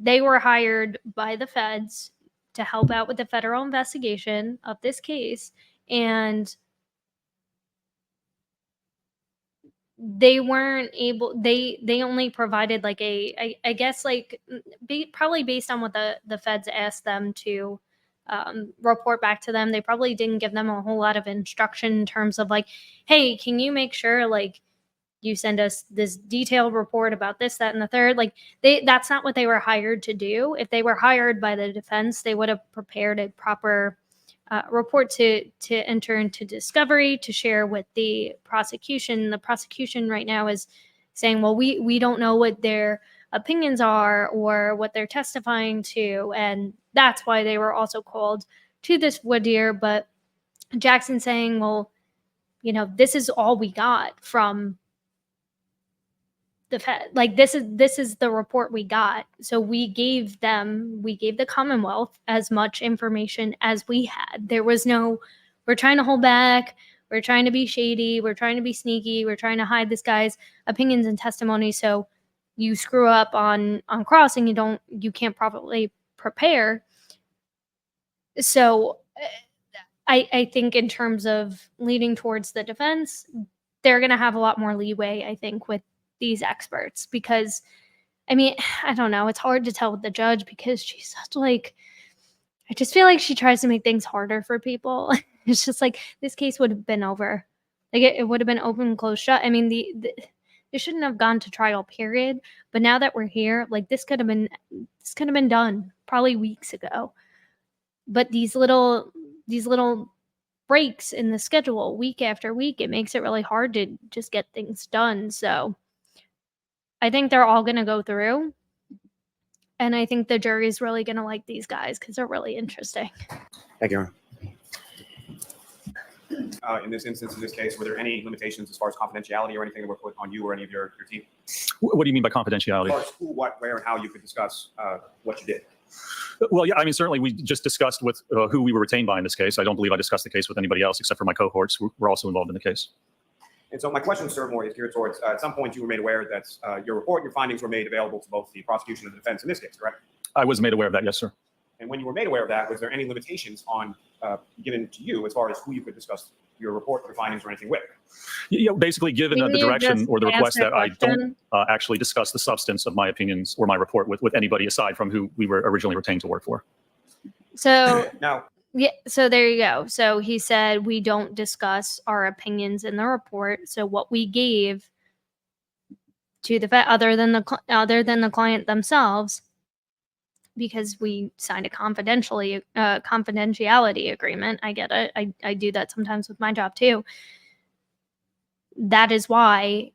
they were hired by the feds to help out with the federal investigation of this case, and they weren't able, they only provided like I guess like probably based on what the feds asked them to report back to them. They probably didn't give them a whole lot of instruction in terms of like, hey, can you make sure like you send us this detailed report about this, that, and the third. Like that's not what they were hired to do. If they were hired by the defense, they would have prepared a proper report to enter into discovery, to share with the prosecution. The prosecution right now is saying, well, we don't know what their opinions are or what they're testifying to. And that's why they were also called to this voir dire. But Jackson saying, well, you know, this is all we got from the Fed. Like this is the report we got. So we gave the Commonwealth as much information as we had. There was no, we're trying to hold back, we're trying to be shady, we're trying to be sneaky, we're trying to hide this guy's opinions and testimony. So you screw up on crossing, you can't properly prepare. So I think in terms of leading towards the defense, they're going to have a lot more leeway, I think, with these experts, because I mean, I don't know, it's hard to tell with the judge because she's such like, I just feel like she tries to make things harder for people. It's just like this case would have been over, like it would have been open and closed shut. I mean, it shouldn't have gone to trial, period. But now that we're here, like this could have been done probably weeks ago. But these little breaks in the schedule week after week, it makes it really hard to just get things done. So I think they're all going to go through. And I think the jury is really going to like these guys because they're really interesting. Thank you, Your Honor. In this instance, in this case, were there any limitations as far as confidentiality or anything that were put on you or any of your team? What do you mean by confidentiality? As far as who, what, where, and how you could discuss what you did? Well, yeah, I mean, certainly we just discussed with who we were retained by in this case. I don't believe I discussed the case with anybody else except for my cohorts who were also involved in the case. And so my question, sir, more is geared towards, at some point you were made aware that your report, your findings were made available to both the prosecution and the defense in this case, correct? I was made aware of that, yes, sir. And when you were made aware of that, was there any limitations on given to you as far as who you could discuss your report, your findings, or anything with? Basically, given the direction or the request that I don't actually discuss the substance of my opinions or my report with anybody aside from who we were originally retained to work for. So now, yeah, so there you go. So he said we don't discuss our opinions in the report. So what we gave to the other than the client themselves, because we signed a confidentiality agreement. I get it. I do that sometimes with my job too. That is why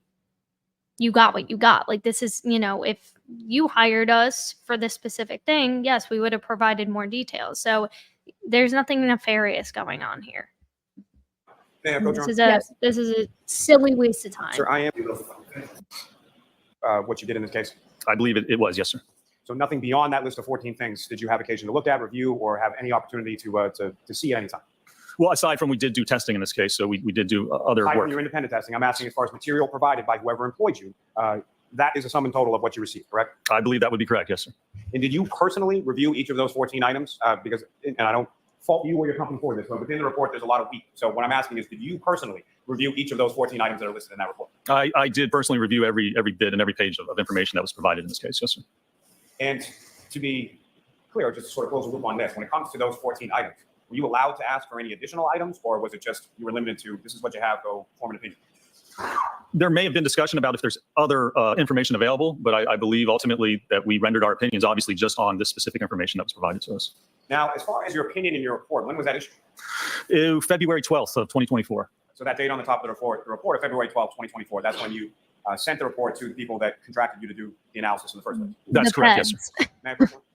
you got what you got. Like, this is, if you hired us for this specific thing, yes, we would have provided more details. So there's nothing nefarious going on here. This is a silly waste of time. Sir, I am what you did in this case. I believe it was, yes, sir. So nothing beyond that list of 14 things did you have occasion to look at, review, or have any opportunity to see at any time? Well, aside from we did do testing in this case, so we did do other aside work. From your independent testing, I'm asking as far as material provided by whoever employed you, that is a sum and total of what you received, correct? I believe that would be correct, yes, sir. And did you personally review each of those 14 items? Because, and I don't fault you or your company for this, but within the report, there's a lot of wheat. So what I'm asking is, did you personally review each of those 14 items that are listed in that report? I did personally review every bit and every page of information that was provided in this case, yes, sir. And to be clear, just to sort of close the loop on this, when it comes to those 14 items, were you allowed to ask for any additional items, or was it just you were limited to this is what you have, go form an opinion? There may have been discussion about if there's other information available, but I believe ultimately that we rendered our opinions obviously just on this specific information that was provided to us. Now, as far as your opinion in your report, when was that issued? February 12th of 2024. So that date on the top of the report of February 12th, 2024, that's when you sent the report to the people that contracted you to do the analysis in the first place. That's correct, yes, sir.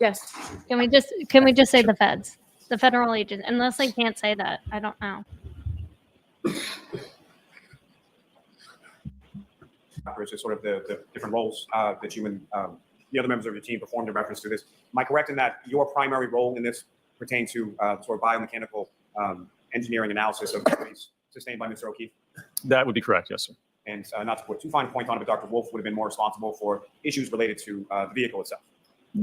Yes. Can we just say the feds, the federal agent? Unless they can't say that, I don't know. It's just sort of the different roles that you and the other members of your team performed in reference to this. Am I correct in that your primary role in this pertained to sort of biomechanical engineering analysis of injuries sustained by Mr. O'Keefe? That would be correct, yes, sir. And not to put too fine a point on it, but Dr. Wolfe would have been more responsible for issues related to the vehicle itself.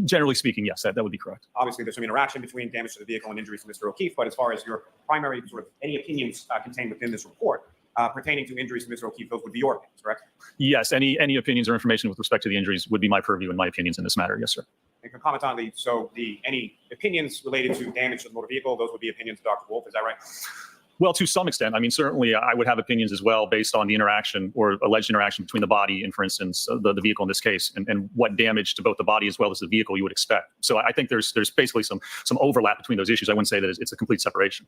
Generally speaking, yes, that would be correct. Obviously, there's some interaction between damage to the vehicle and injuries to Mr. O'Keefe, but as far as your primary sort of any opinions contained within this report pertaining to injuries to Mr. O'Keefe, those would be your opinions, correct? Yes, any opinions or information with respect to the injuries would be my purview and my opinions in this matter, yes, sir. And can comment on any opinions related to damage to the motor vehicle, those would be opinions of Dr. Wolfe, is that right? Well, to some extent. I mean, certainly I would have opinions as well based on the interaction or alleged interaction between the body and, for instance, the vehicle in this case, and what damage to both the body as well as the vehicle you would expect. So I think there's basically some overlap between those issues. I wouldn't say that it's a complete separation.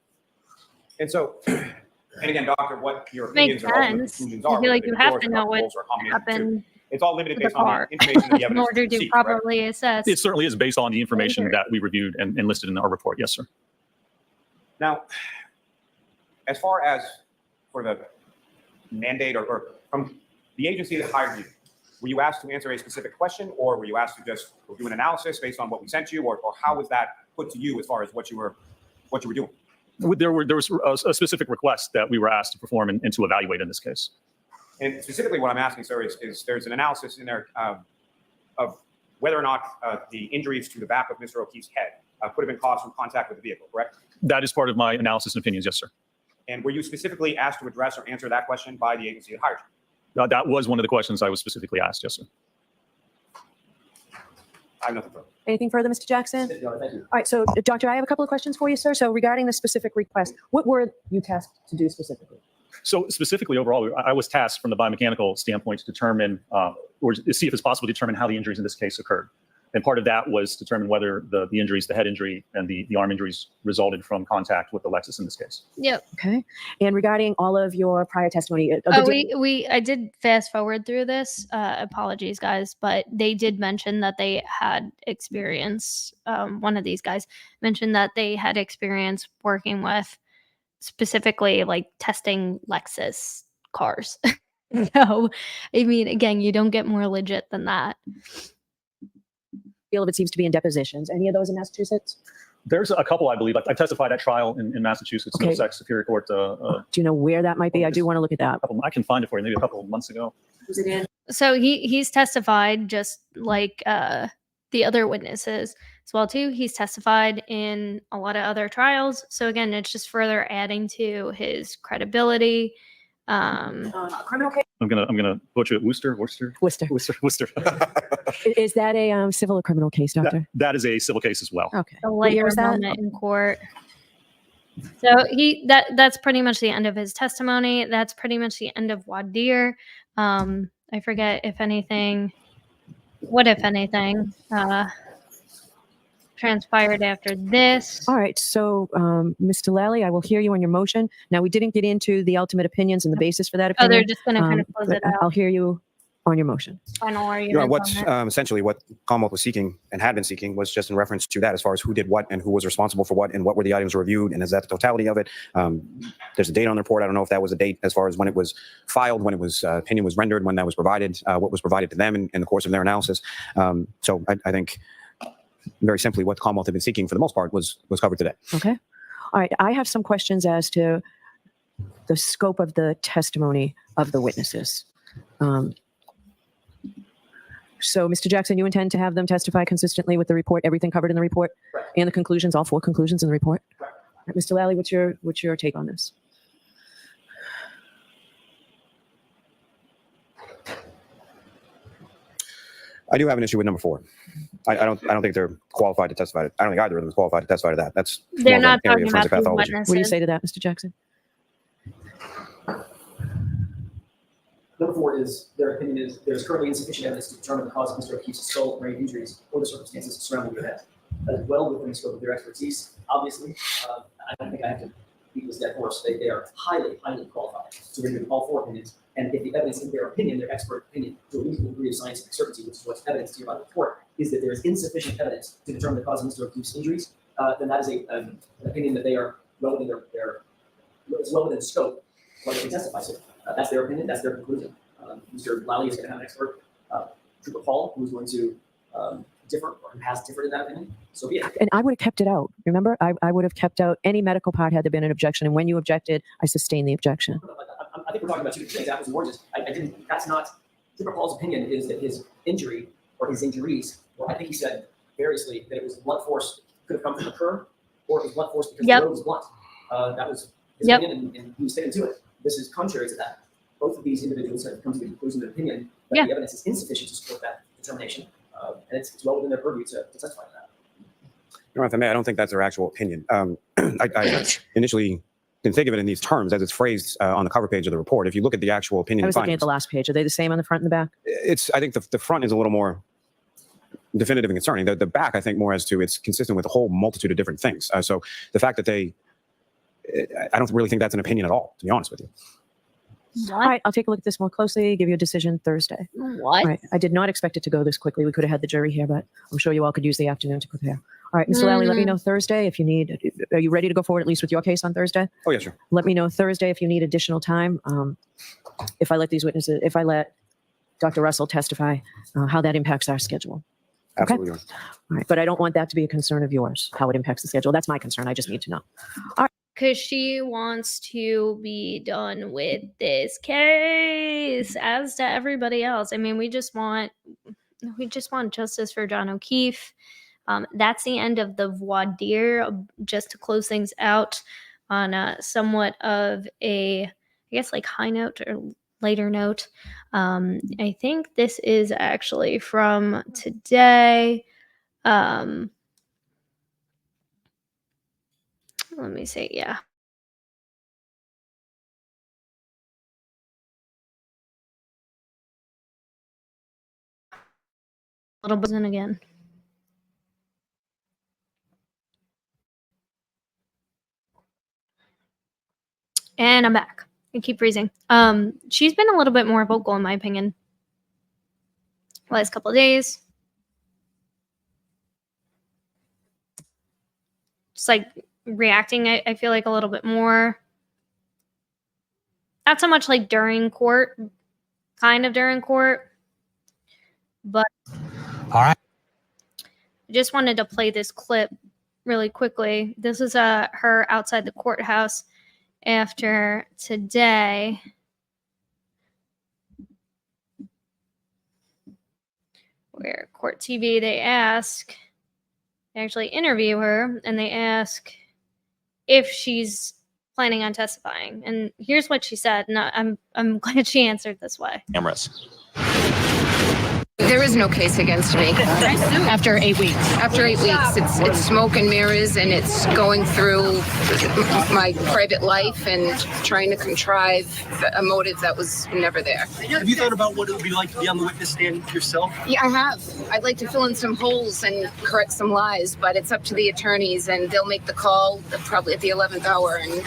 And so, and again, Doctor, what your opinions Makes or ultimate sense. conclusions I are. feel like you have to know what what happened. It's all limited to the based on car the information and the in evidence. order to received, properly correct? assess. It certainly is based on the information that we reviewed and listed in our report. Yes, sir. Now, as far as for the mandate or from the agency that hired you, were you asked to answer a specific question, or were you asked to just do an analysis based on what we sent you, or how was that put to you as far as what you were doing? There was a specific request that we were asked to perform and to evaluate in this case. And specifically what I'm asking, sir, is there's an analysis in there of whether or not the injuries to the back of Mr. O'Keefe's head could have been caused from contact with the vehicle, correct? That is part of my analysis and opinions, yes, sir. And were you specifically asked to address or answer that question by the agency that hired you? That was one of the questions I was specifically asked, yes, sir. I have nothing further. Anything further, Mr. Jackson? No, thank you. All right, so Doctor, I have a couple of questions for you, sir. So regarding the specific request, what were you tasked to do specifically? So specifically overall, I was tasked from the biomechanical standpoint to determine or to see if it's possible to determine how the injuries in this case occurred. And part of that was to determine whether the injuries, the head injury and the arm injuries resulted from contact with the Lexus in this case. Yep. Okay. And regarding all of your prior testimony, I did fast forward through this. Apologies, guys, but they did mention that they had experience. One of these guys mentioned that they had experience working with specifically like testing Lexus cars. So, I mean, again, you don't get more legit than that. Field of it seems to be in depositions. Any of those in Massachusetts? There's a couple, I believe. I testified at trial in Massachusetts, Okay. Middlesex Superior Court. Do you know where that might be? I do want to look at that. I can find it for you, maybe a couple of months ago. So he's testified just like the other witnesses as well too. He's testified in a lot of other trials. So again, it's just further adding to his credibility. Criminal case? I'm gonna butcher it. Worcester. Is that a civil or criminal case, doctor? That is a civil case as well. Okay. A What year later was that? moment in court. So that's pretty much the end of his testimony. That's pretty much the end of Voire. I forget if anything transpired after this. All right. So, Mr. Lally, I will hear you on your motion. Now, we didn't get into the ultimate opinions and the basis for that Oh, opinion. they're just going to kind of close but it out. I'll hear you on your motion. Final argument. You know, what essentially what Commonwealth was seeking and had been seeking was just in reference to that, as far as who did what and who was responsible for what and what were the items reviewed and is that the totality of it. There's a date on the report. I don't know if that was a date as far as when it was filed, when it was opinion was rendered, when that was provided, what was provided to them in the course of their analysis. So I think very simply what the Commonwealth had been seeking for the most part was covered today. Okay. All right. I have some questions as to the scope of the testimony of the witnesses. So, Mr. Jackson, you intend to have them testify consistently with the report, everything covered in the report, Right. and the conclusions, all 4 conclusions in the report? Right. All right, Mr. Lally, what's your take on this? I do have an issue with number 4. I don't think they're qualified to testify. I don't think either of them is qualified to testify to that. That's They're more of not an area talking of about forensic the pathology. witnesses. What do you say to that, Mr. Jackson? Number 4 is their opinion is there's currently insufficient evidence to determine the cause of Mr. O'Keefe's skull brain injuries or the circumstances surrounding the event. That is well within the scope of their expertise. Obviously, I don't think I have to beat this dead horse. They are highly, highly qualified to review all 4 opinions. And if the evidence in their opinion, their expert opinion, to a reasonable degree of scientific certainty, which is what's evidenced here by the report, is that there is insufficient evidence to determine the cause of Mr. O'Keefe's injuries, then that is an opinion that they are well within it's well within scope what they can testify to. That's their opinion. That's their conclusion. Mr. Lally is going to have an expert, Trooper Paul, who's going to differ or who has differed in that opinion. So be it. And I would have kept it out. Remember, I would have kept out any medical part had there been an objection. And when you objected, I sustained the objection. I think we're talking about 2 different things, apples and oranges. That's not, Trooper Paul's opinion is that his injury or his injuries, or I think he said variously that it was blunt force could have come from the curb, or it was blunt force because the road was blunt. That was his opinion, and he was sticking to it. This is contrary to that. Both of these individuals have come to the conclusion of opinion that the evidence is insufficient to support that determination, and it's well within their purview to testify to that. You know, if I may, I don't think that's their actual opinion. I initially didn't think of it in these terms as it's phrased on the cover page of the report. If you look at the actual opinion I was looking findings, at the last page. Are they the same on the front and the back? I think the front is a little more definitive and concerning. The back, I think, more as to it's consistent with a whole multitude of different things. So the fact that I don't really think that's an opinion at all, to be honest with you. All right, I'll take a look at this more closely, give you a decision Thursday. What? All right, I did not expect it to go this quickly. We could have had the jury here, but I'm sure you all could use the afternoon to prepare. All right, Mr. Lally, let me know Thursday if you need, are you ready to go forward at least with your case on Thursday? Oh, yeah, sure. Let me know Thursday if you need additional time. If I let Dr. Russell testify, how that impacts our schedule. Absolutely. All right, but I don't want that to be a concern of yours, how it impacts the schedule. That's my concern. I just need to know. All right. Because she wants to be done with this case, as to everybody else. I mean, we just want justice for John O'Keefe. That's the end of the voir. Just to close things out on somewhat of a, I guess, like high note or later note. I think this is actually from today. Let me see. Yeah. Little buzz in again. And I'm back. I keep freezing. She's been a little bit more vocal, in my opinion, last couple of days. Just like reacting, I feel like a little bit more. Not so much like during court, kind of during court, but All right. I just wanted to play this clip really quickly. This is her outside the courthouse after today. Where Court TV, they actually interview her, and they ask if she's planning on testifying. And here's what she said. And I'm glad she answered this way. Cameras. There is no case against me. After 8 weeks. After 8 weeks, it's smoke and mirrors, and it's going through my private life and trying to contrive a motive that was never there. Have you thought about what it would be like to be on the witness stand yourself? Yeah, I have. I'd like to fill in some holes and correct some lies, but it's up to the attorneys, and they'll make the call probably at the 11th hour, and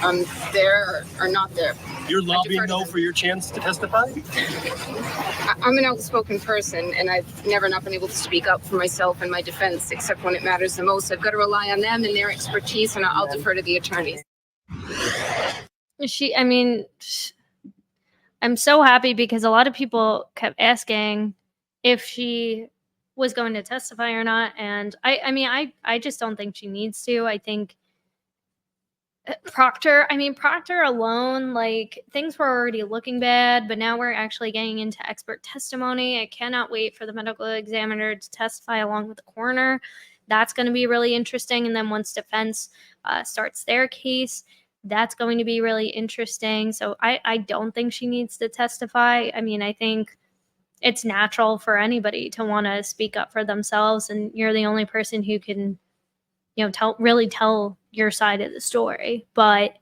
I'm there or not there. You're lobbying, though, for your chance to testify? I'm an outspoken person, and I've never not been able to speak up for myself and my defense, except when it matters the most. I've got to rely on them and their expertise, and I'll defer to the attorneys. I'm so happy because a lot of people kept asking if she was going to testify or not. And I just don't think she needs to. I think Proctor alone, like, things were already looking bad, but now we're actually getting into expert testimony. I cannot wait for the medical examiner to testify along with the coroner. That's going to be really interesting. And then once defense starts their case, that's going to be really interesting. So I don't think she needs to testify. I think it's natural for anybody to want to speak up for themselves, and you're the only person who can, tell your side of the story. But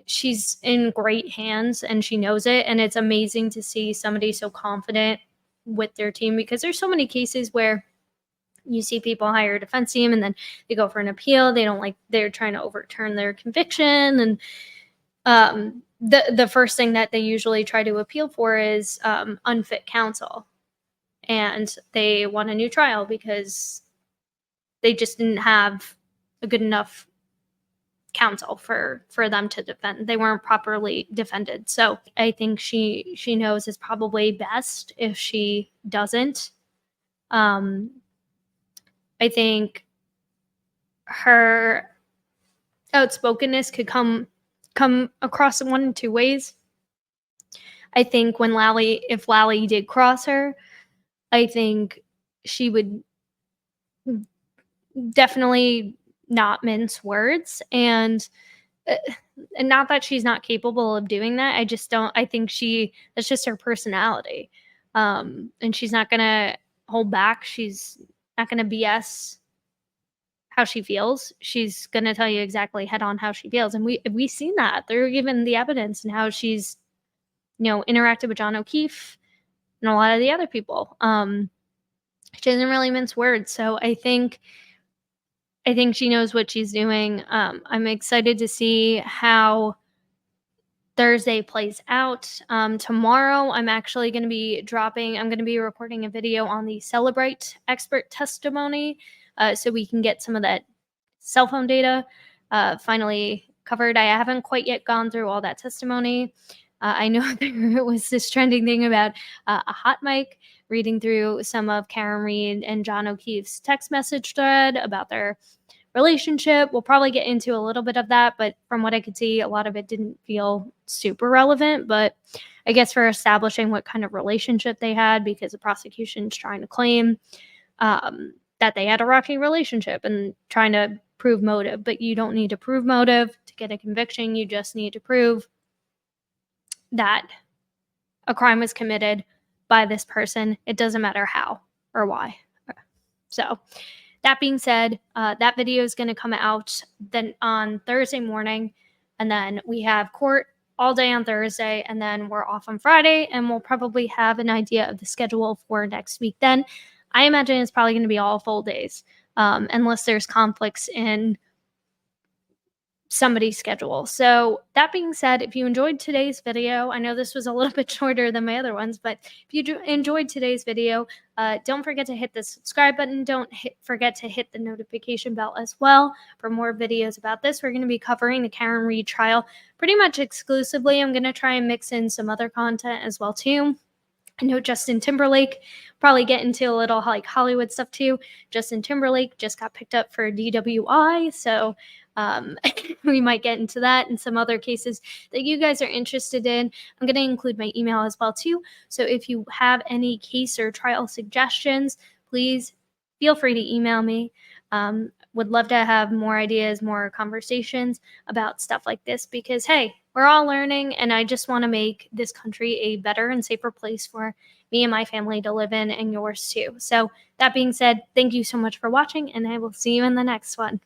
she's in great hands, and she knows it. And it's amazing to see somebody so confident with their team, because there's so many cases where you see people hire a defense team and then they go for an appeal. They're trying to overturn their conviction. And the first thing that they usually try to appeal for is unfit counsel. And they want a new trial because they just didn't have a good enough counsel for them to defend. They weren't properly defended. So I think she knows it's probably best if she doesn't. I think her outspokenness could come across in one of two ways. I think if Lally did cross her, I think she would definitely not mince words, and not that she's not capable of doing that. I think that's just her personality. And she's not going to hold back. She's not going to BS how she feels. She's going to tell you exactly head on how she feels. And we've seen that through even the evidence and how she's, interacted with John O'Keefe and a lot of the other people. She doesn't really mince words. So I think she knows what she's doing. I'm excited to see how Thursday plays out. Tomorrow, I'm actually going to be recording a video on the Celebrate expert testimony, so we can get some of that cell phone data finally covered. I haven't quite yet gone through all that testimony. I know there was this trending thing about a hot mic reading through some of Karen Reed and John O'Keefe's text message thread about their relationship. We'll probably get into a little bit of that, but from what I could see, a lot of it didn't feel super relevant. But I guess for establishing what kind of relationship they had, because the prosecution's trying to claim that they had a rocky relationship and trying to prove motive. But you don't need to prove motive to get a conviction. You just need to prove that a crime was committed by this person. It doesn't matter how or why. So that being said, that video is going to come out then on Thursday morning, and then we have court all day on Thursday, and then we're off on Friday, and we'll probably have an idea of the schedule for next week. Then I imagine it's probably going to be all full days, unless there's conflicts in somebody's schedule. So that being said, if you enjoyed today's video, I know this was a little bit shorter than my other ones, but if you enjoyed today's video, don't forget to hit the subscribe button. Don't forget to hit the notification bell as well for more videos about this. We're going to be covering the Karen Reed trial pretty much exclusively. I'm going to try and mix in some other content as well too. I know Justin Timberlake, probably get into a little like Hollywood stuff too. Justin Timberlake just got picked up for DWI. So we might get into that and some other cases that you guys are interested in. I'm going to include my email as well too. So if you have any case or trial suggestions, please feel free to email me. Would love to have more ideas, more conversations about stuff like this because, hey, we're all learning, and I just want to make this country a better and safer place for me and my family to live in, and yours too. So that being said, thank you so much for watching, and I will see you in the next one.